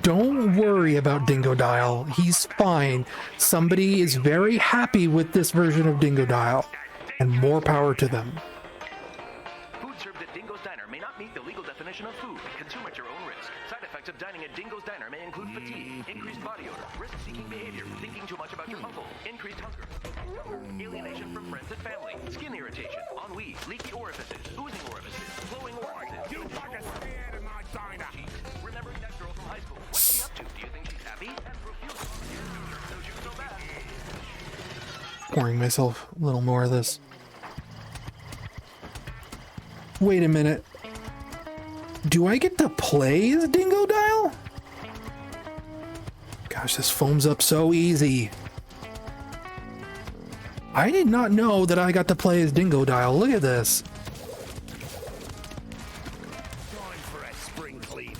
Don't worry about Dingo Dial. He's fine. Somebody is very happy with this version of Dingo Dial, and more power to them. portion of food. Consume at your own risk. Side effects of dining at Dingo's Diner may include fatigue, increased body odor, risk-seeking behavior, thinking too much about your uncle, increased hunger, alienation from friends and family, skin irritation, ennui, leaky orifices, oozing orifices, flowing orifices. You fucking stay out of my diner! Remembering that girl from high school. What's she up to? Do you think she's happy? And profuse no shoes, no bad. Pouring myself a little more of this. Wait a minute. Do I get to play as Dingo Dial? Gosh, this foams up so easy. I did not know that I got to play as Dingo Dial. Look at this. Time for a spring clean.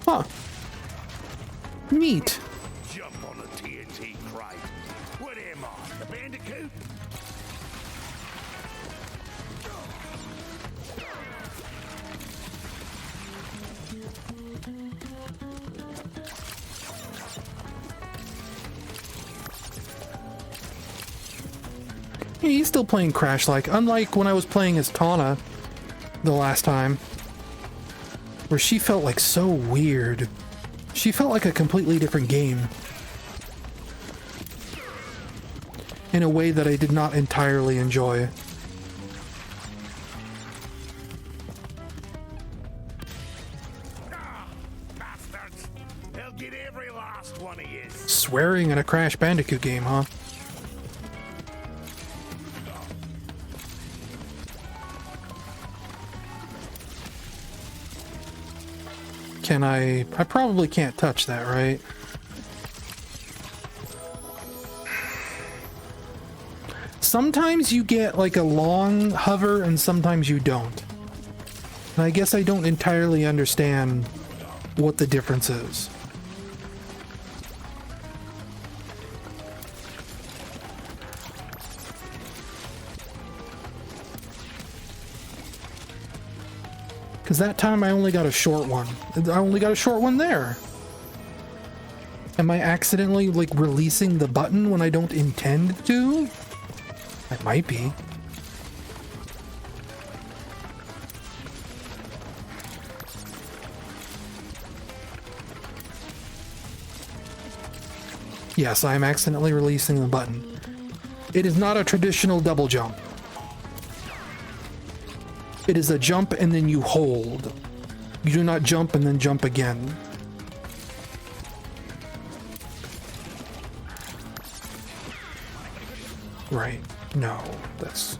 Huh. Neat. Jump on a TNT crate. What am I, a Bandicoot? Yeah, he's still playing Crash-like, unlike when I was playing as Tawna the last time, where she felt like so weird. She felt like a completely different game. In a way that I did not entirely enjoy. Ah, bastards! They'll get every last one of you. Swearing in a Crash Bandicoot game, huh? Can I probably can't touch that, right? Sometimes you get like a long hover and sometimes you don't. And I guess I don't entirely understand what the difference is. Because that time I only got a short one. I only got a short one there. Am I accidentally, like, releasing the button when I don't intend to? I might be. Yes, I am accidentally releasing the button. It is not a traditional double jump. It is a jump and then you hold. You do not jump and then jump again. Right. No, that's...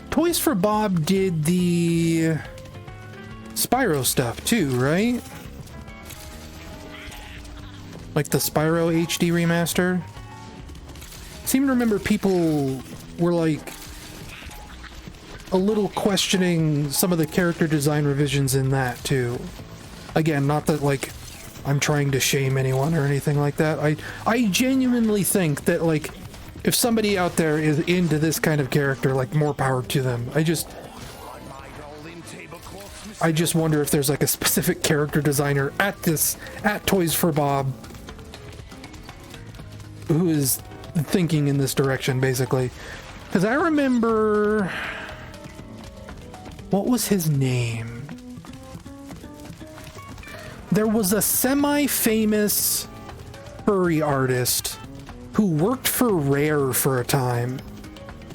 Toys for Bob did the Spyro stuff too, right? Like the Spyro HD remaster? I seem to remember people were like a little questioning some of the character design revisions in that too. Again, not that like I'm trying to shame anyone or anything like that. I genuinely think that like if somebody out there is into this kind of character, like more power to them. I just wonder if there's like a specific character designer at Toys for Bob who is thinking in this direction, basically. Because I remember... What was his name? There was a semi-famous furry artist who worked for Rare for a time.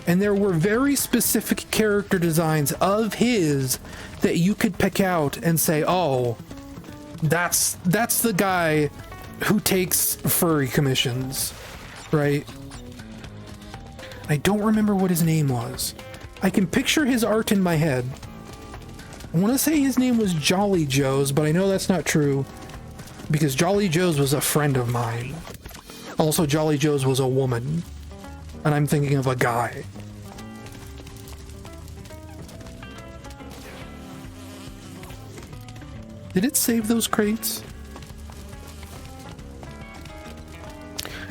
And there were very specific character designs of his that you could pick out and say, oh, that's the guy who takes furry commissions, right? I don't remember what his name was. I can picture his art in my head. I want to say his name was Jolly Joe's, but I know that's not true because Jolly Joe's was a friend of mine. Also, Jolly Joe's was a woman, and I'm thinking of a guy. Did it save those crates?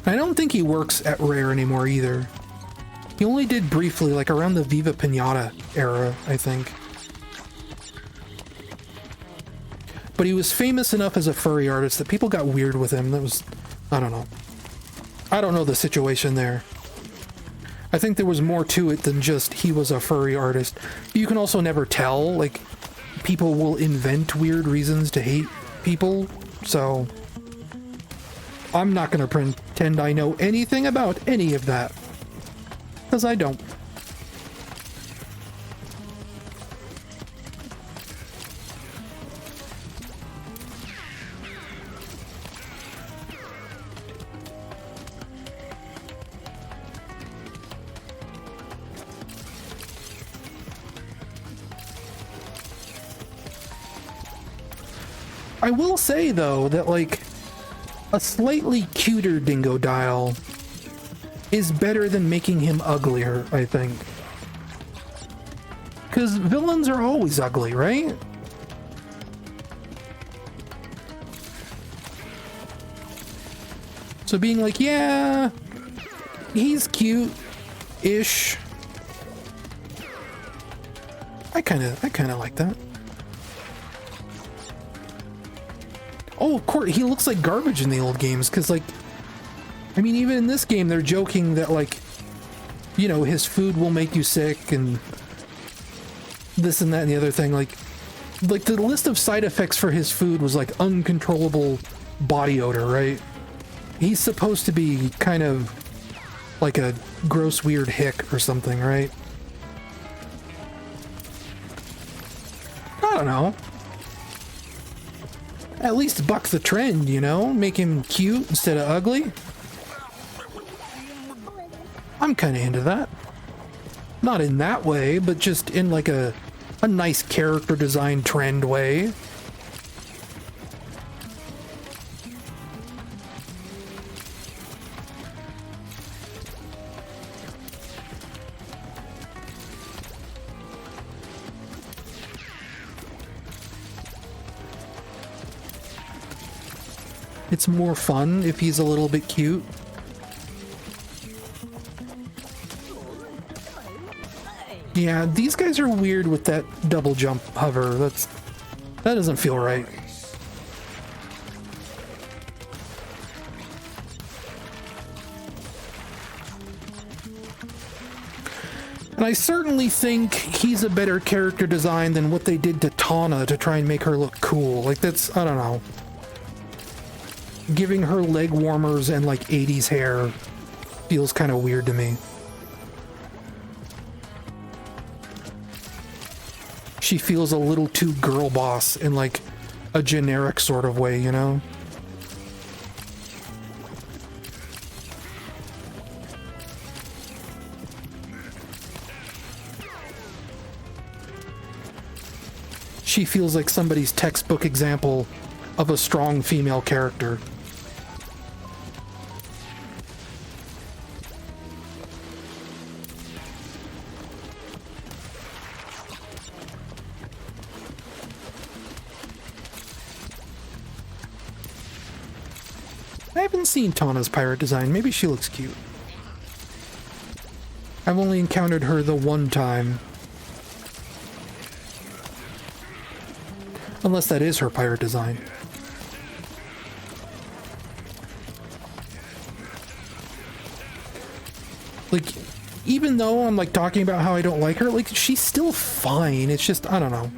I don't think he works at Rare anymore either. He only did briefly, like around the Viva Pinata era, I think. But he was famous enough as a furry artist that people got weird with him. That was, I don't know. I don't know the situation there. I think there was more to it than just he was a furry artist. You can also never tell, like, people will invent weird reasons to hate people, so I'm not going to pretend I know anything about any of that, because I don't. I will say, though, that, like, a slightly cuter Dingodile is better than making him uglier, I think. Because villains are always ugly, right? So being like, yeah, he's cute-ish. I kind of like that. Oh, of course, he looks like garbage in the old games, because, like, I mean, even in this game, they're joking that, like, you know, his food will make you sick, and this and that and the other thing. Like the list of side effects for his food was, like, uncontrollable body odor, right? He's supposed to be kind of like a gross, weird hick or something, right? I don't know. At least buck the trend, you know? Make him cute instead of ugly. I'm kind of into that. Not in that way, but just in like a nice character design trend way. It's more fun if he's a little bit cute. Yeah, these guys are weird with that double jump hover. That doesn't feel right. And I certainly think he's a better character design than what they did to Tawna to try and make her look cool. Like, that's, I don't know. Giving her leg warmers and, like, 80s hair feels kind of weird to me. She feels a little too girl boss in, like, a generic sort of way, you know? She feels like somebody's textbook example of a strong female character. I haven't seen Tawna's pirate design. Maybe she looks cute. I've only encountered her the one time. Unless that is her pirate design. Like, even though I'm, like, talking about how I don't like her, like, she's still fine. It's just, I don't know.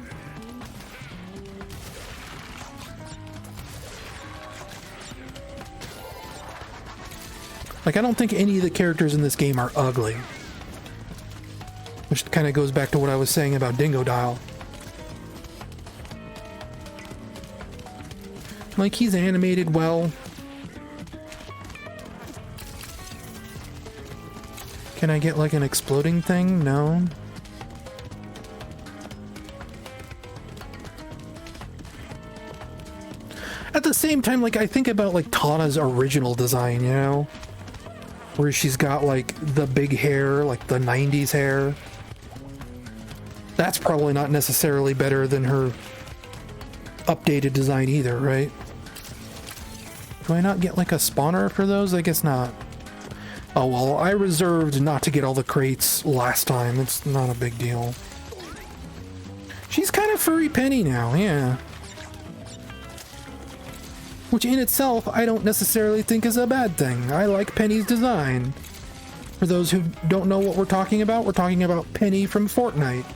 Like, I don't think any of the characters in this game are ugly. Which kind of goes back to what I was saying about Dingodile. Like, he's animated well. Can I get, like, an exploding thing? No. At the same time, like, I think about, like, Tawna's original design, you know? Where she's got, like, the big hair, like the 90s hair. That's probably not necessarily better than her updated design either, right? Do I not get like a spawner for those? I guess not. Oh well, I reserved not to get all the crates last time. It's not a big deal. She's kind of furry Penny now, yeah. Which in itself, I don't necessarily think is a bad thing. I like Penny's design. For those who don't know what we're talking about Penny from Fortnite.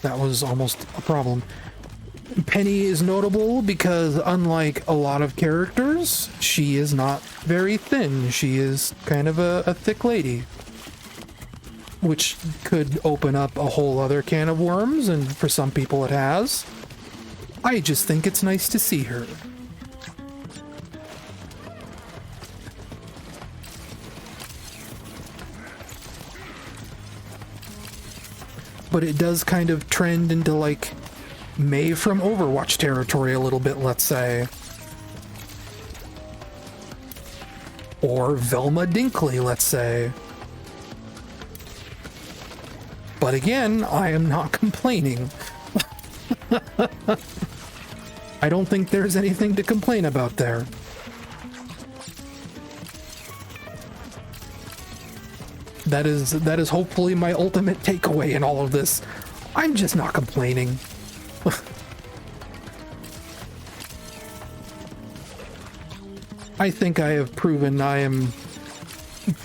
That was almost a problem. Penny is notable because unlike a lot of characters, she is not very thin. She is kind of a thick lady. Which could open up a whole other can of worms, and for some people it has. I just think it's nice to see her. But it does kind of trend into like May from Overwatch territory a little bit, let's say. Or Velma Dinkley, let's say. But again, I am not complaining. I don't think there's anything to complain about there. That is hopefully my ultimate takeaway in all of this. I'm just not complaining. I think I have proven I am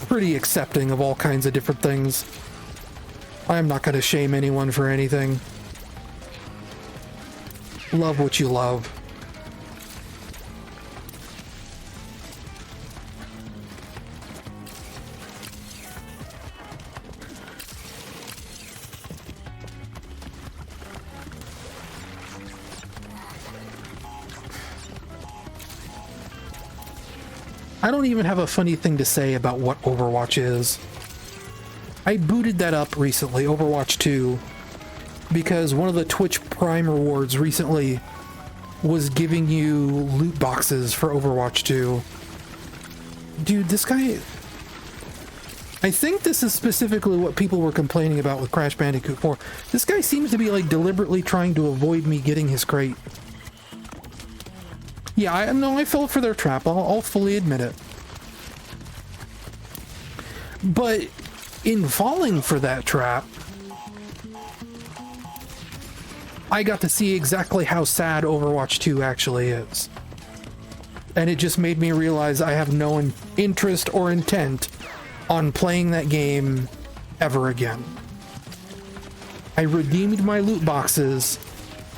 pretty accepting of all kinds of different things. I'm not going to shame anyone for anything. Love what you love. I don't even have a funny thing to say about what Overwatch is. I booted that up recently, Overwatch 2, because one of the Twitch Prime rewards recently was giving you loot boxes for Overwatch 2. Dude, this guy... I think this is specifically what people were complaining about with Crash Bandicoot 4. This guy seems to be like deliberately trying to avoid me getting his crate. Yeah, I fell for their trap. I'll fully admit it. But in falling for that trap, I got to see exactly how sad Overwatch 2 actually is. And it just made me realize I have no interest or intent on playing that game ever again. I redeemed my loot boxes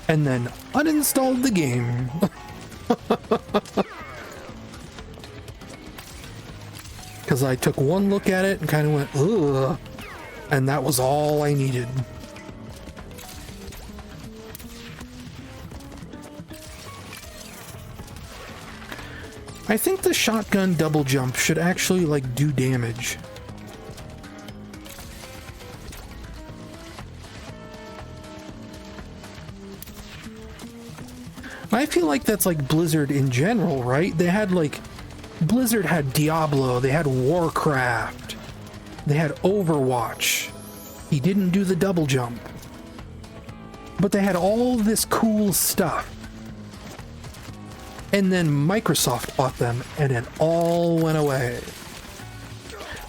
and then uninstalled the game. Because I took one look at it and kind of went, ugh, and that was all I needed. I think the shotgun double jump should actually like do damage. I feel like that's like Blizzard in general, right? They had like, Blizzard had Diablo, they had Warcraft, they had Overwatch. He didn't do the double jump. But they had all this cool stuff. And then Microsoft bought them, and it all went away.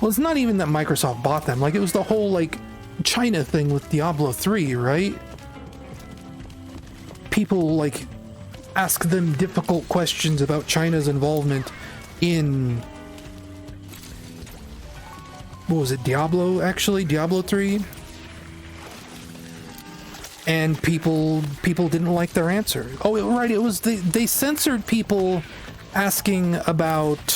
Well, it's not even that Microsoft bought them. Like, it was the whole, like, China thing with Diablo 3, right? People, like, ask them difficult questions about China's involvement in... What was it, Diablo, actually? Diablo 3? And people didn't like their answer. Oh, right, it was they censored people asking about,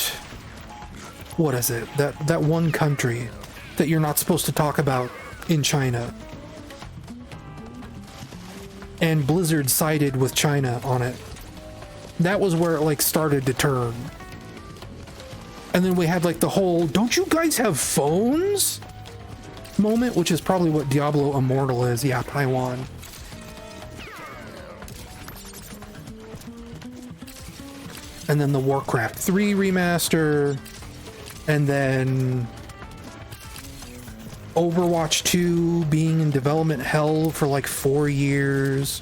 what is it, that one country that you're not supposed to talk about in China. And Blizzard sided with China on it. That was where it like started to turn. And then we had like the whole, don't you guys have phones? Moment, which is probably what Diablo Immortal is. Yeah, Taiwan. And then the Warcraft 3 remaster, and then Overwatch 2 being in development hell for like 4 years.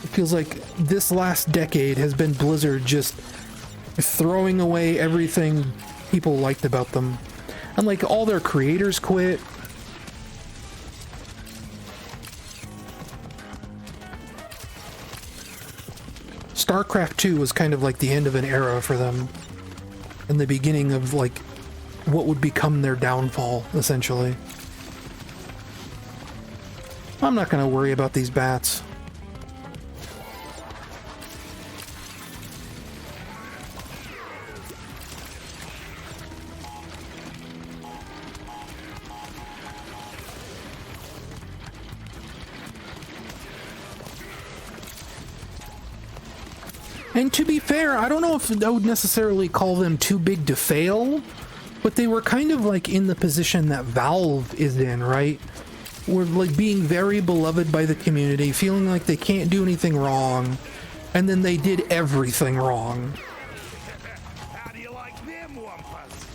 It feels like this last decade has been Blizzard just throwing away everything people liked about them. And like all their creators quit. StarCraft 2 was kind of like the end of an era for them. And the beginning of like what would become their downfall, essentially. I'm not gonna worry about these bats. And to be fair, I don't know if I would necessarily call them too big to fail, but they were kind of like in the position that Valve is in, right? We're like being very beloved by the community, feeling like they can't do anything wrong, and then they did everything wrong. How do you like them wampus?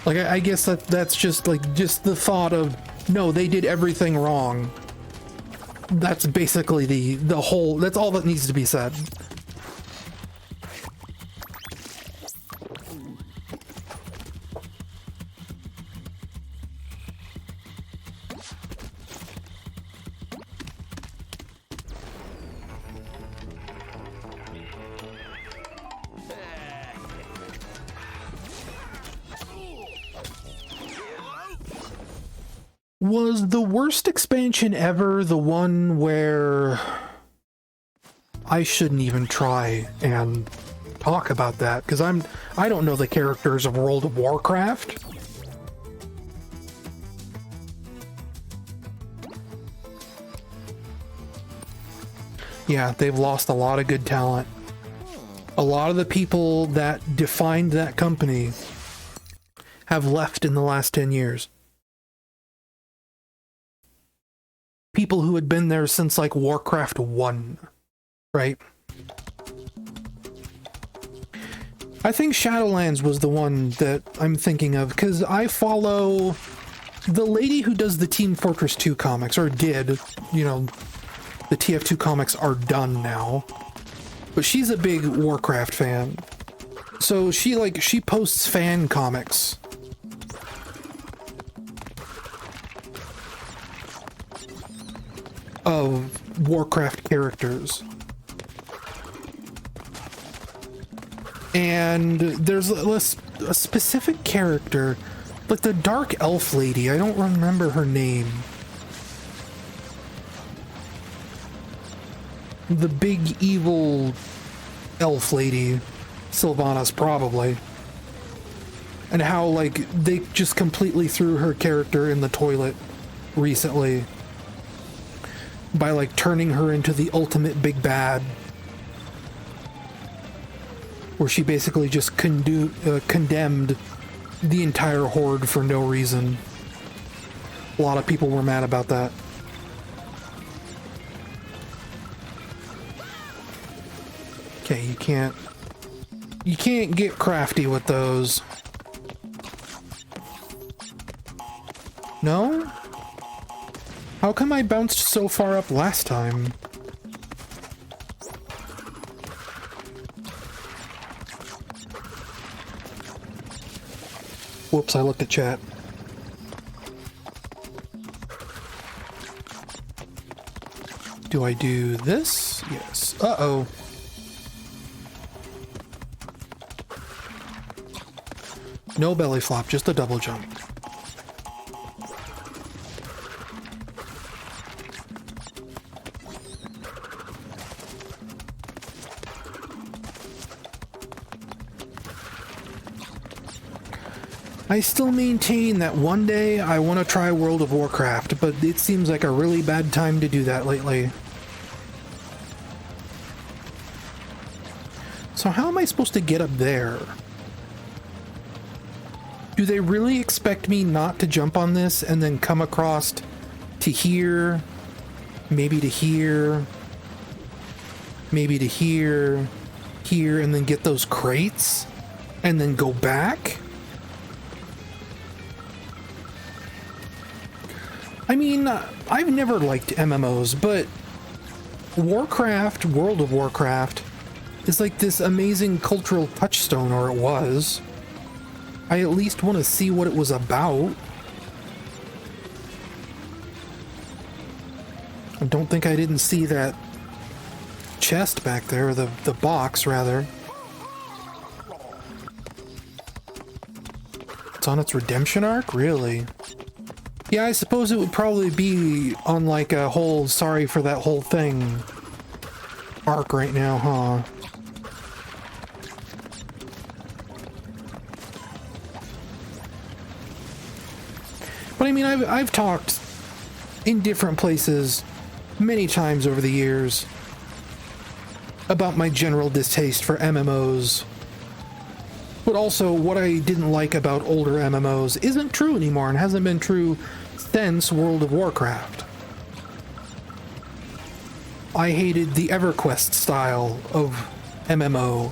Like, I guess that's just like, just the thought of, no, they did everything wrong. That's basically the whole, that's all that needs to be said. Was the worst expansion ever the one where I shouldn't even try and talk about that because I don't know the characters of World of Warcraft. Yeah, they've lost a lot of good talent. A lot of the people that defined that company have left in the last 10 years. People who had been there since like Warcraft 1, right? I think Shadowlands was the one that I'm thinking of because I follow the lady who does the Team Fortress 2 comics, or did, you know, the TF2 comics are done now. But she's a big Warcraft fan. So she posts fan comics. Of Warcraft characters. And there's a specific character, like the Dark Elf lady, I don't remember her name. The big evil elf lady, Sylvanas probably. And how like they just completely threw her character in the toilet recently. By like turning her into the ultimate big bad, where she basically just condemned the entire horde for no reason. A lot of people were mad about that. Okay, you can't get crafty with those. No? How come I bounced so far up last time? Whoops, I looked at chat. Do I do this? Yes. Uh-oh. No belly flop, just a double jump. I still maintain that one day I want to try World of Warcraft, but it seems like a really bad time to do that lately. So how am I supposed to get up there? Do they really expect me not to jump on this and then come across to here, maybe to here, maybe to here, here, and then get those crates and then go back? I mean, I've never liked MMOs, but Warcraft, World of Warcraft, is like this amazing cultural touchstone, or it was. I at least want to see what it was about. I don't think I didn't see that chest back there, the box, rather. It's on its redemption arc? Really? Yeah, I suppose it would probably be on like a whole sorry for that whole thing arc right now, huh? But I mean, I've talked in different places many times over the years about my general distaste for MMOs. But also, what I didn't like about older MMOs isn't true anymore and hasn't been true since World of Warcraft. I hated the EverQuest style of MMO,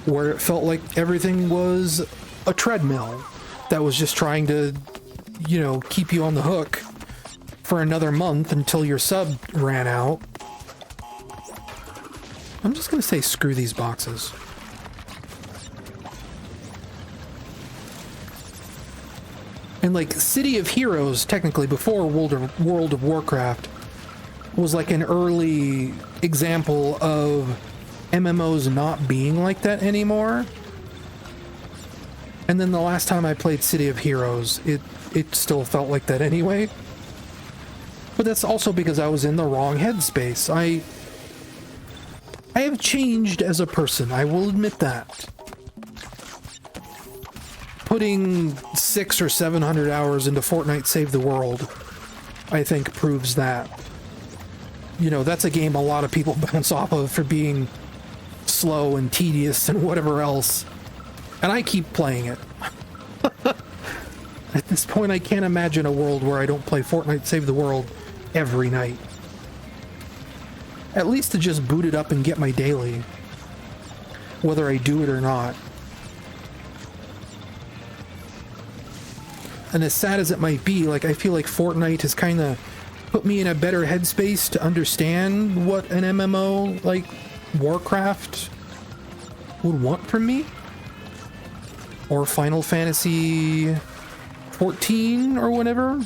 where it felt like everything was a treadmill that was just trying to, you know, keep you on the hook for another month until your sub ran out. I'm just gonna say screw these boxes. And like City of Heroes, technically before World of Warcraft, was like an early example of MMOs not being like that anymore. And then the last time I played City of Heroes, it still felt like that anyway. But that's also because I was in the wrong headspace. I have changed as a person, I will admit that. Putting 600 or 700 hours into Fortnite Save the World, I think, proves that. You know, that's a game a lot of people bounce off of for being slow and tedious and whatever else. And I keep playing it. At this point, I can't imagine a world where I don't play Fortnite Save the World every night. At least to just boot it up and get my daily, whether I do it or not. And as sad as it might be, like, I feel like Fortnite has kind of put me in a better headspace to understand what an MMO like Warcraft would want from me. Or Final Fantasy 14 or whatever.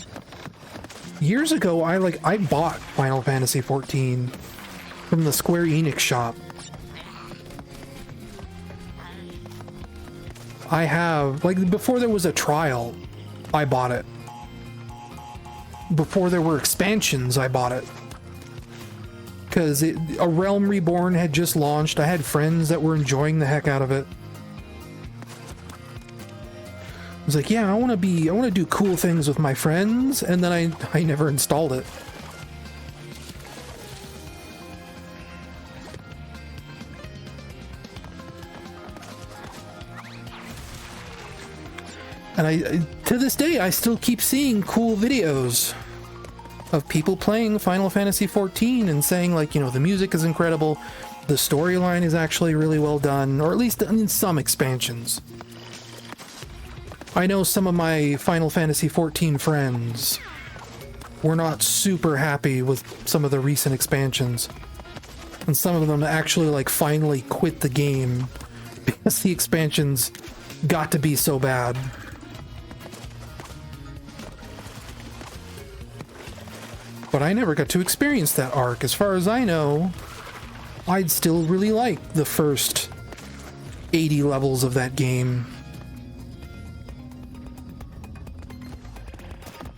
Years ago, I bought Final Fantasy 14 from the Square Enix shop. I have, like, before there was a trial, I bought it. Before there were expansions, I bought it. Because A Realm Reborn had just launched. I had friends that were enjoying the heck out of it. I was like, yeah, I want to do cool things with my friends, and then I never installed it. And I to this day, I still keep seeing cool videos of people playing Final Fantasy XIV and saying, like, you know, the music is incredible, the storyline is actually really well done, or at least in some expansions. I know some of my Final Fantasy XIV friends were not super happy with some of the recent expansions. And some of them actually, like, finally quit the game because the expansions got to be so bad. But I never got to experience that arc. As far as I know, I'd still really like the first 80 levels of that game.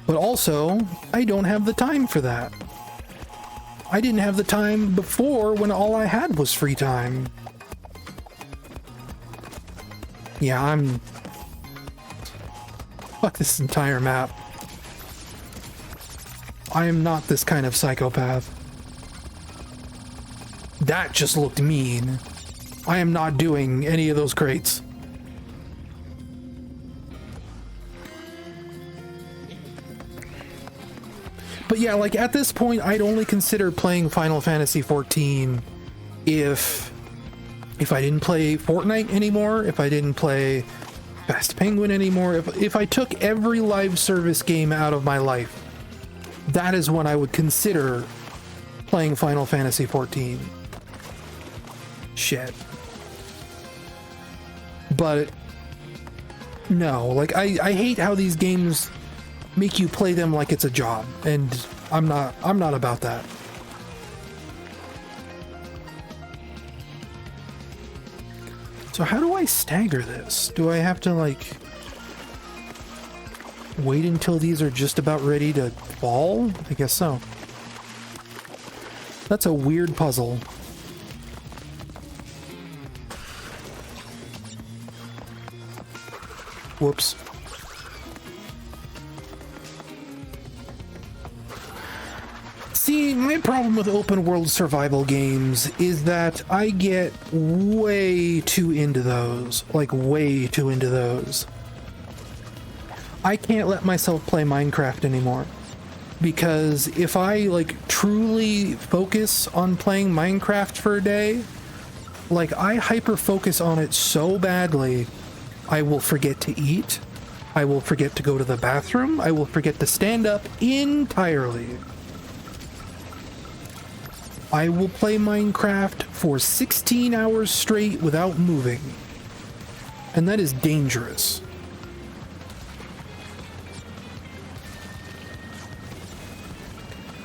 But also, I don't have the time for that. I didn't have the time before when all I had was free time. Yeah, fuck this entire map. I am not this kind of psychopath. That just looked mean. I am not doing any of those crates. But yeah, like at this point, I'd only consider playing Final Fantasy XIV if I didn't play Fortnite anymore, if I didn't play Faaast Penguin anymore, if I took every live service game out of my life, that is when I would consider playing Final Fantasy XIV. Shit. But no, like I hate how these games make you play them like it's a job, and I'm not about that. So how do I stagger this? Do I have to like wait until these are just about ready to fall? I guess so. That's a weird puzzle. Whoops. See, my problem with open world survival games is that I get way too into those. Like, way too into those. I can't let myself play Minecraft anymore. Because if I, like, truly focus on playing Minecraft for a day, like, I hyper-focus on it so badly, I will forget to eat, I will forget to go to the bathroom, I will forget to stand up entirely. I will play Minecraft for 16 hours straight without moving. And that is dangerous.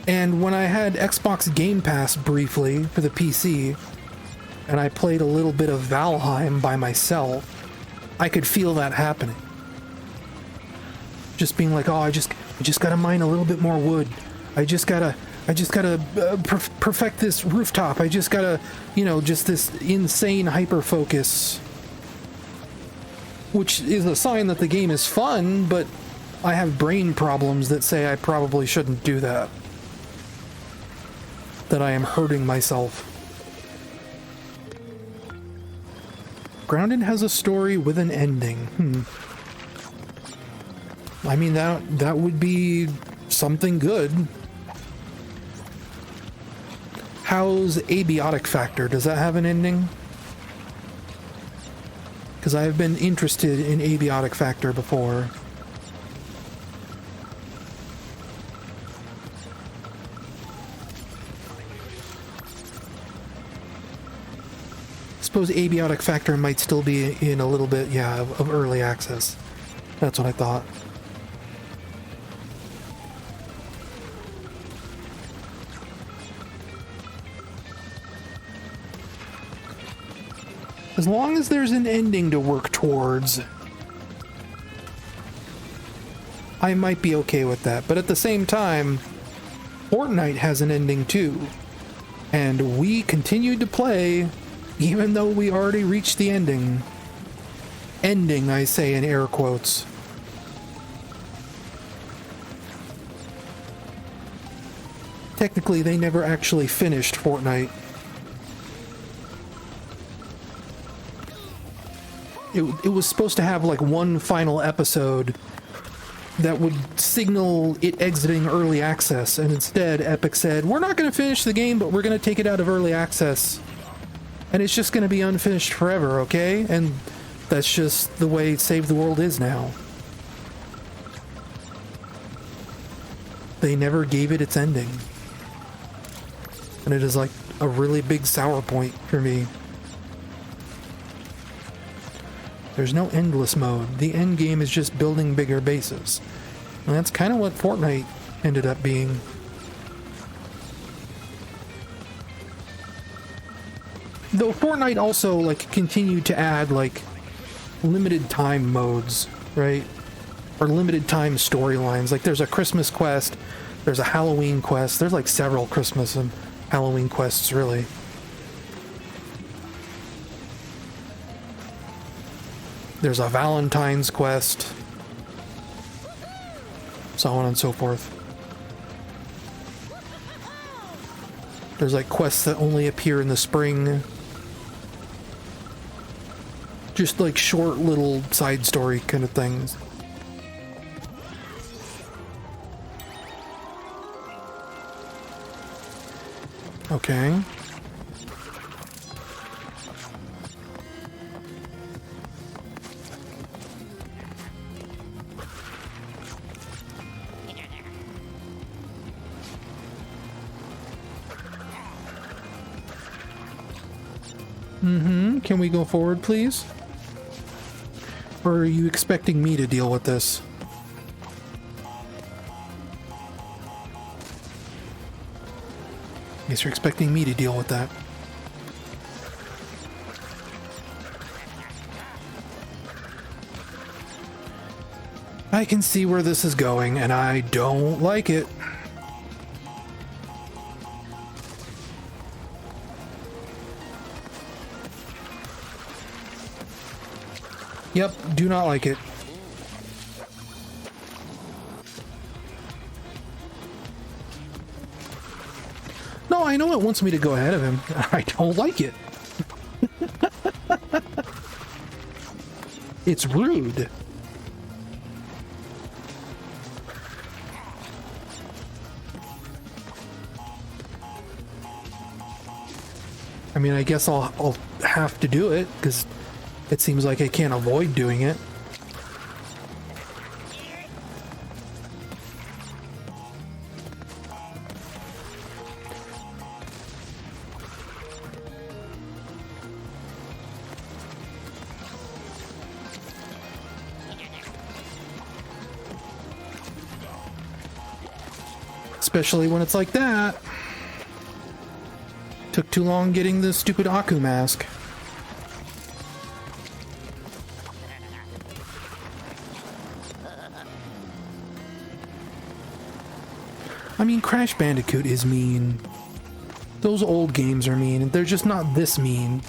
And when I had Xbox Game Pass briefly for the PC, and I played a little bit of Valheim by myself, I could feel that happening. Just being like, oh, I just gotta mine a little bit more wood. I just gotta perfect this rooftop. I just gotta, you know, just this insane hyper focus, which is a sign that the game is fun, but I have brain problems that say I probably shouldn't do that. That I am hurting myself. Grounded has a story with an ending. I mean, that would be something good. How's Abiotic Factor? Does that have an ending? Because I have been interested in Abiotic Factor before. I suppose Abiotic Factor might still be in a little bit, yeah, of early access. That's what I thought. As long as there's an ending to work towards, I might be okay with that. But at the same time, Fortnite has an ending too. And we continued to play even though we already reached the ending. Ending, I say in air quotes. Technically, they never actually finished Fortnite. It was supposed to have like one final episode that would signal it exiting early access, and instead Epic said, we're not going to finish the game, but we're going to take it out of early access. And it's just going to be unfinished forever, okay? And that's just the way Save the World is now. They never gave it its ending. And it is like a really big sour point for me. There's no endless mode. The end game is just building bigger bases. And that's kind of what Fortnite ended up being. Though Fortnite also like continued to add like limited time modes, right? Or limited time storylines. Like there's a Christmas quest, there's a Halloween quest, there's like several Christmas and Halloween quests really. There's a Valentine's quest, so on and so forth. There's like quests that only appear in the spring. Just like short little side story kind of things. Okay. Can we go forward, please? Or are you expecting me to deal with this? Guess you're expecting me to deal with that. I can see where this is going, and I don't like it. Yep, do not like it. No, I know it wants me to go ahead of him. I don't like it. It's rude. I mean, I guess I'll have to do it, because it seems like I can't avoid doing it. Especially when it's like that. Took too long getting the stupid Aku mask. I mean, Crash Bandicoot is mean. Those old games are mean. They're just not this mean.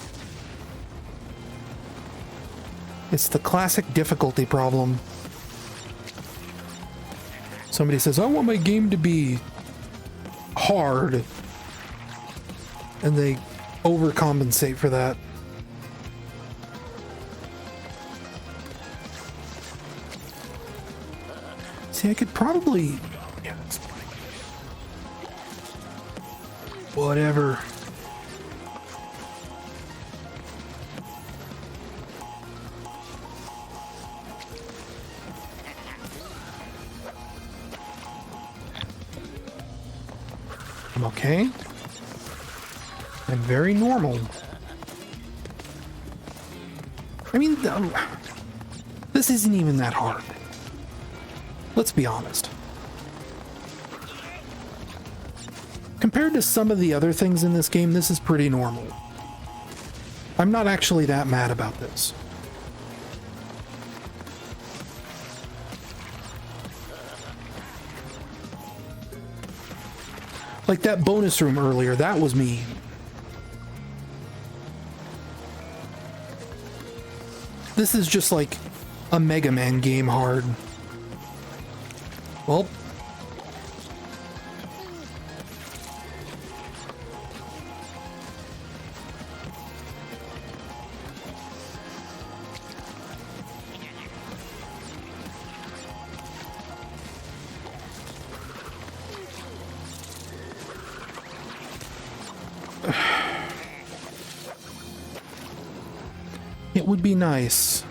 It's the classic difficulty problem. Somebody says, I want my game to be hard. And they overcompensate for that. See, I could probably... Yeah, that's fine. Whatever. I'm okay. I'm very normal. I mean, this isn't even that hard. Let's be honest. Compared to some of the other things in this game, this is pretty normal. I'm not actually that mad about this. Like that bonus room earlier, that was mean. This is just like a Mega Man game hard. Well. It would be nice.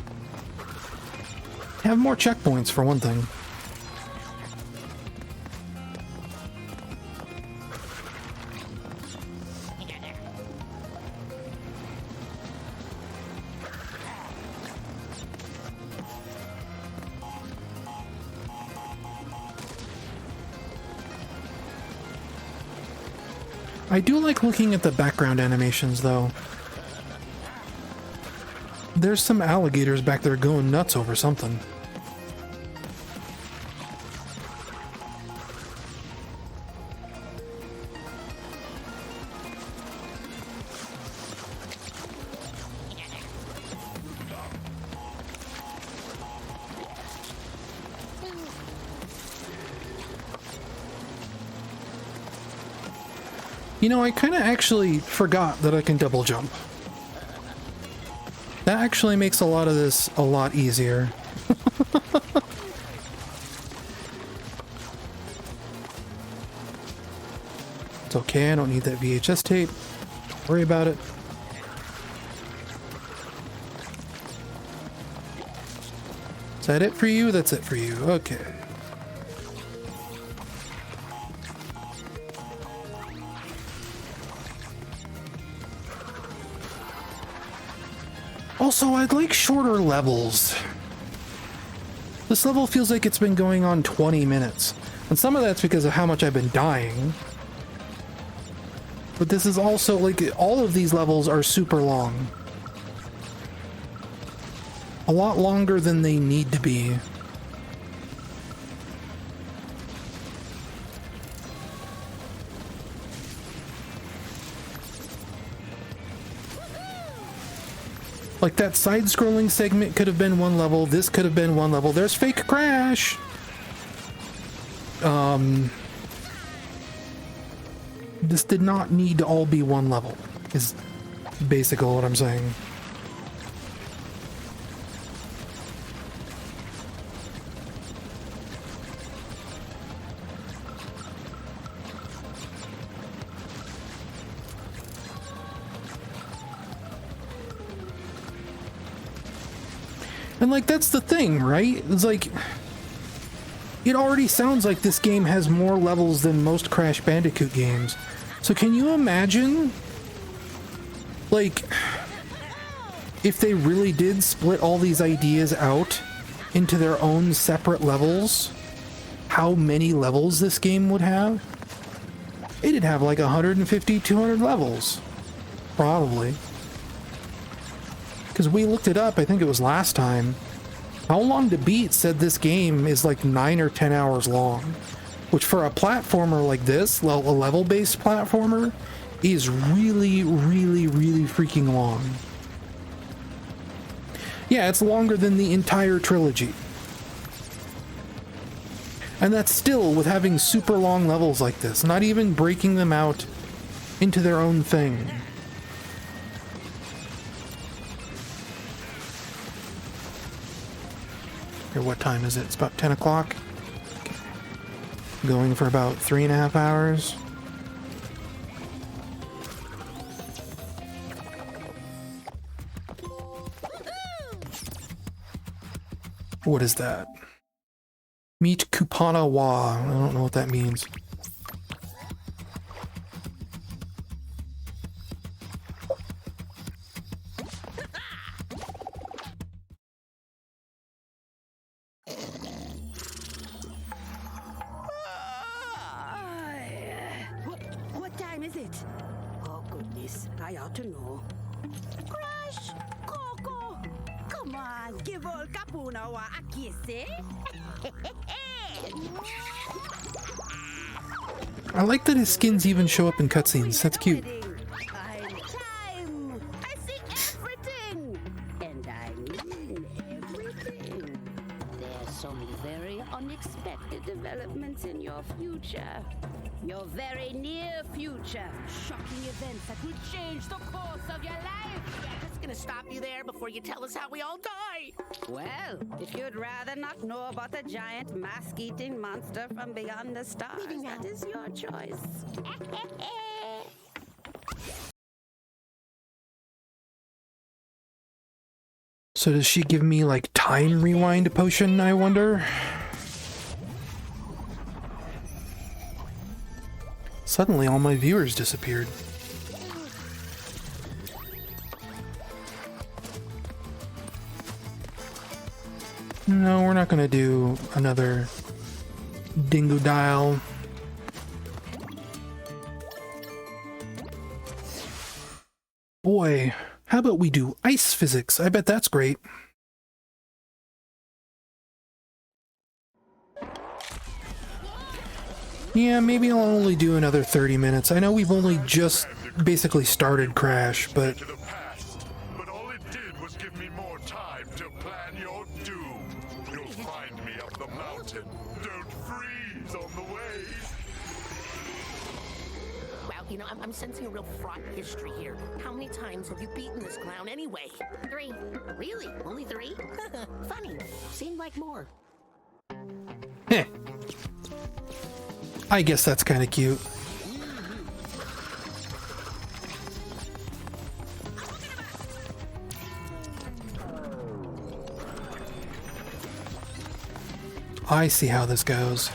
Have more checkpoints for one thing. I do like looking at the background animations, though. There's some alligators back there going nuts over something. You know, I kind of actually forgot that I can double jump. That actually makes a lot of this a lot easier. It's okay, I don't need that VHS tape. Don't worry about it. Is that it for you? That's it for you. Okay. Also, I'd like shorter levels. This level feels like it's been going on 20 minutes. And some of that's because of how much I've been dying. But this is also, like, all of these levels are super long. A lot longer than they need to be. Like, that side-scrolling segment could have been one level, this could have been one level. There's fake crash! This did not need to all be one level, is basically what I'm saying. And, like, that's the thing, right? It's like, it already sounds like this game has more levels than most Crash Bandicoot games. So can you imagine, like, if they really did split all these ideas out into their own separate levels, how many levels this game would have? It'd have like 150, 200 levels. Probably. Because we looked it up, I think it was last time. How Long to Beat said this game is like 9 or 10 hours long. Which for a platformer like this, a level-based platformer, is really, really, really freaking long. Yeah, it's longer than the entire trilogy. And that's still with having super long levels like this, not even breaking them out into their own thing. Here, what time is it? It's about 10 o'clock. Okay. Going for about 3.5 hours. What is that? Meet Kupana Wa. I don't know what that means. What time is it? Oh goodness, I ought to know. Crash! Coco! Come on, give old Kapuna Wa a kiss, eh? I like that his skins even show up in cutscenes. That's cute. Time! I see everything! And I mean everything. There's some very unexpected developments in your future. Your very near future. Shocking events that will change the course of your life. Yeah, just gonna stop you there before you tell us how we all die. Well, if you'd rather not know about a giant mask-eating monster from beyond the stars, that is your choice. So does she give me like time rewind potion, I wonder? Suddenly all my viewers disappeared. No, we're not gonna do another dingo dial. Boy, how about we do ice physics? I bet that's great. Yeah, maybe I'll only do another 30 minutes. I know we've only just basically started Crash, but... But all it did was give me more time to plan your doom. You'll find me up the mountain. Don't freeze on the way. Well, you know, I'm sensing a real fraught history here. How many times have you beaten this clown anyway? 3. Really? Only 3? Funny. Seemed like more. Heh. I guess that's kind of cute. I see how this goes.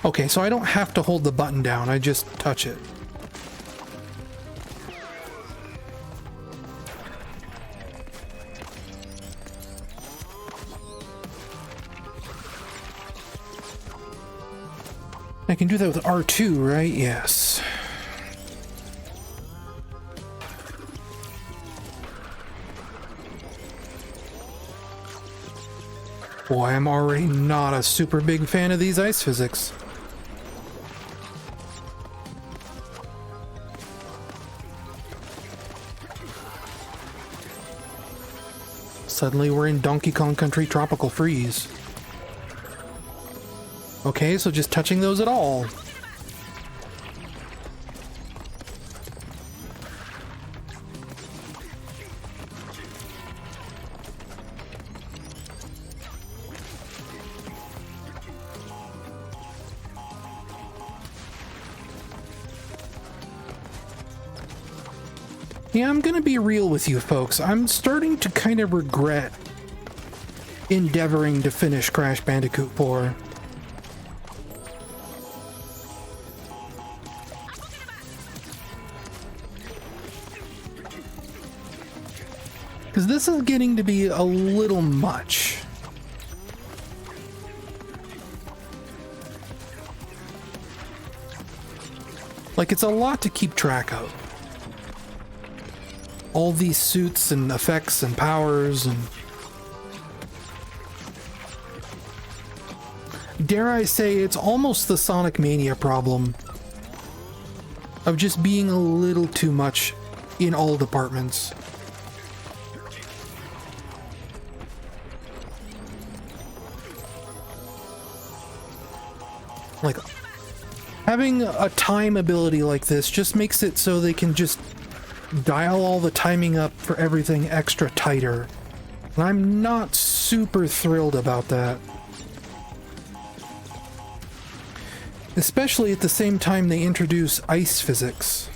Okay, so I don't have to hold the button down, I just touch it. I can do that with R2, right? Yes. Boy, I'm already not a super big fan of these ice physics. Suddenly we're in Donkey Kong Country Tropical Freeze. Okay, so just touching those at all. Yeah, I'm gonna be real with you folks. I'm starting to kind of regret endeavoring to finish Crash Bandicoot 4. Because this is getting to be a little much. Like, it's a lot to keep track of. All these suits and effects and powers and... Dare I say, it's almost the Sonic Mania problem of just being a little too much in all departments. Like, having a time ability like this just makes it so they can just dial all the timing up for everything extra tighter. And I'm not super thrilled about that. Especially at the same time they introduce ice physics.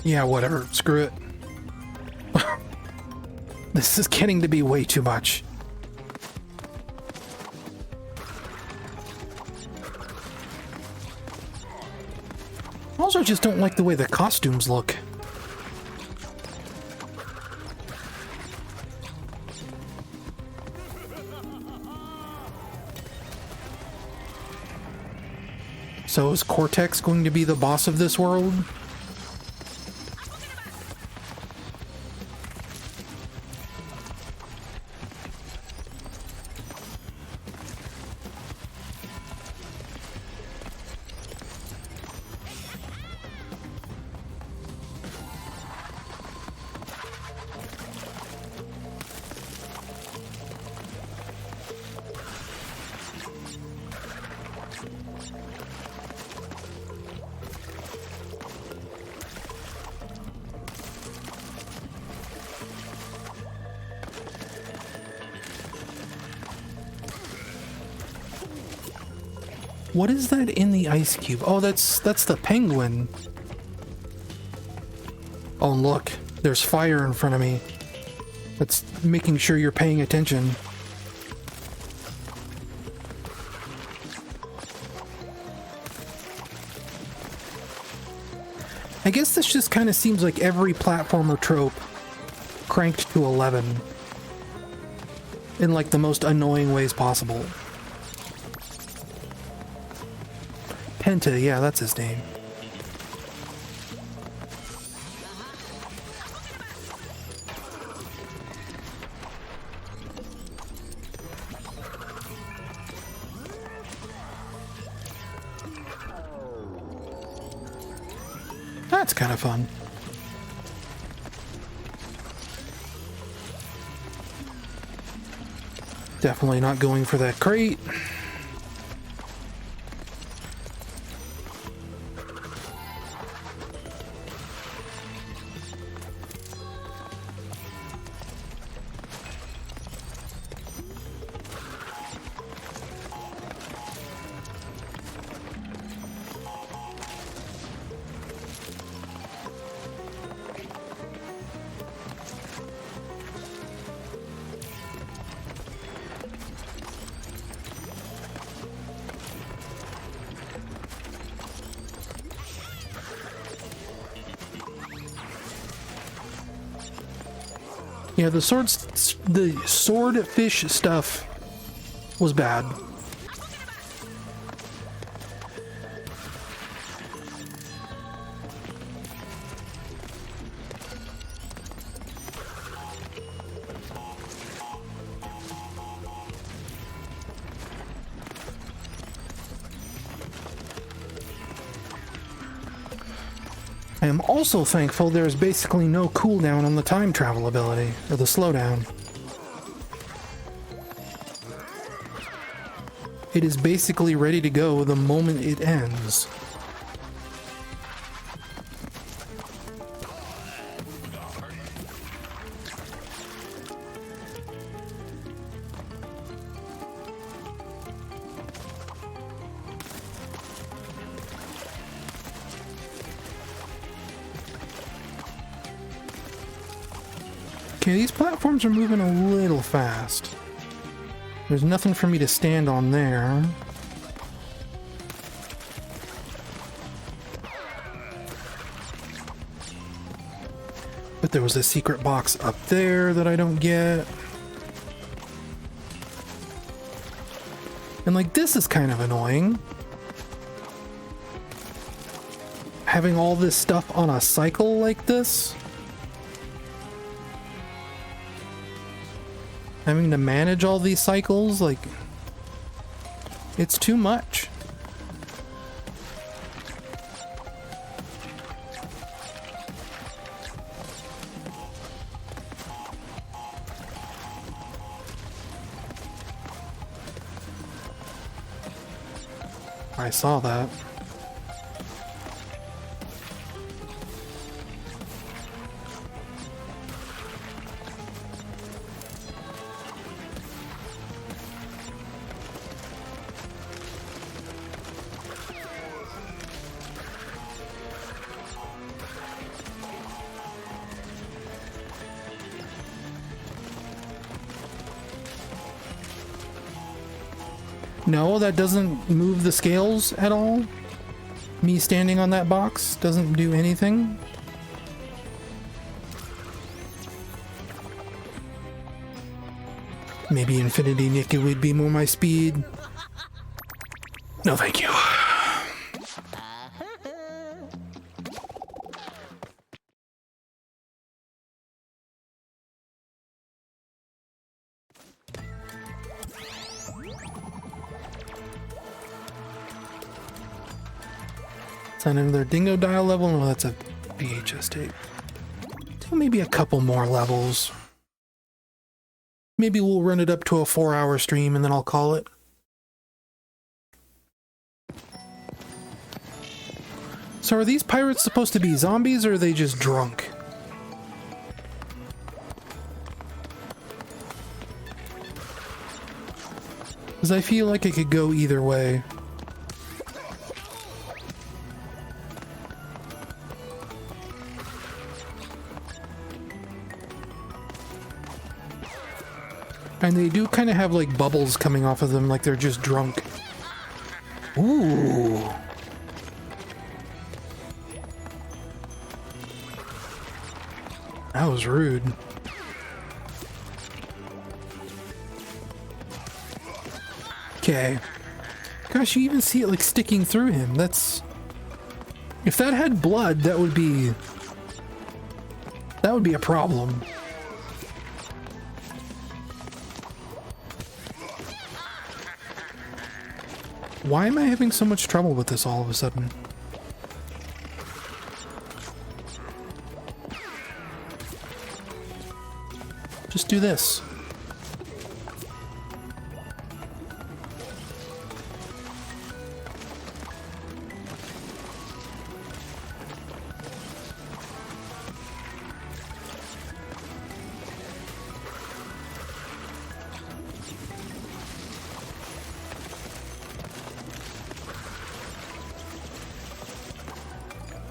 Yeah, whatever. Screw it. This is getting to be way too much. Also, I just don't like the way the costumes look. So is Cortex going to be the boss of this world? What is that in the ice cube? Oh, that's the penguin. Oh, look, there's fire in front of me. That's making sure you're paying attention. I guess this just kind of seems like every platformer trope cranked to 11 in like the most annoying ways possible. Penta, yeah, that's his name. That's kind of fun. Definitely not going for that crate. Yeah, the swordfish stuff was bad. I am also thankful there is basically no cooldown on the time travel ability, or the slowdown. It is basically ready to go the moment it ends. Okay, these platforms are moving a little fast. There's nothing for me to stand on there. But there was a secret box up there that I don't get. And like, this is kind of annoying. Having all this stuff on a cycle like this. Having to manage all these cycles, like, it's too much. I saw that. No, that doesn't move the scales at all. Me standing on that box doesn't do anything. Maybe Infinity Nikki would be more my speed. No, thank you. Another dingo dial level? No, that's a VHS tape. So maybe a couple more levels. Maybe we'll run it up to a 4-hour stream and then I'll call it. So are these pirates supposed to be zombies or are they just drunk? Because I feel like it could go either way. And they do kind of have like bubbles coming off of them, like they're just drunk. Ooh. That was rude. Okay. Gosh, you even see it like sticking through him. That's... If that had blood, that would be a problem. Why am I having so much trouble with this all of a sudden? do this.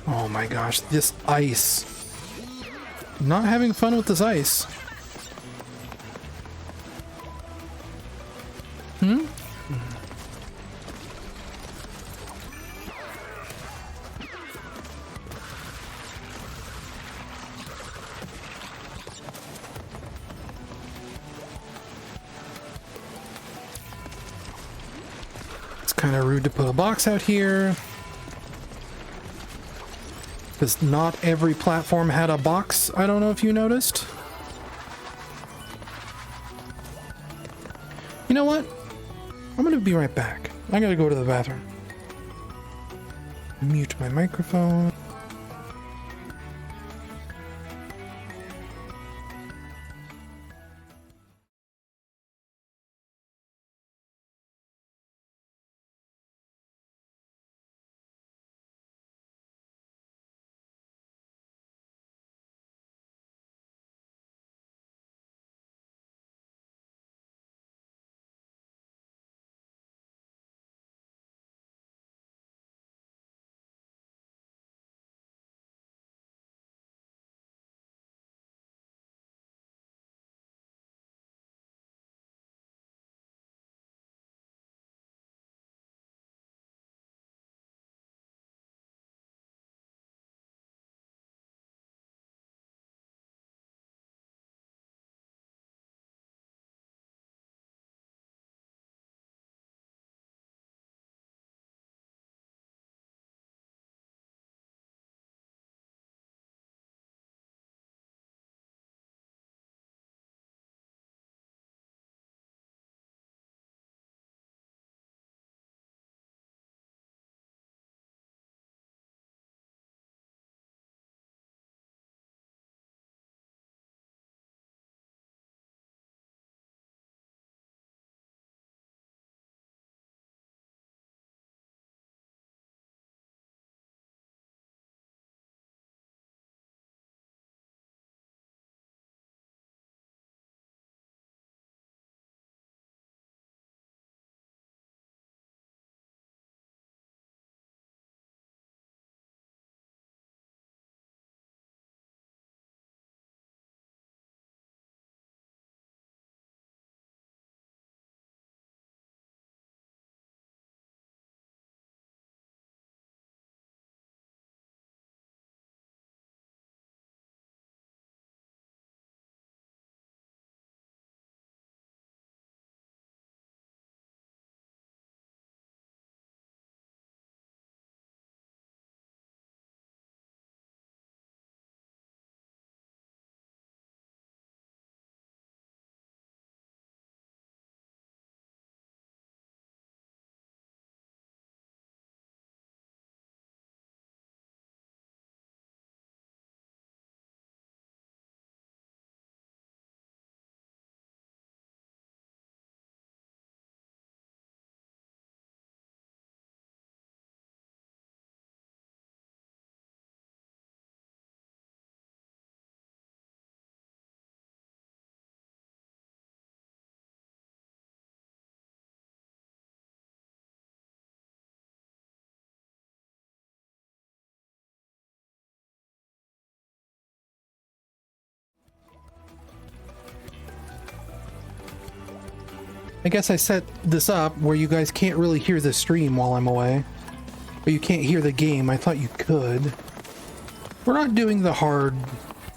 Oh my gosh, this ice. Not having fun with this ice. It's kind of rude to put a box out here. Because not every platform had a box. I don't know if you noticed. You know what? I'm gonna be right back. I gotta go to the bathroom. Mute my microphone. I guess I set this up where you guys can't really hear the stream while I'm away. But you can't hear the game. I thought you could. We're not doing the hard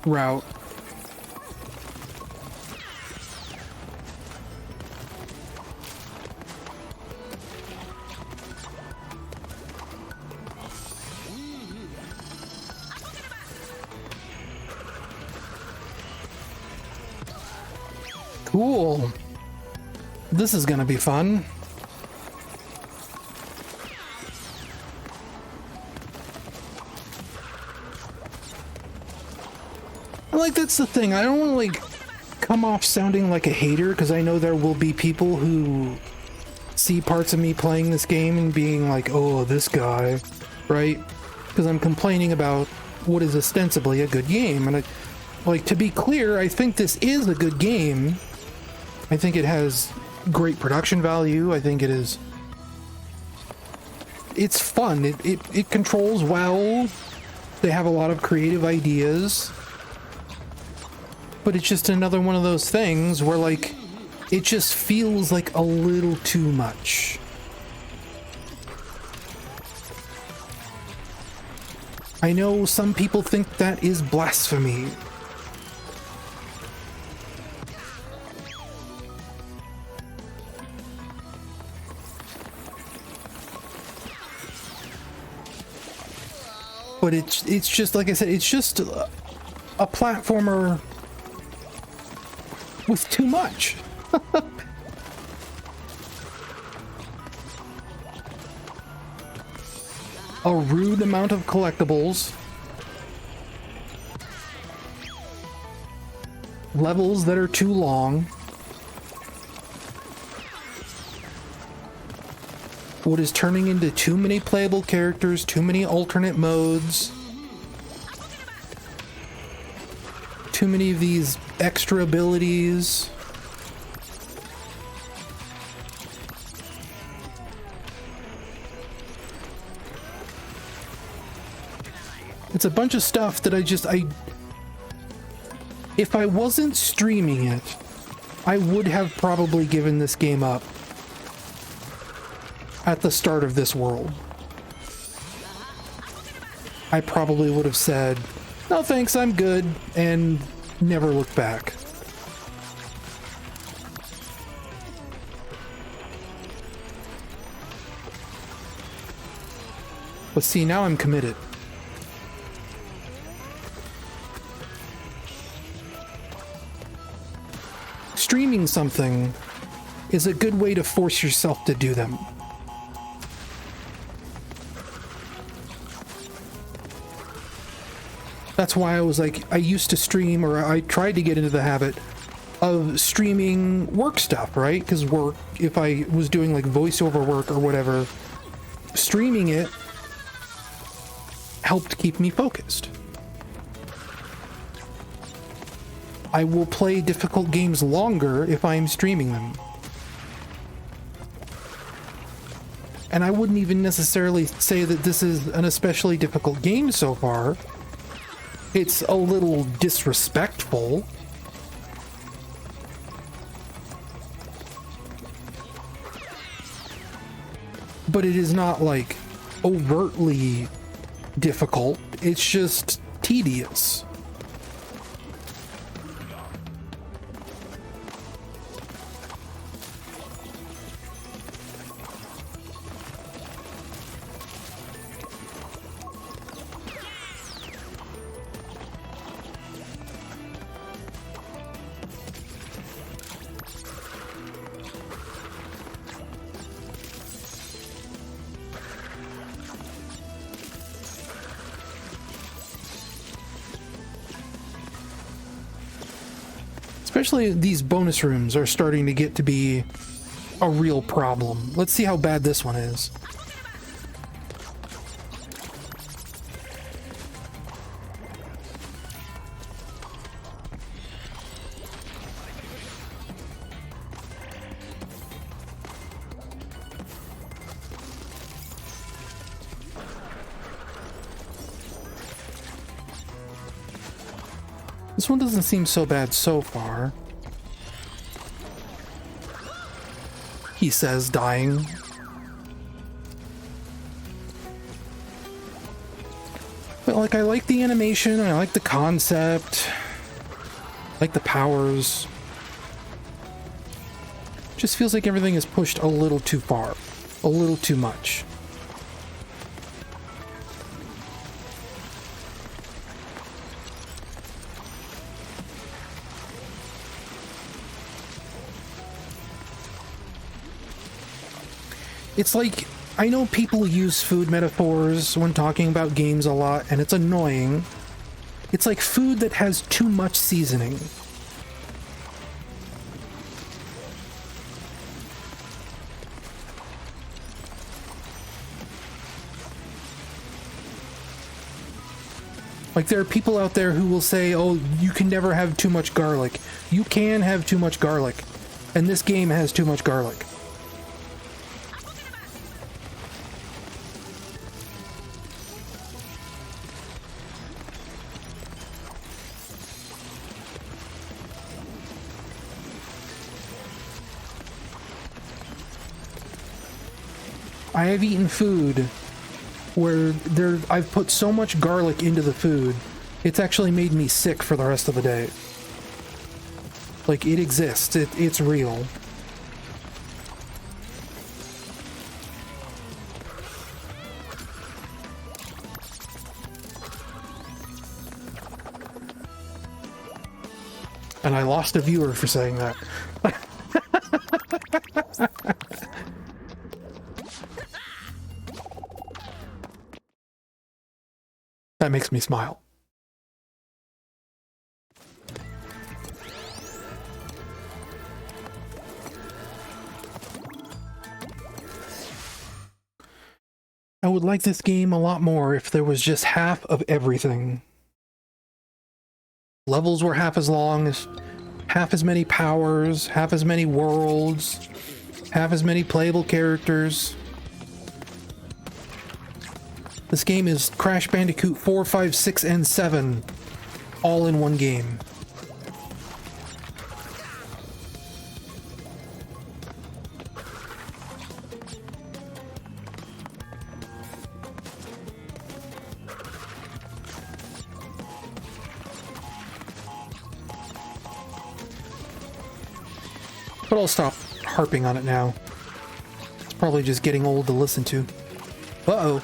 route. Cool. This is gonna be fun. Like, that's the thing. I don't want to, like, come off sounding like a hater, because I know there will be people who see parts of me playing this game and being like, oh, this guy, right? Because I'm complaining about what is ostensibly a good game. And like, to be clear, I think this is a good game. I think it has great production value. I think it's fun. It controls well. They have a lot of creative ideas. But it's just another one of those things where, like, it just feels like a little too much. I know some people think that is blasphemy. But it's just, like I said, it's just a platformer with too much. A rude amount of collectibles. Levels that are too long. What is turning into too many playable characters, too many alternate modes. Too many of these extra abilities. It's a bunch of stuff that if I wasn't streaming it, I would have probably given this game up at the start of this world. I probably would have said, no thanks, I'm good, and never looked back. But see, now I'm committed. Streaming something is a good way to force yourself to do them. That's why I was like, I used to stream, or I tried to get into the habit of streaming work stuff, right? Because work, if I was doing like voiceover work or whatever, streaming it helped keep me focused. I will play difficult games longer if I'm streaming them. And I wouldn't even necessarily say that this is an especially difficult game so far. It's a little disrespectful. But it is not like overtly difficult. It's just tedious. Especially these bonus rooms are starting to get to be a real problem. Let's see how bad this one is. This one doesn't seem so bad so far. He says, dying. But like, I like the animation, I like the concept, I like the powers. Just feels like everything is pushed a little too far, a little too much. It's like, I know people use food metaphors when talking about games a lot, and it's annoying. It's like food that has too much seasoning. Like, there are people out there who will say, oh, you can never have too much garlic. You can have too much garlic. And this game has too much garlic. I have eaten food where I've put so much garlic into the food, it's actually made me sick for the rest of the day. Like, it exists. It's real. And I lost a viewer for saying that. That makes me smile. I would like this game a lot more if there was just half of everything. Levels were half as long, half as many powers, half as many worlds, half as many playable characters. This game is Crash Bandicoot 4, 5, 6, and 7, all in one game. But I'll stop harping on it now. It's probably just getting old to listen to. Uh-oh.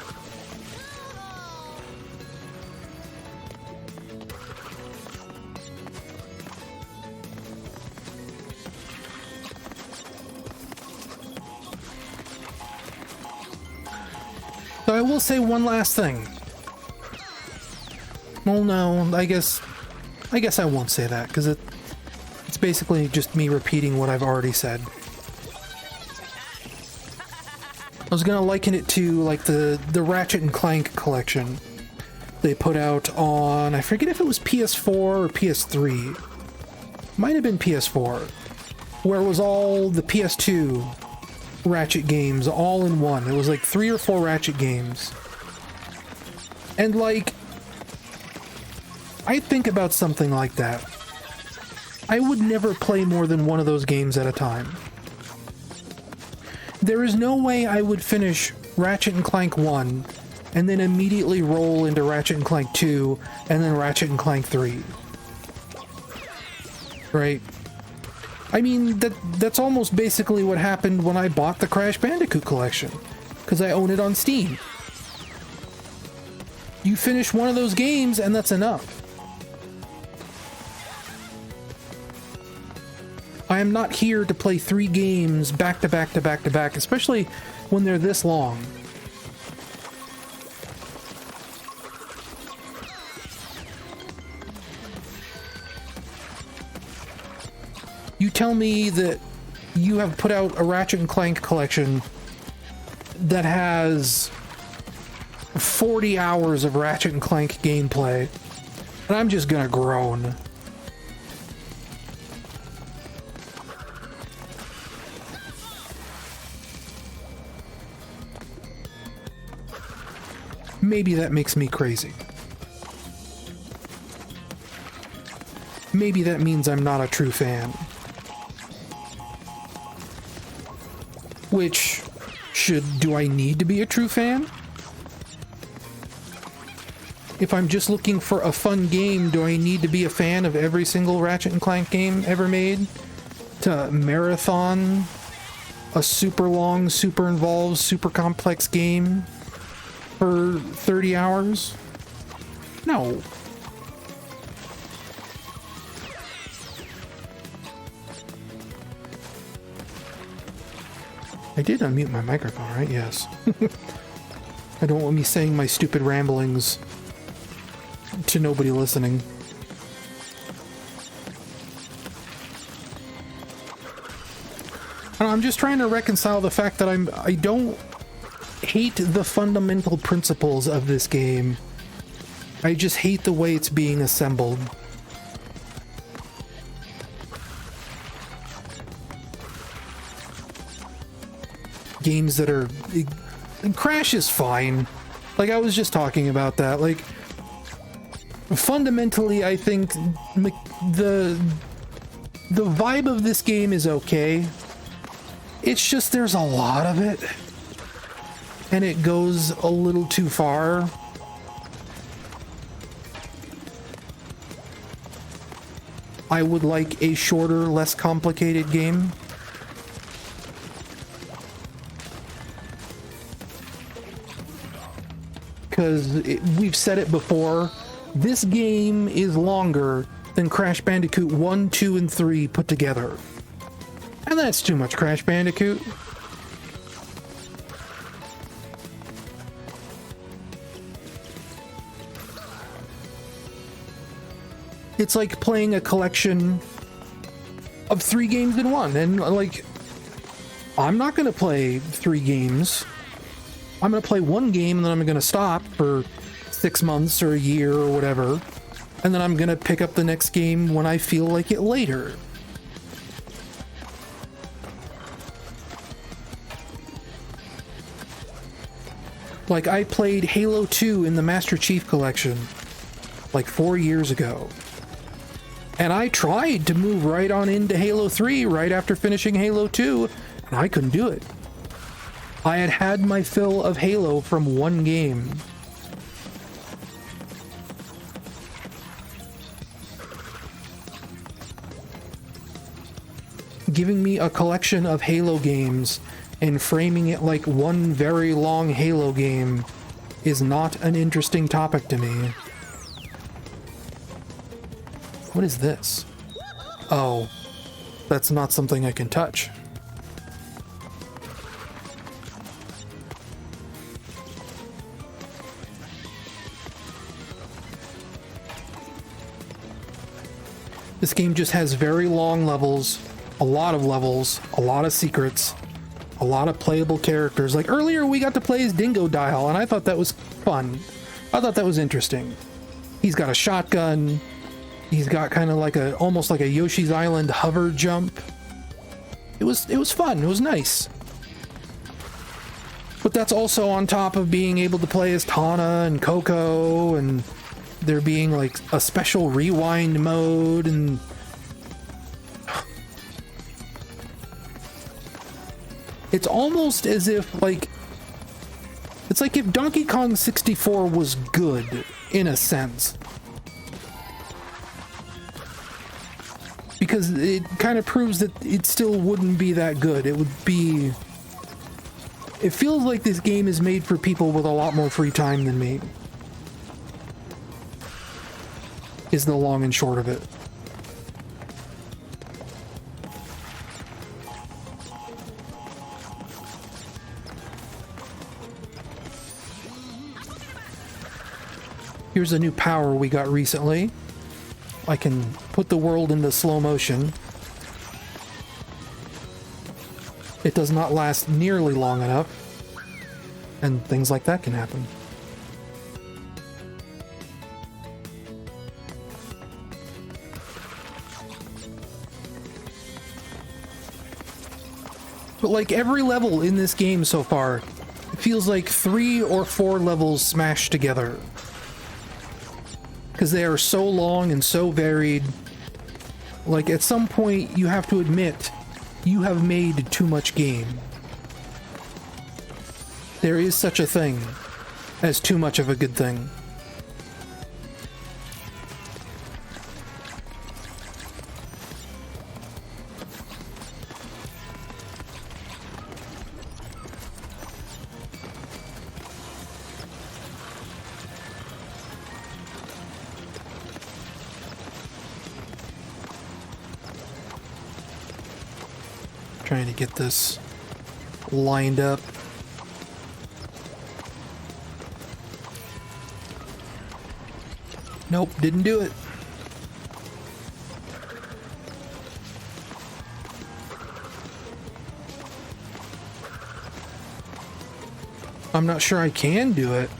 So I will say one last thing. Well, no, I guess I won't say that, because it's basically just me repeating what I've already said. I was gonna liken it to, like, the Ratchet and Clank collection they put out on, I forget if it was PS4 or PS3. Might have been PS4, where it was all the PS2 Ratchet games all in one. It was like 3 or 4 Ratchet games. And, like, I think about something like that. I would never play more than one of those games at a time. There is no way I would finish Ratchet and Clank 1 and then immediately roll into Ratchet and Clank 2 and then Ratchet and Clank 3. Right? I mean, that's almost basically what happened when I bought the Crash Bandicoot collection, because I own it on Steam. You finish one of those games and that's enough. I am not here to play 3 games back to back to back to back, especially when they're this long. You tell me that you have put out a Ratchet and Clank collection that has 40 hours of Ratchet and Clank gameplay, and I'm just gonna groan. Maybe that makes me crazy. Maybe that means I'm not a true fan. Which, do I need to be a true fan? If I'm just looking for a fun game, do I need to be a fan of every single Ratchet and Clank game ever made? To marathon a super long, super involved, super complex game for 30 hours? No. I did unmute my microphone, right? Yes. I don't want me saying my stupid ramblings to nobody listening. I'm just trying to reconcile the fact that I don't hate the fundamental principles of this game, I just hate the way it's being assembled. Games that are... Crash is fine. Like, I was just talking about that. Like, fundamentally, I think the vibe of this game is okay. It's just there's a lot of it. And it goes a little too far. I would like a shorter, less complicated game. Because we've said it before, this game is longer than Crash Bandicoot 1, 2, and 3 put together. And that's too much Crash Bandicoot. It's like playing a collection of 3 games in one. And, like, I'm not going to play 3 games. I'm going to play 1 game and then I'm going to stop for 6 months or a year or whatever. And then I'm going to pick up the next game when I feel like it later. Like, I played Halo 2 in the Master Chief Collection like 4 years ago. And I tried to move right on into Halo 3 right after finishing Halo 2, and I couldn't do it. I had had my fill of Halo from 1 game. Giving me a collection of Halo games and framing it like one very long Halo game is not an interesting topic to me. What is this? Oh, that's not something I can touch. This game just has very long levels, a lot of secrets, a lot of playable characters. Like earlier we got to play as Dingo Dial and I thought that was fun. I thought that was interesting. He's got a shotgun. He's got kind of like almost like a Yoshi's Island hover jump. It was fun. It was nice. But that's also on top of being able to play as Tana and Coco, and there being like a special rewind mode, and it's almost as if like it's like if Donkey Kong 64 was good in a sense. Because it kind of proves that it still wouldn't be that good. It would be... It feels like this game is made for people with a lot more free time than me. Is the long and short of it. Here's a new power we got recently. I can put the world into slow motion. It does not last nearly long enough, and things like that can happen. But like every level in this game so far, it feels like 3 or 4 levels smashed together. Because they are so long and so varied. Like, at some point, you have to admit, you have made too much game. There is such a thing as too much of a good thing. Trying to get this lined up. Nope, didn't do it. I'm not sure I can do it.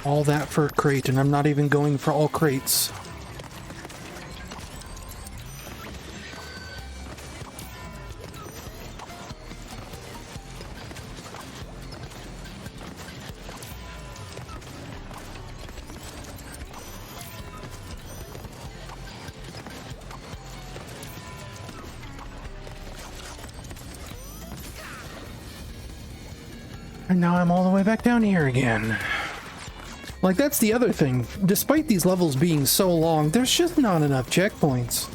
All that for a crate, and I'm not even going for all crates. And now I'm all the way back down here again. Like, that's the other thing. Despite these levels being so long, there's just not enough checkpoints.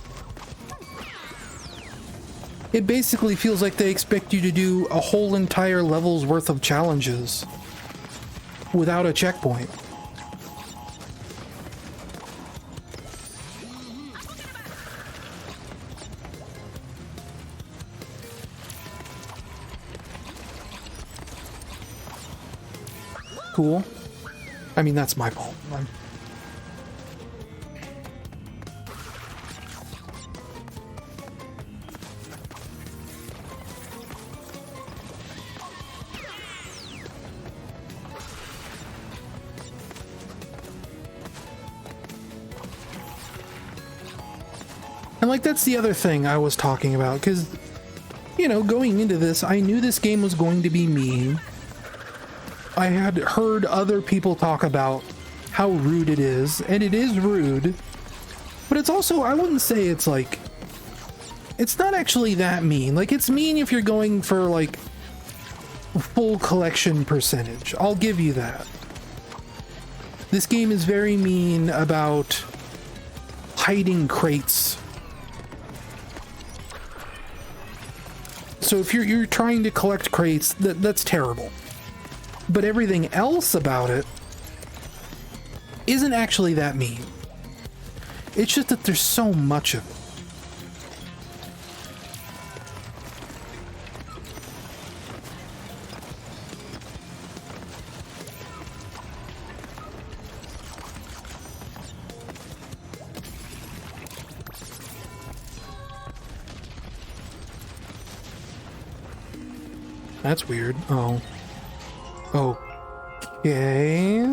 It basically feels like they expect you to do a whole entire level's worth of challenges without a checkpoint. Cool. I mean, that's my fault. And like, that's the other thing I was talking about, because, you know, going into this, I knew this game was going to be mean. I had heard other people talk about how rude it is, and it is rude, but it's also, I wouldn't say it's like, it's not actually that mean. Like, it's mean if you're going for like full collection percentage. I'll give you that. This game is very mean about hiding crates. So if you're trying to collect crates, that's terrible. But everything else about it isn't actually that mean. It's just that there's so much of it. That's weird. Oh. Okay.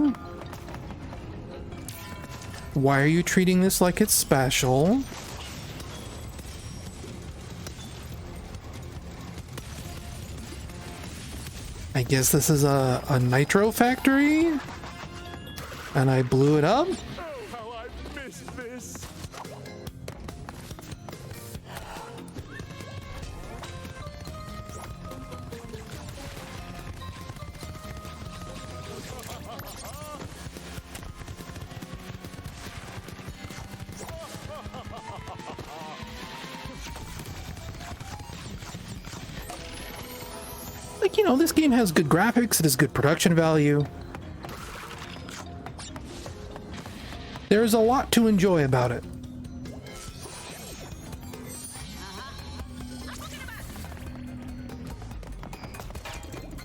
Why are you treating this like it's special? I guess this is a nitro factory? And I blew it up? How I missed this. Like, you know, this game has good graphics, it has good production value. There's a lot to enjoy about it.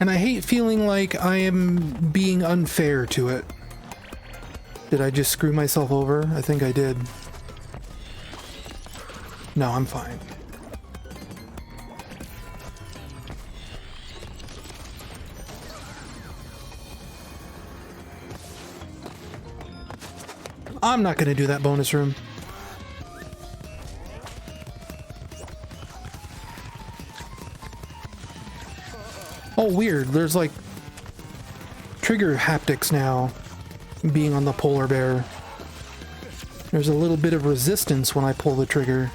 And I hate feeling like I am being unfair to it. Did I just screw myself over? I think I did. No, I'm fine. I'm not going to do that bonus room. Oh, weird. There's like trigger haptics now being on the polar bear. There's a little bit of resistance when I pull the trigger.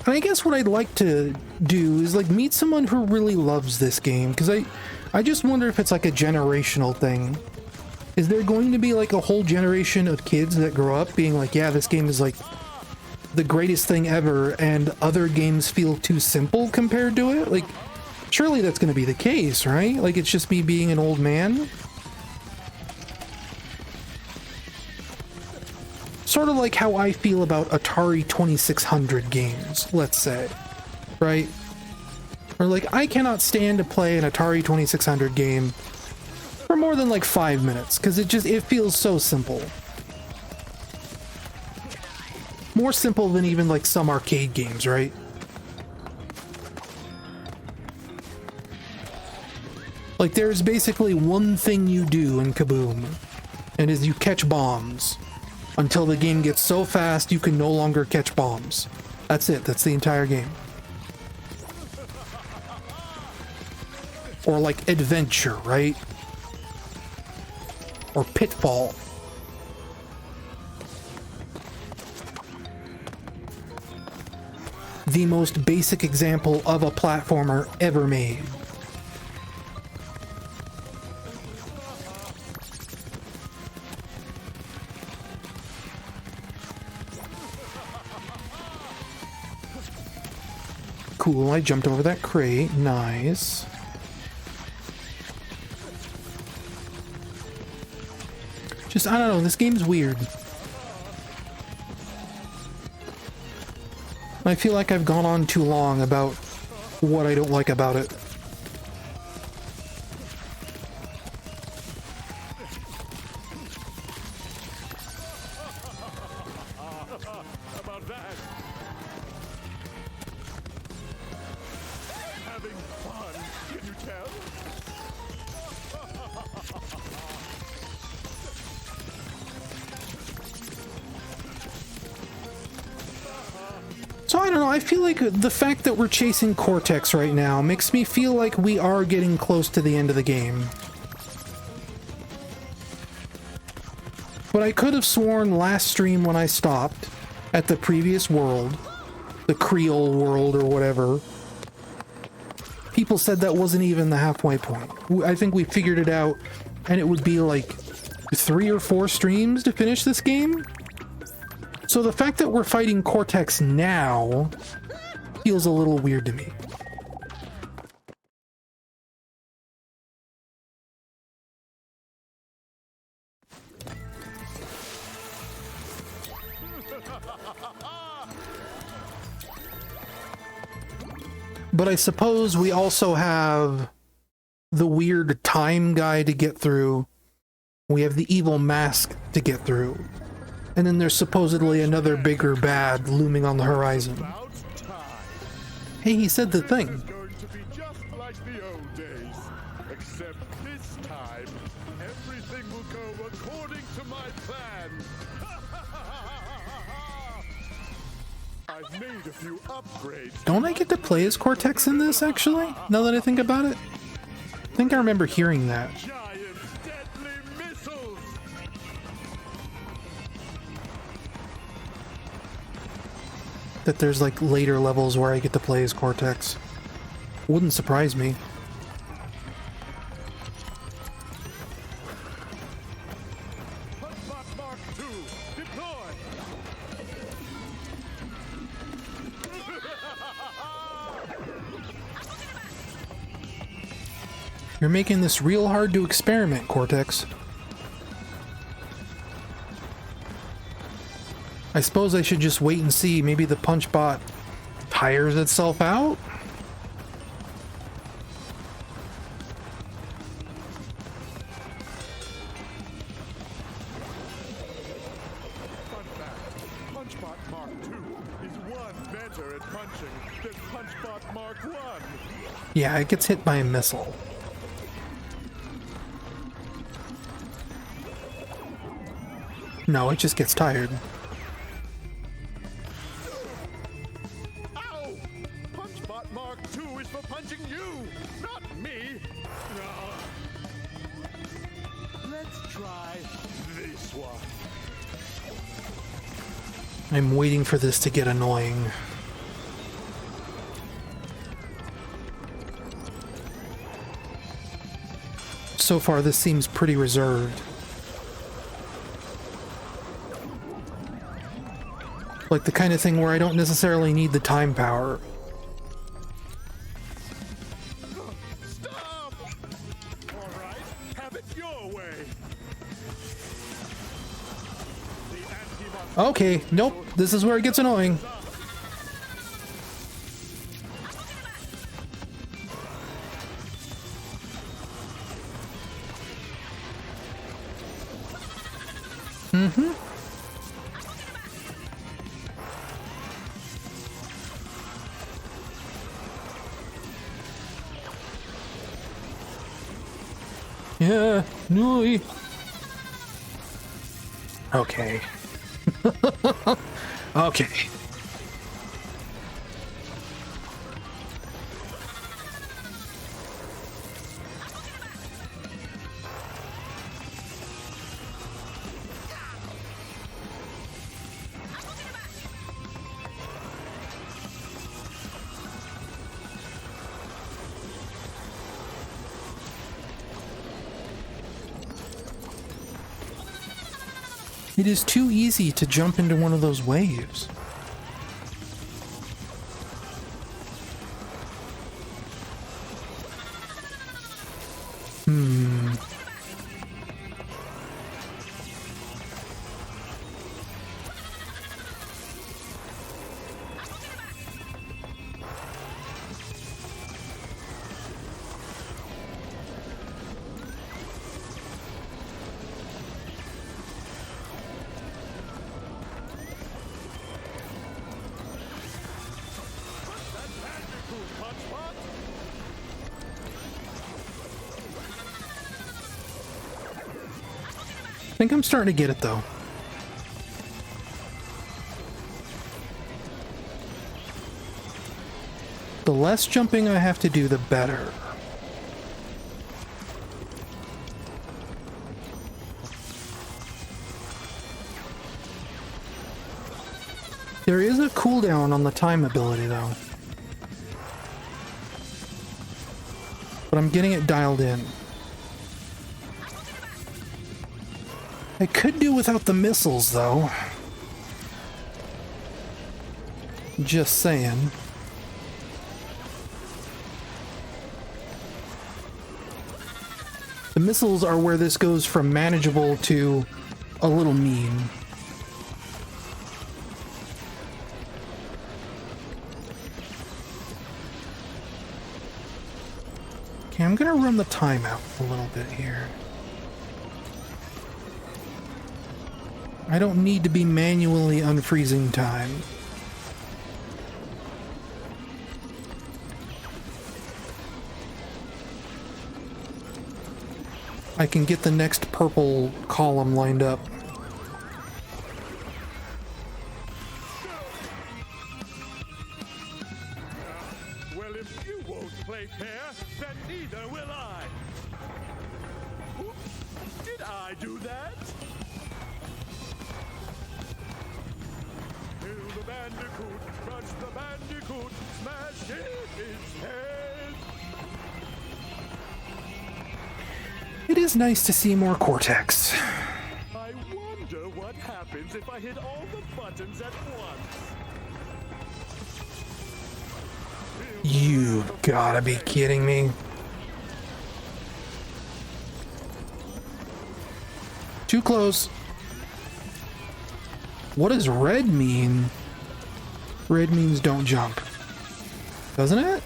And I guess what I'd like to do is like meet someone who really loves this game, because I just wonder if it's like a generational thing. Is there going to be like a whole generation of kids that grow up being like, yeah, this game is like the greatest thing ever, and other games feel too simple compared to it? Like, surely that's going to be the case, right? Like, it's just me being an old man? sort of like how I feel about Atari 2600 games, let's say, right? Or like, I cannot stand to play an Atari 2600 game for more than like 5 minutes, because it feels so simple. More simple than even like some arcade games, right? Like, there's basically one thing you do in Kaboom, and is you catch bombs until the game gets so fast you can no longer catch bombs. That's it. That's the entire game. Or like Adventure, right? Or Pitfall. The most basic example of a platformer ever made. Cool, I jumped over that crate. Nice. Just, I don't know, this game's weird. I feel like I've gone on too long about what I don't like about it. So I don't know, I feel like the fact that we're chasing Cortex right now makes me feel like we are getting close to the end of the game. But I could have sworn last stream when I stopped at the previous world, the Creole world or whatever, people said that wasn't even the halfway point. I think we figured it out and it would be like 3 or 4 streams to finish this game. So the fact that we're fighting Cortex now feels a little weird to me. But I suppose we also have the weird time guy to get through. We have the evil mask to get through. And then there's supposedly another bigger bad looming on the horizon. Hey, he said the thing. It's going to be just like the old days. Except this time, everything will go according to my plan. I've made a few upgrades. Don't I get to play as Cortex in this, actually? Now that I think about it? I think I remember hearing that. That there's like later levels where I get to play as Cortex. Wouldn't surprise me. You're making this real hard to experiment, Cortex. I suppose I should just wait and see. Maybe the punch bot tires itself out? Fun fact, PunchBot Mark II is one better at punching than PunchBot Mark I. Yeah, it gets hit by a missile. No, it just gets tired. PunchBot Mark II is for punching you, not me. Let's try this one. I'm waiting for this to get annoying. So far, this seems pretty reserved. Like the kind of thing where I don't necessarily need the time power. Stop! All right, have it your way. The anti-monster Okay, nope. This is where it gets annoying. Mm-hmm. Yeah, no. Okay. Okay. It is too easy to jump into one of those waves. I think I'm starting to get it, though. The less jumping I have to do, the better. There is a cooldown on the time ability, though. But I'm getting it dialed in. I could do without the missiles, though. Just saying. The missiles are where this goes from manageable to a little mean. Okay, I'm gonna run the timeout a little bit here. I don't need to be manually unfreezing time. I can get the next purple column lined up. Well, if you won't play fair, then neither will I. Oops, did I do that? Kill the Bandicoot, crush the Bandicoot, smash in its head. It is nice to see more Cortex. I wonder what happens if I hit all the buttons at once. You gotta be kidding me. Too close. What does red mean? Red means don't jump. Doesn't it?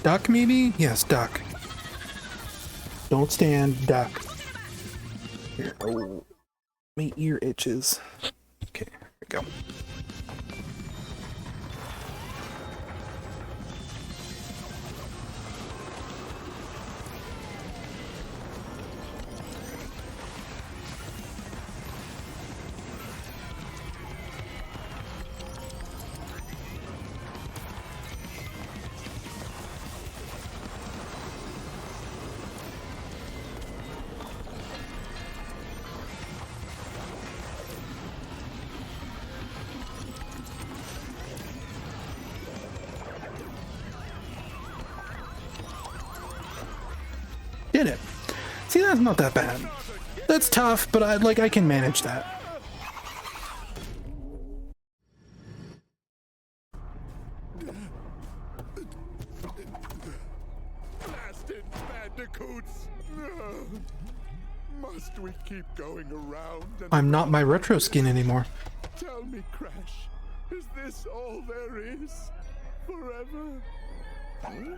Duck, maybe? Yes, duck. Don't stand, duck. Here. Oh, my ear itches. Okay, here we go. See, that's not that bad. That's tough, but I can manage that. Blasted bandicoots! Must we keep going around? I'm not my retro skin anymore. Tell me, Crash, is this all there is? Forever? No.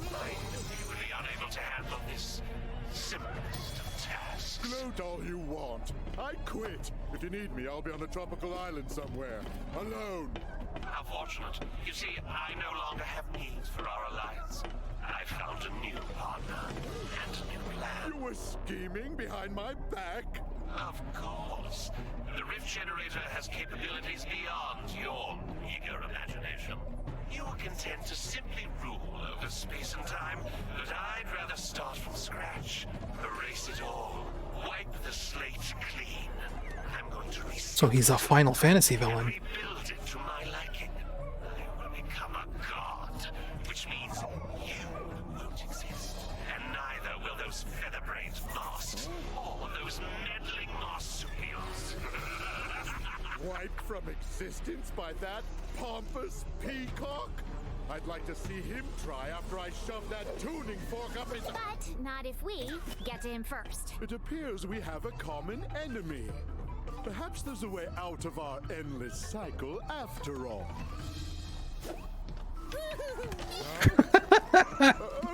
I knew you would be unable to handle this simplest of tasks. Gloat all you want. I quit. If you need me, I'll be on a tropical island somewhere. Alone. How fortunate. You see, I no longer have needs for our alliance. I found a new partner and a new plan. You were scheming behind my back? Of course. The Rift Generator has capabilities beyond your eager imagination. You are content to simply rule over space and time, but I'd rather start from scratch. Erase it all. Wipe the slate clean. I'm going to So he's a Final Fantasy villain. rebuild it to my liking. I will become a god, which means you won't exist. And neither will those feather-brained masks or those meddling marsupials. Wiped from existence by that pompous peacock? I'd like to see him try after I shove that tuning fork up his... But not if we get to him first. It appears we have a common enemy. Perhaps there's a way out of our endless cycle after all.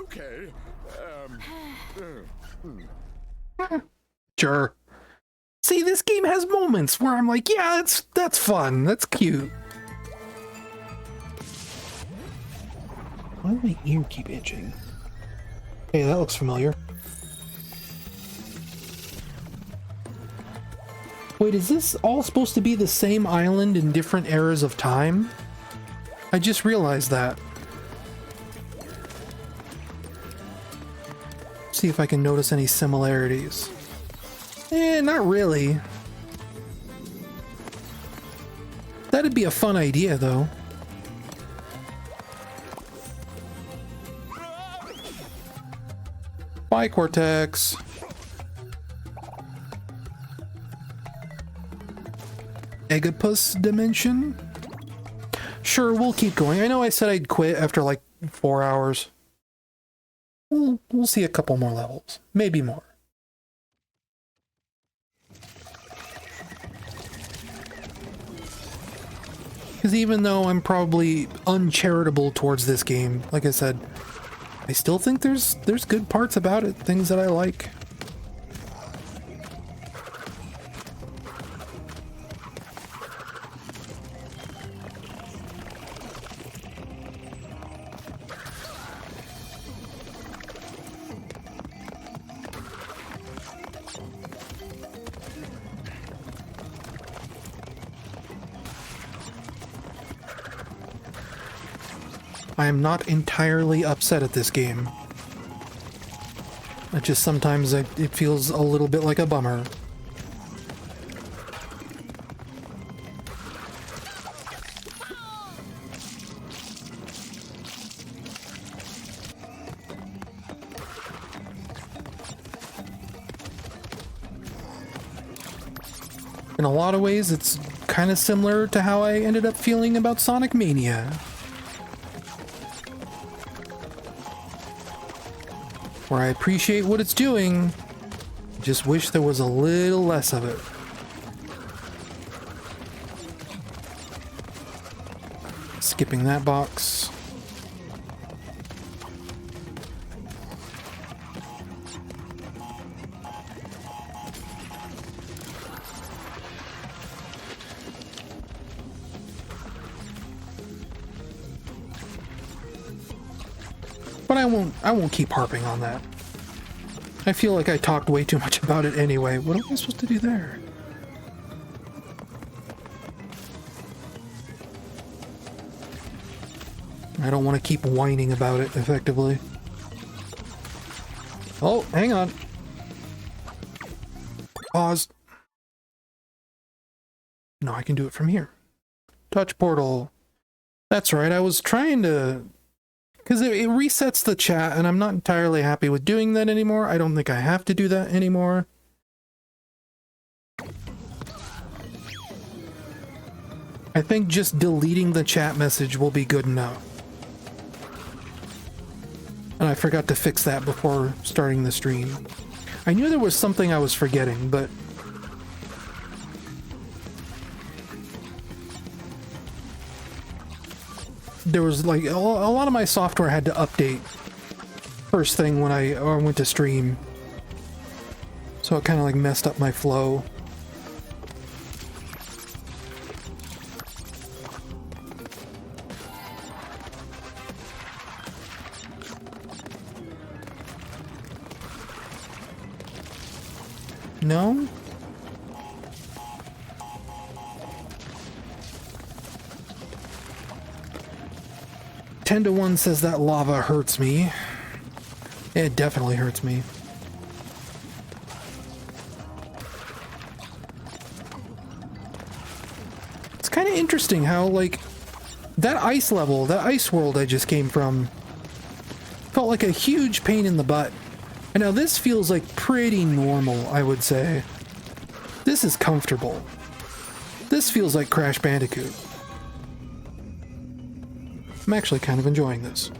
Okay. Sure. See, this game has moments where I'm like, yeah, that's fun. That's cute. Why does my ear keep itching? Hey, that looks familiar. Wait, is this all supposed to be the same island in different eras of time? I just realized that. See if I can notice any similarities. Not really. That'd be a fun idea, though. Bye, Cortex. Egapus dimension? Sure, we'll keep going. I know I said I'd quit after like 4 hours. We'll see a couple more levels. Maybe more. Because even though I'm probably uncharitable towards this game, like I said, I still think there's good parts about it, things that I like. I am not entirely upset at this game. It just sometimes it feels a little bit like a bummer. In a lot of ways, it's kind of similar to how I ended up feeling about Sonic Mania. Where I appreciate what it's doing, just wish there was a little less of it. Skipping that box. But I won't keep harping on that. I feel like I talked way too much about it anyway. What am I supposed to do there? I don't want to keep whining about it, effectively. Oh, hang on. Pause. No, I can do it from here. Touch portal. That's right, I was trying to Because it resets the chat, and I'm not entirely happy with doing that anymore. I don't think I have to do that anymore. I think just deleting the chat message will be good enough. And I forgot to fix that before starting the stream. I knew there was something I was forgetting, but... there was like a lot of my software had to update first thing when I went to stream. So it kind of like messed up my flow. No? Ten to 1 says that lava hurts me. It definitely hurts me. It's kind of interesting how, like, that ice level, that ice world I just came from, felt like a huge pain in the butt. And now this feels like pretty normal, I would say. This is comfortable. This feels like Crash Bandicoot. I'm actually kind of enjoying this.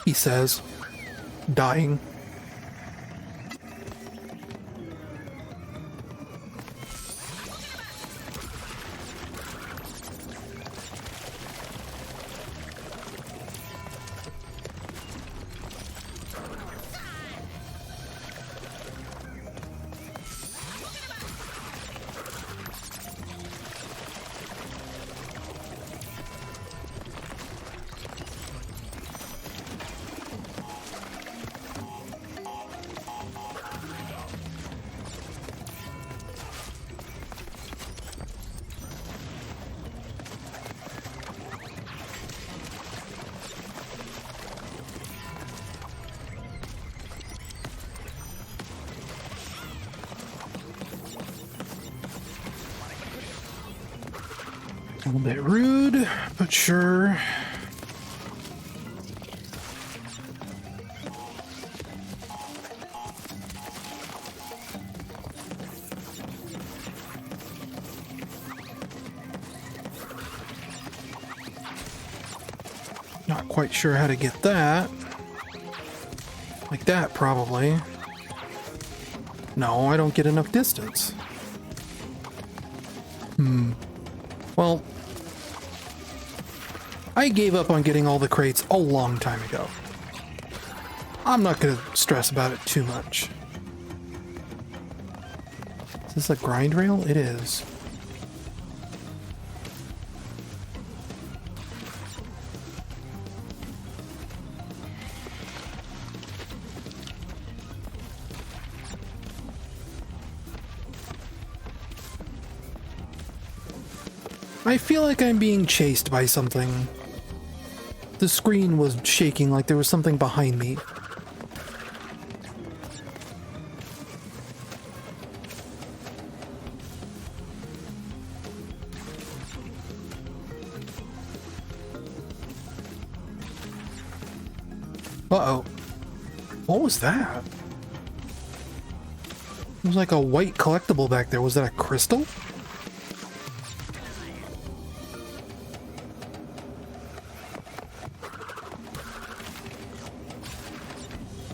He says, dying. A little bit rude, but sure. Not quite sure how to get that. Like that, probably. No, I don't get enough distance. Well, I gave up on getting all the crates a long time ago. I'm not gonna stress about it too much. Is this a grind rail? It is. I feel like I'm being chased by something. The screen was shaking like there was something behind me. Uh-oh. What was that? It was like a white collectible back there. Was that a crystal?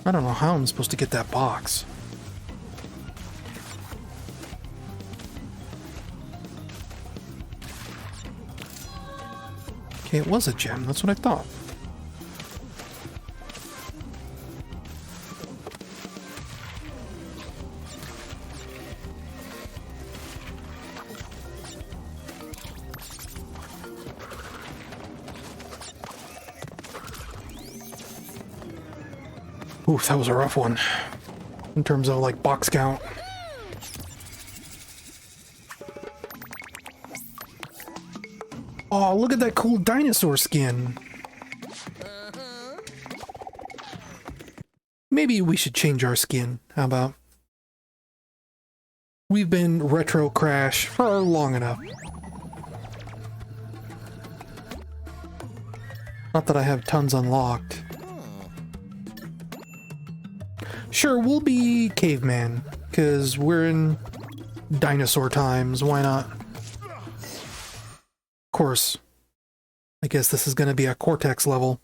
I don't know how I'm supposed to get that box. Okay, it was a gem. That's what I thought. Oof, that was a rough one. In terms of, like, box count. Oh, look at that cool dinosaur skin. Maybe we should change our skin. How about? We've been retro crash for long enough. Not that I have tons unlocked. Sure, we'll be caveman, because we're in dinosaur times. Why not? Of course. I guess this is going to be a Cortex level.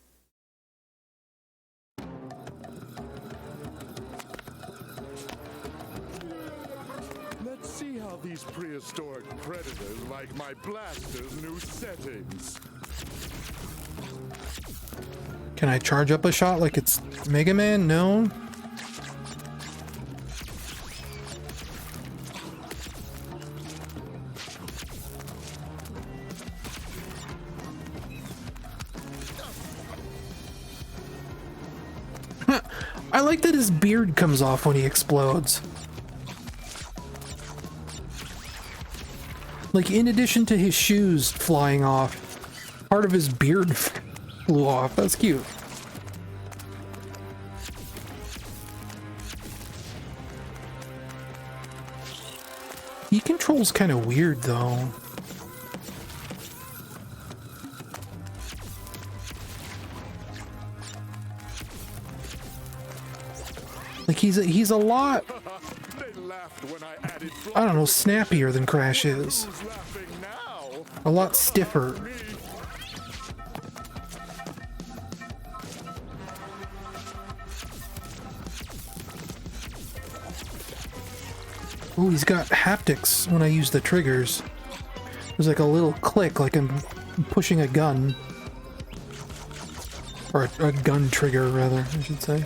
Let's see how these prehistoric predators like my blaster's new settings. Can I charge up a shot like it's Mega Man? No. I like that his beard comes off when he explodes. Like, in addition to his shoes flying off, part of his beard flew off. That's cute. He controls kind of weird, though. Like, he's a lot, I don't know, snappier than Crash is. A lot stiffer. Ooh, he's got haptics when I use the triggers. There's like a little click, like I'm pushing a gun. Or a gun trigger, rather, I should say.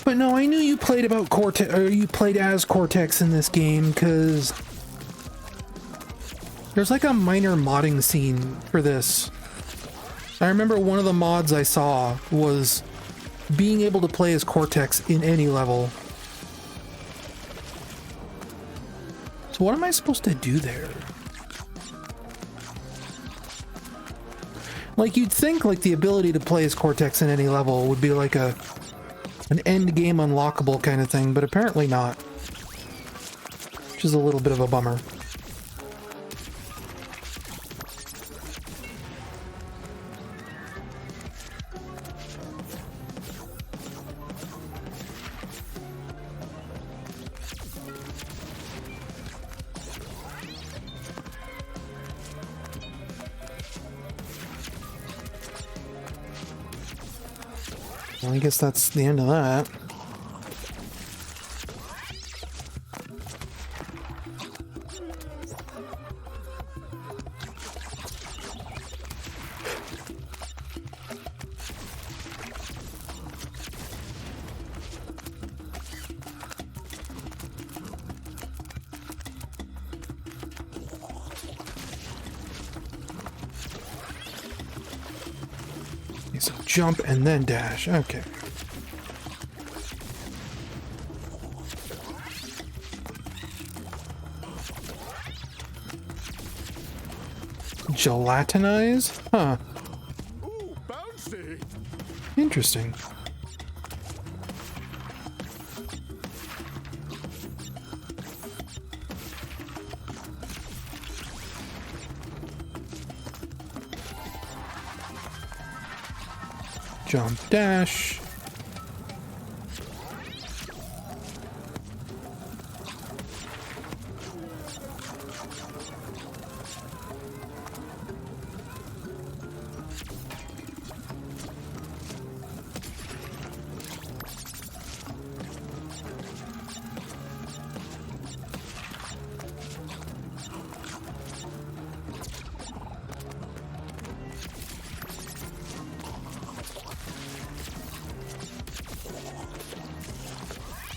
But no, I knew you played about Cortex, or you played as Cortex in this game, because there's like a minor modding scene for this. I remember one of the mods I saw was being able to play as Cortex in any level. So what am I supposed to do there? Like, you'd think like the ability to play as Cortex in any level would be like an end game unlockable kind of thing, but apparently not. Which is a little bit of a bummer. Well, I guess that's the end of that. Okay, so jump and then dash. Okay. Gelatinize? Huh. Ooh, bouncy. Interesting. Jump, dash.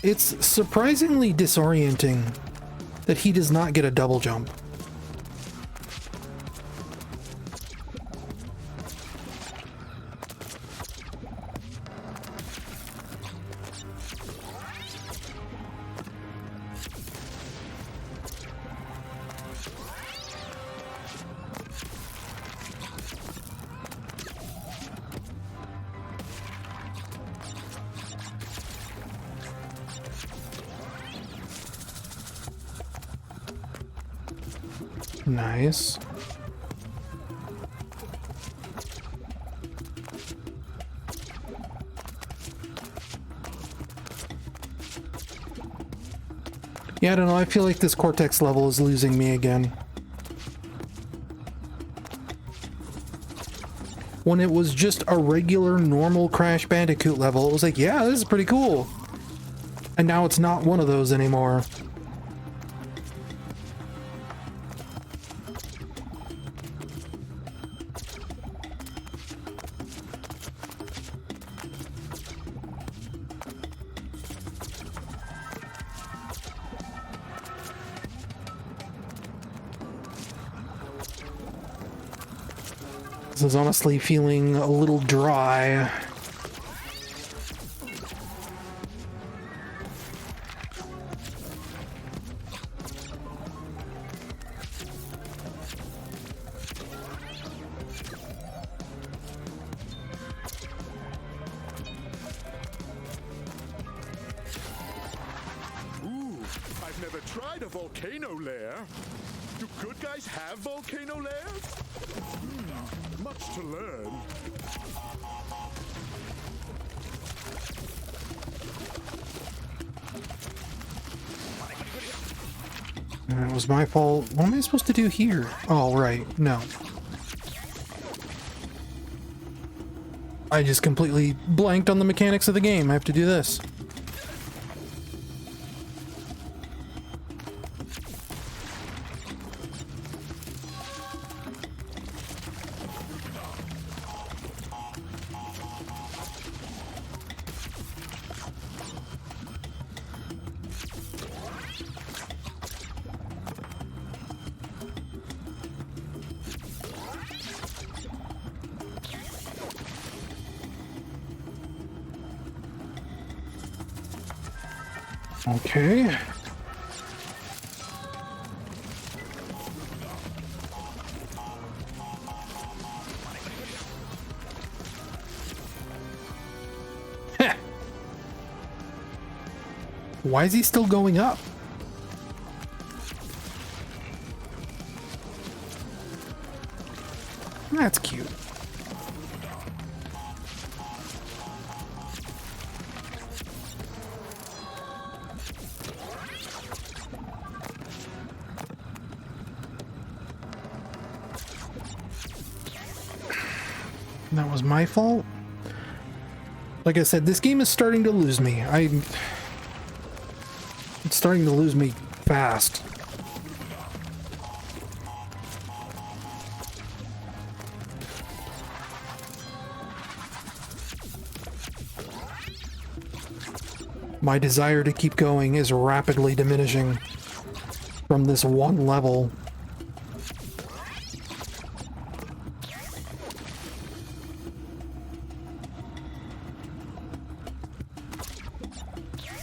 It's surprisingly disorienting that he does not get a double jump. Nice. Yeah, I don't know. I feel like this Cortex level is losing me again. When it was just a regular, normal Crash Bandicoot level, it was like, yeah, this is pretty cool. And now it's not one of those anymore. This is honestly feeling a little dry. Ooh, I've never tried a volcano lair. Do good guys have volcano lairs? Much to learn. It was my fault. What am I supposed to do here? Oh, right. No. I just completely blanked on the mechanics of the game. I have to do this. Okay. Heh. Why is he still going up? That's cute. That was my fault. Like I said, this game is starting to lose me. It's starting to lose me fast. My desire to keep going is rapidly diminishing from this one level.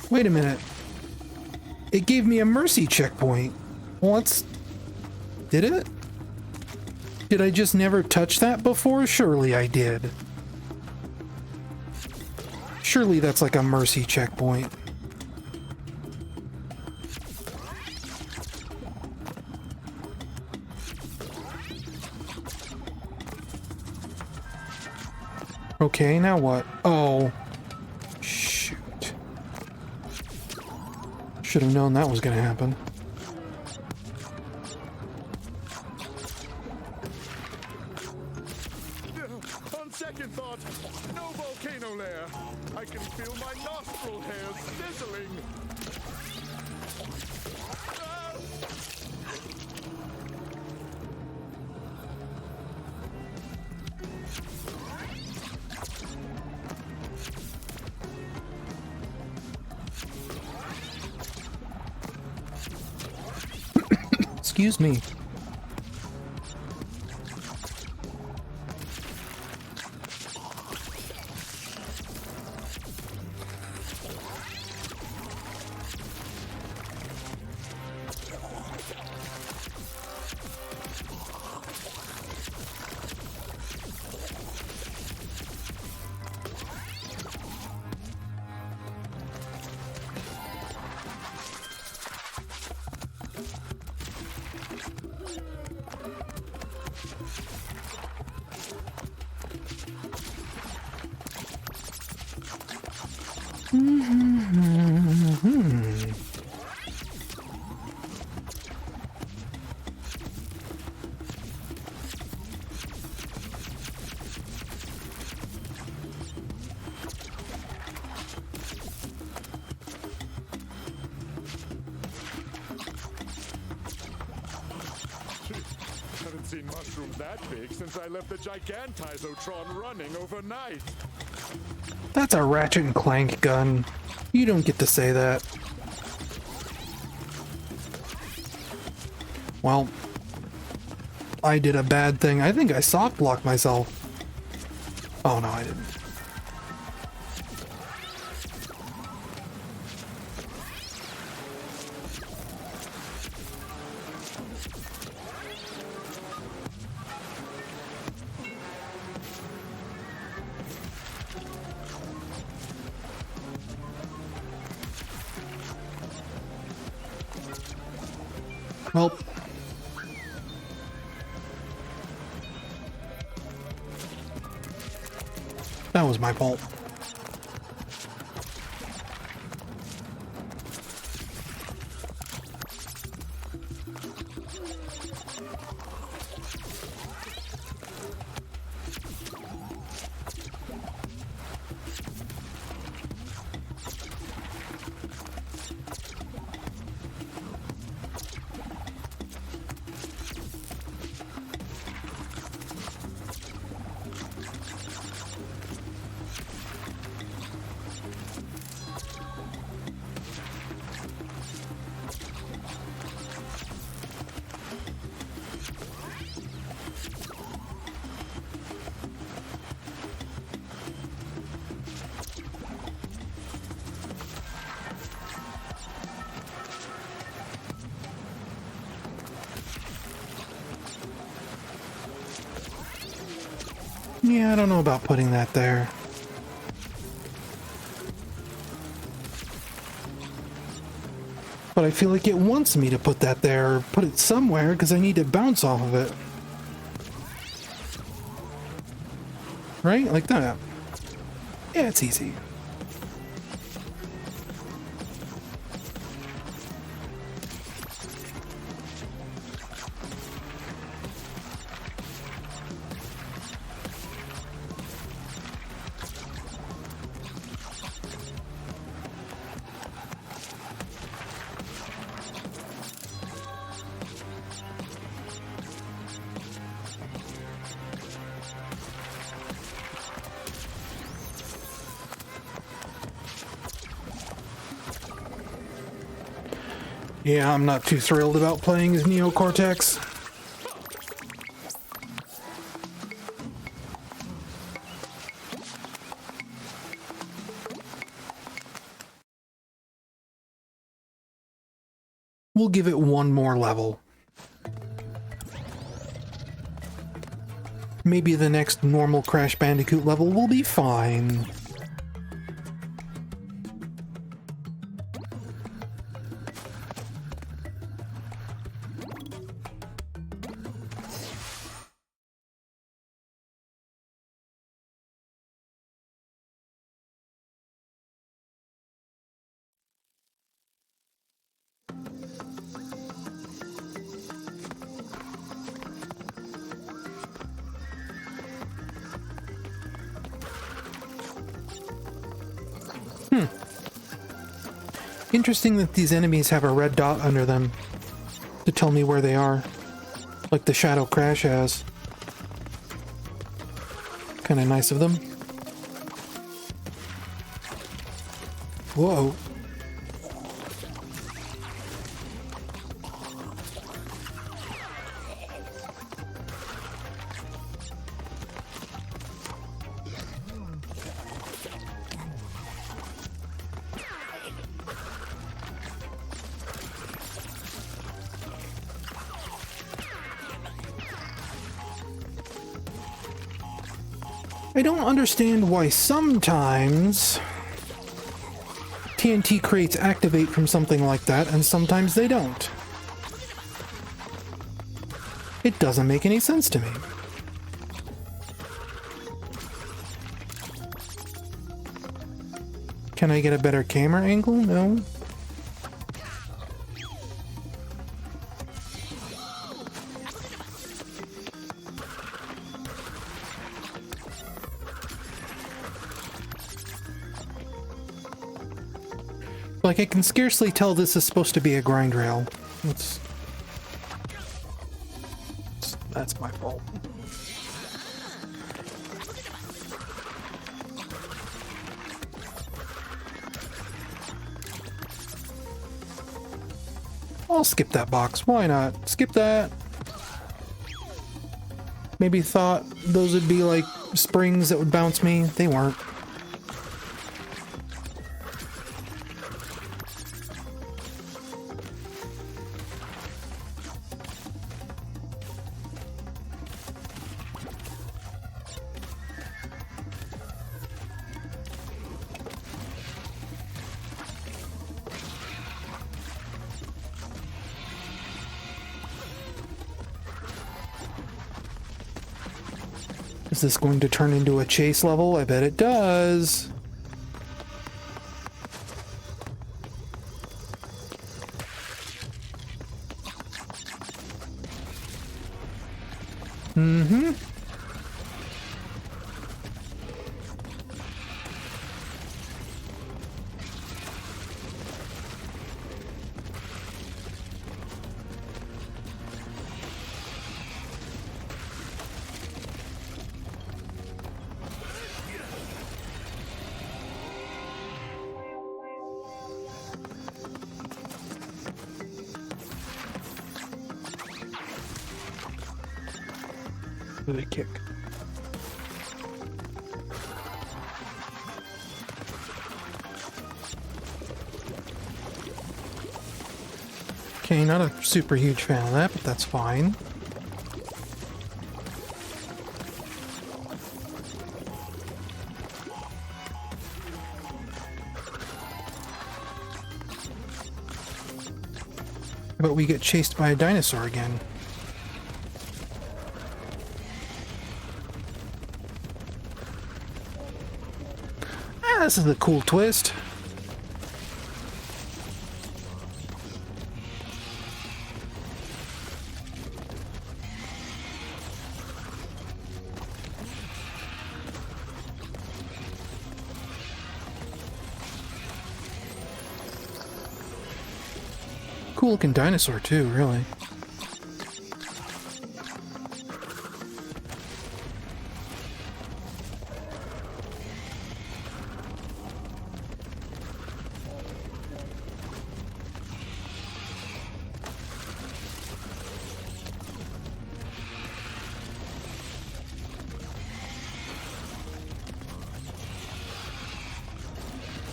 Wait a minute. It gave me a mercy checkpoint. Did it? Did I just never touch that before? Surely I did. Surely that's like a mercy checkpoint. Okay, now what? Oh. Shoot. Should have known that was going to happen. On second thought, no volcano lair. I can feel my nostril hairs sizzling. Excuse me. Haven't seen mushrooms that big since I left the Gigantizotron running overnight. That's a Ratchet and Clank gun. You don't get to say that. Well, I did a bad thing. I think I soft blocked myself. Oh no, I didn't. Well, that was my fault. Yeah, I don't know about putting that there. But I feel like it wants me to put that there, or put it somewhere, because I need to bounce off of it. Right? Like that. Yeah, it's easy. Yeah, I'm not too thrilled about playing as Neo Cortex. We'll give it one more level. Maybe the next normal Crash Bandicoot level will be fine. Interesting that these enemies have a red dot under them to tell me where they are, like the Shadow Crash has. Kinda nice of them. Whoa. I don't understand why sometimes TNT crates activate from something like that and sometimes they don't. It doesn't make any sense to me. Can I get a better camera angle? No. Like, I can scarcely tell this is supposed to be a grind rail. That's my fault. I'll skip that box. Why not? Skip that. Maybe thought those would be like springs that would bounce me. They weren't. Is this going to turn into a chase level? I bet it does. Mm-hmm. The kick. Okay, not a super huge fan of that, but that's fine. But we get chased by a dinosaur again. This is a cool twist. Cool looking dinosaur too, really.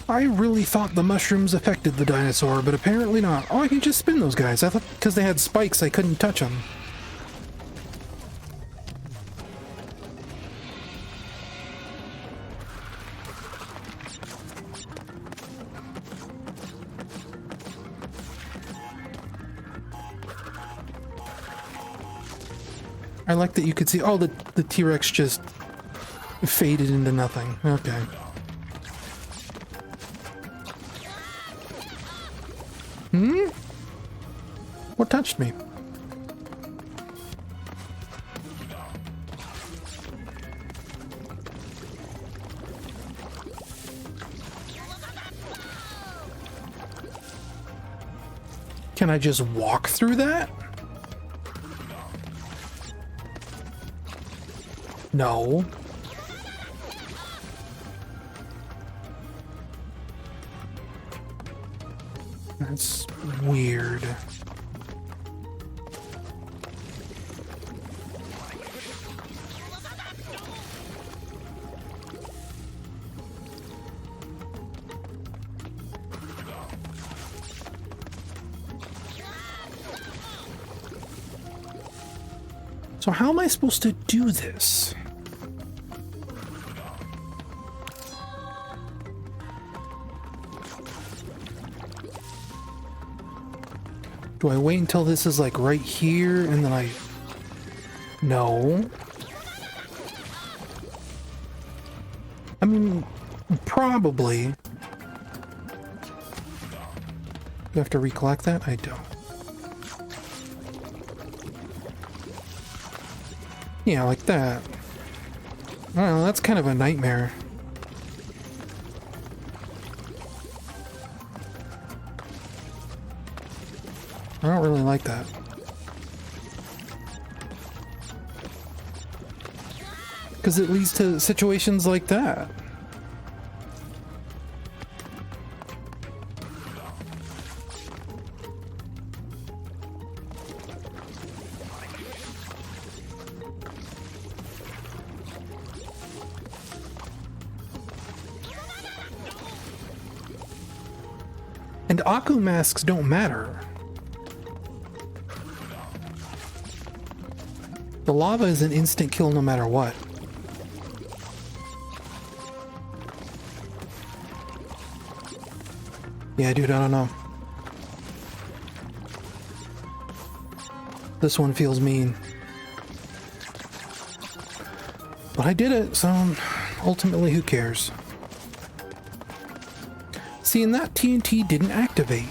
I really thought the mushrooms affected the dinosaur, but apparently not. Oh, I can just spin those guys. I thought because they had spikes, I couldn't touch them. I like that you could see, oh, the T-Rex just faded into nothing. Okay. Hmm? What touched me? Can I just walk through that? No. That's weird. So how am I supposed to do this? Do I wait until this is like right here and then I... No. I mean, probably. You have to recollect that? I don't. Yeah, like that. I don't know, that's kind of a nightmare. I don't really like that. Because it leads to situations like that. And Aku masks don't matter. The lava is an instant kill no matter what. Yeah, dude, I don't know. This one feels mean. But I did it, so ultimately who cares? See, and that TNT didn't activate.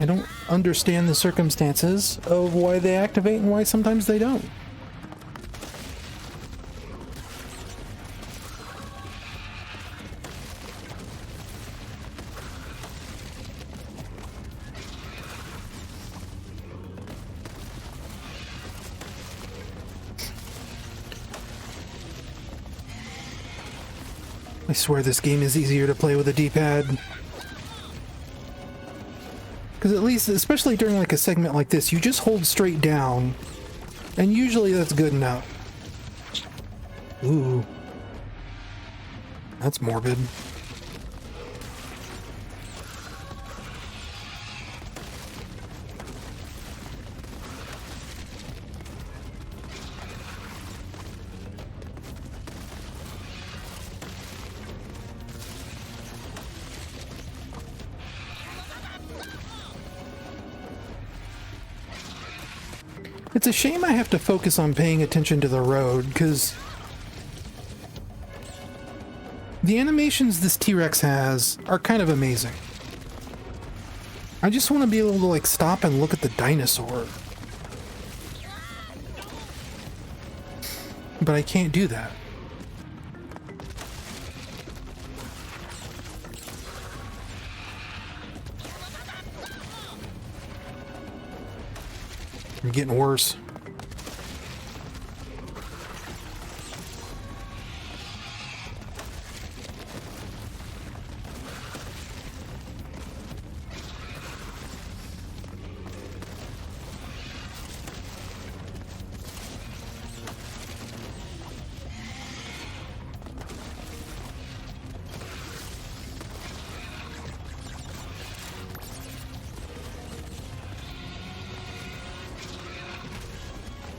I don't understand the circumstances of why they activate and why sometimes they don't. I swear this game is easier to play with a D-pad. Because at least, especially during like a segment like this, you just hold straight down, and usually that's good enough. Ooh. That's morbid. It's a shame I have to focus on paying attention to the road, because the animations this T-Rex has are kind of amazing. I just want to be able to, like, stop and look at the dinosaur. But I can't do that. I'm getting worse.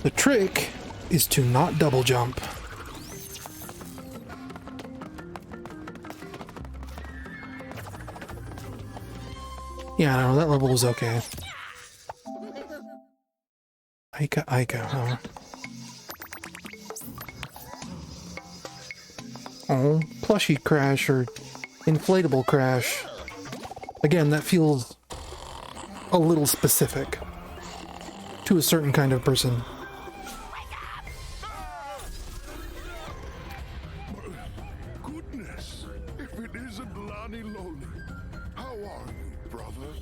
The trick is to not double jump. Yeah, I don't know, that level was okay. Aika, huh? Oh, plushie crash or inflatable crash. Again, that feels a little specific to a certain kind of person. Goodness, if it isn't Lonnie Lonely. How are you, brother?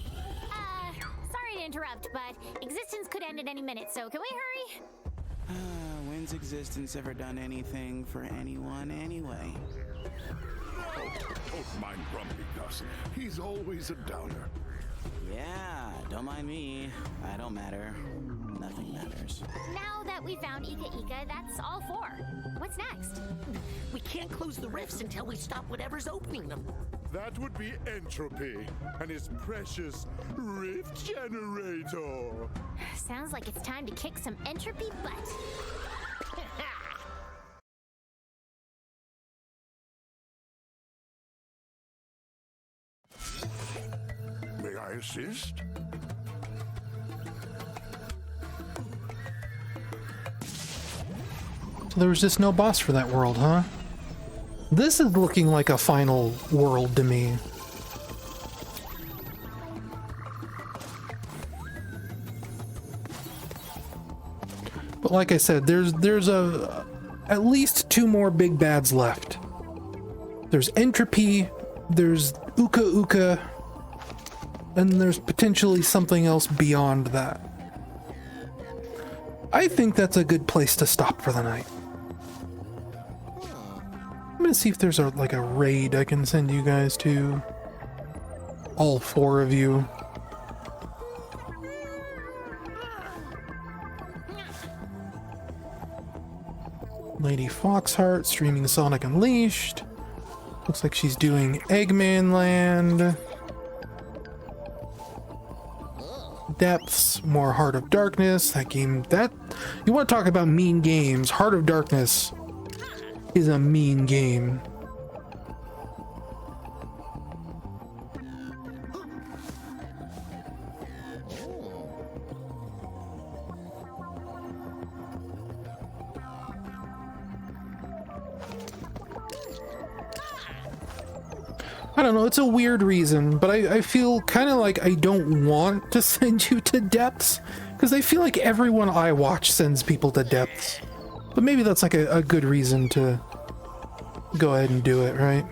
Sorry to interrupt, but existence could end at any minute, so can we hurry? When's existence ever done anything for anyone anyway? Oh, don't mind Grumpy Gus. He's always a downer. Yeah, don't mind me. I don't matter. Nothing matters. Now that we found Ika Ika, that's all four. What's next? We can't close the rifts until we stop whatever's opening them. That would be Entropy and his precious rift generator. Sounds like it's time to kick some entropy butt. May I assist? So there was just no boss for that world, huh? This is looking like a final world to me. But like I said, there's at least 2 more big bads left. There's Entropy, there's Uka Uka, and there's potentially something else beyond that. I think that's a good place to stop for the night. I'm gonna see if there's a raid I can send you guys to. All 4 of you. Lady Foxheart streaming Sonic Unleashed. Looks like she's doing Eggman Land. Depths, more Heart of Darkness. That game, that... You want to talk about mean games. Heart of Darkness is a mean game. I don't know, it's a weird reason, but I feel kind of like I don't want to send you to Depths, because I feel like everyone I watch sends people to Depths. But maybe that's like a good reason to go ahead and do it, right?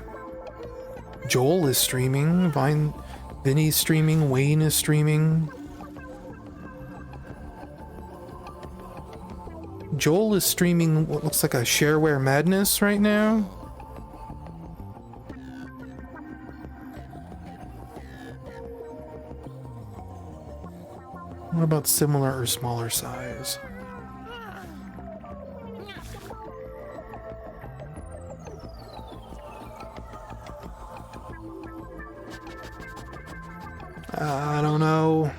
Joel is streaming, Vinny's streaming, Wayne is streaming. Joel is streaming what looks like a Shareware Madness right now. What about similar or smaller size? I don't know.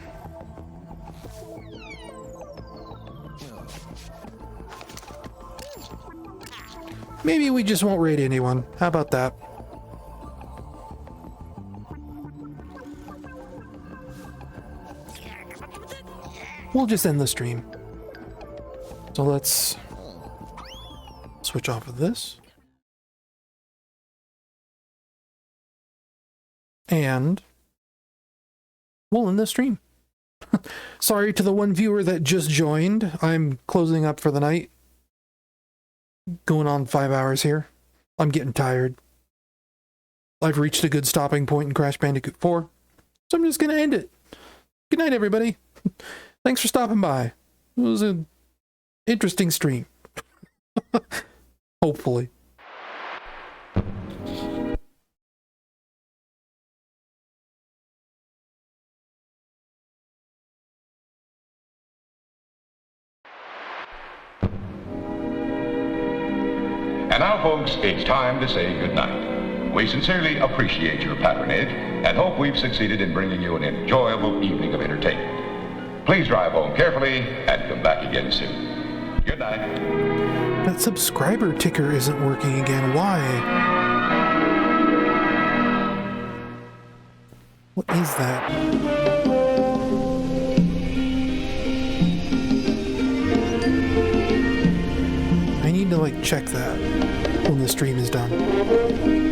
Maybe we just won't raid anyone. How about that? We'll just end the stream. So let's switch off of this. And we'll end the stream. Sorry to the one viewer that just joined. I'm closing up for the night. Going on 5 hours here. I'm getting tired. I've reached a good stopping point in Crash Bandicoot 4. So I'm just going to end it. Good night, everybody. Thanks for stopping by. It was an interesting stream. Hopefully. And now, folks, it's time to say goodnight. We sincerely appreciate your patronage and hope we've succeeded in bringing you an enjoyable evening of entertainment. Please drive home carefully and come back again soon. Good night. That subscriber ticker isn't working again. Why? What is that? I need to check that when the stream is done.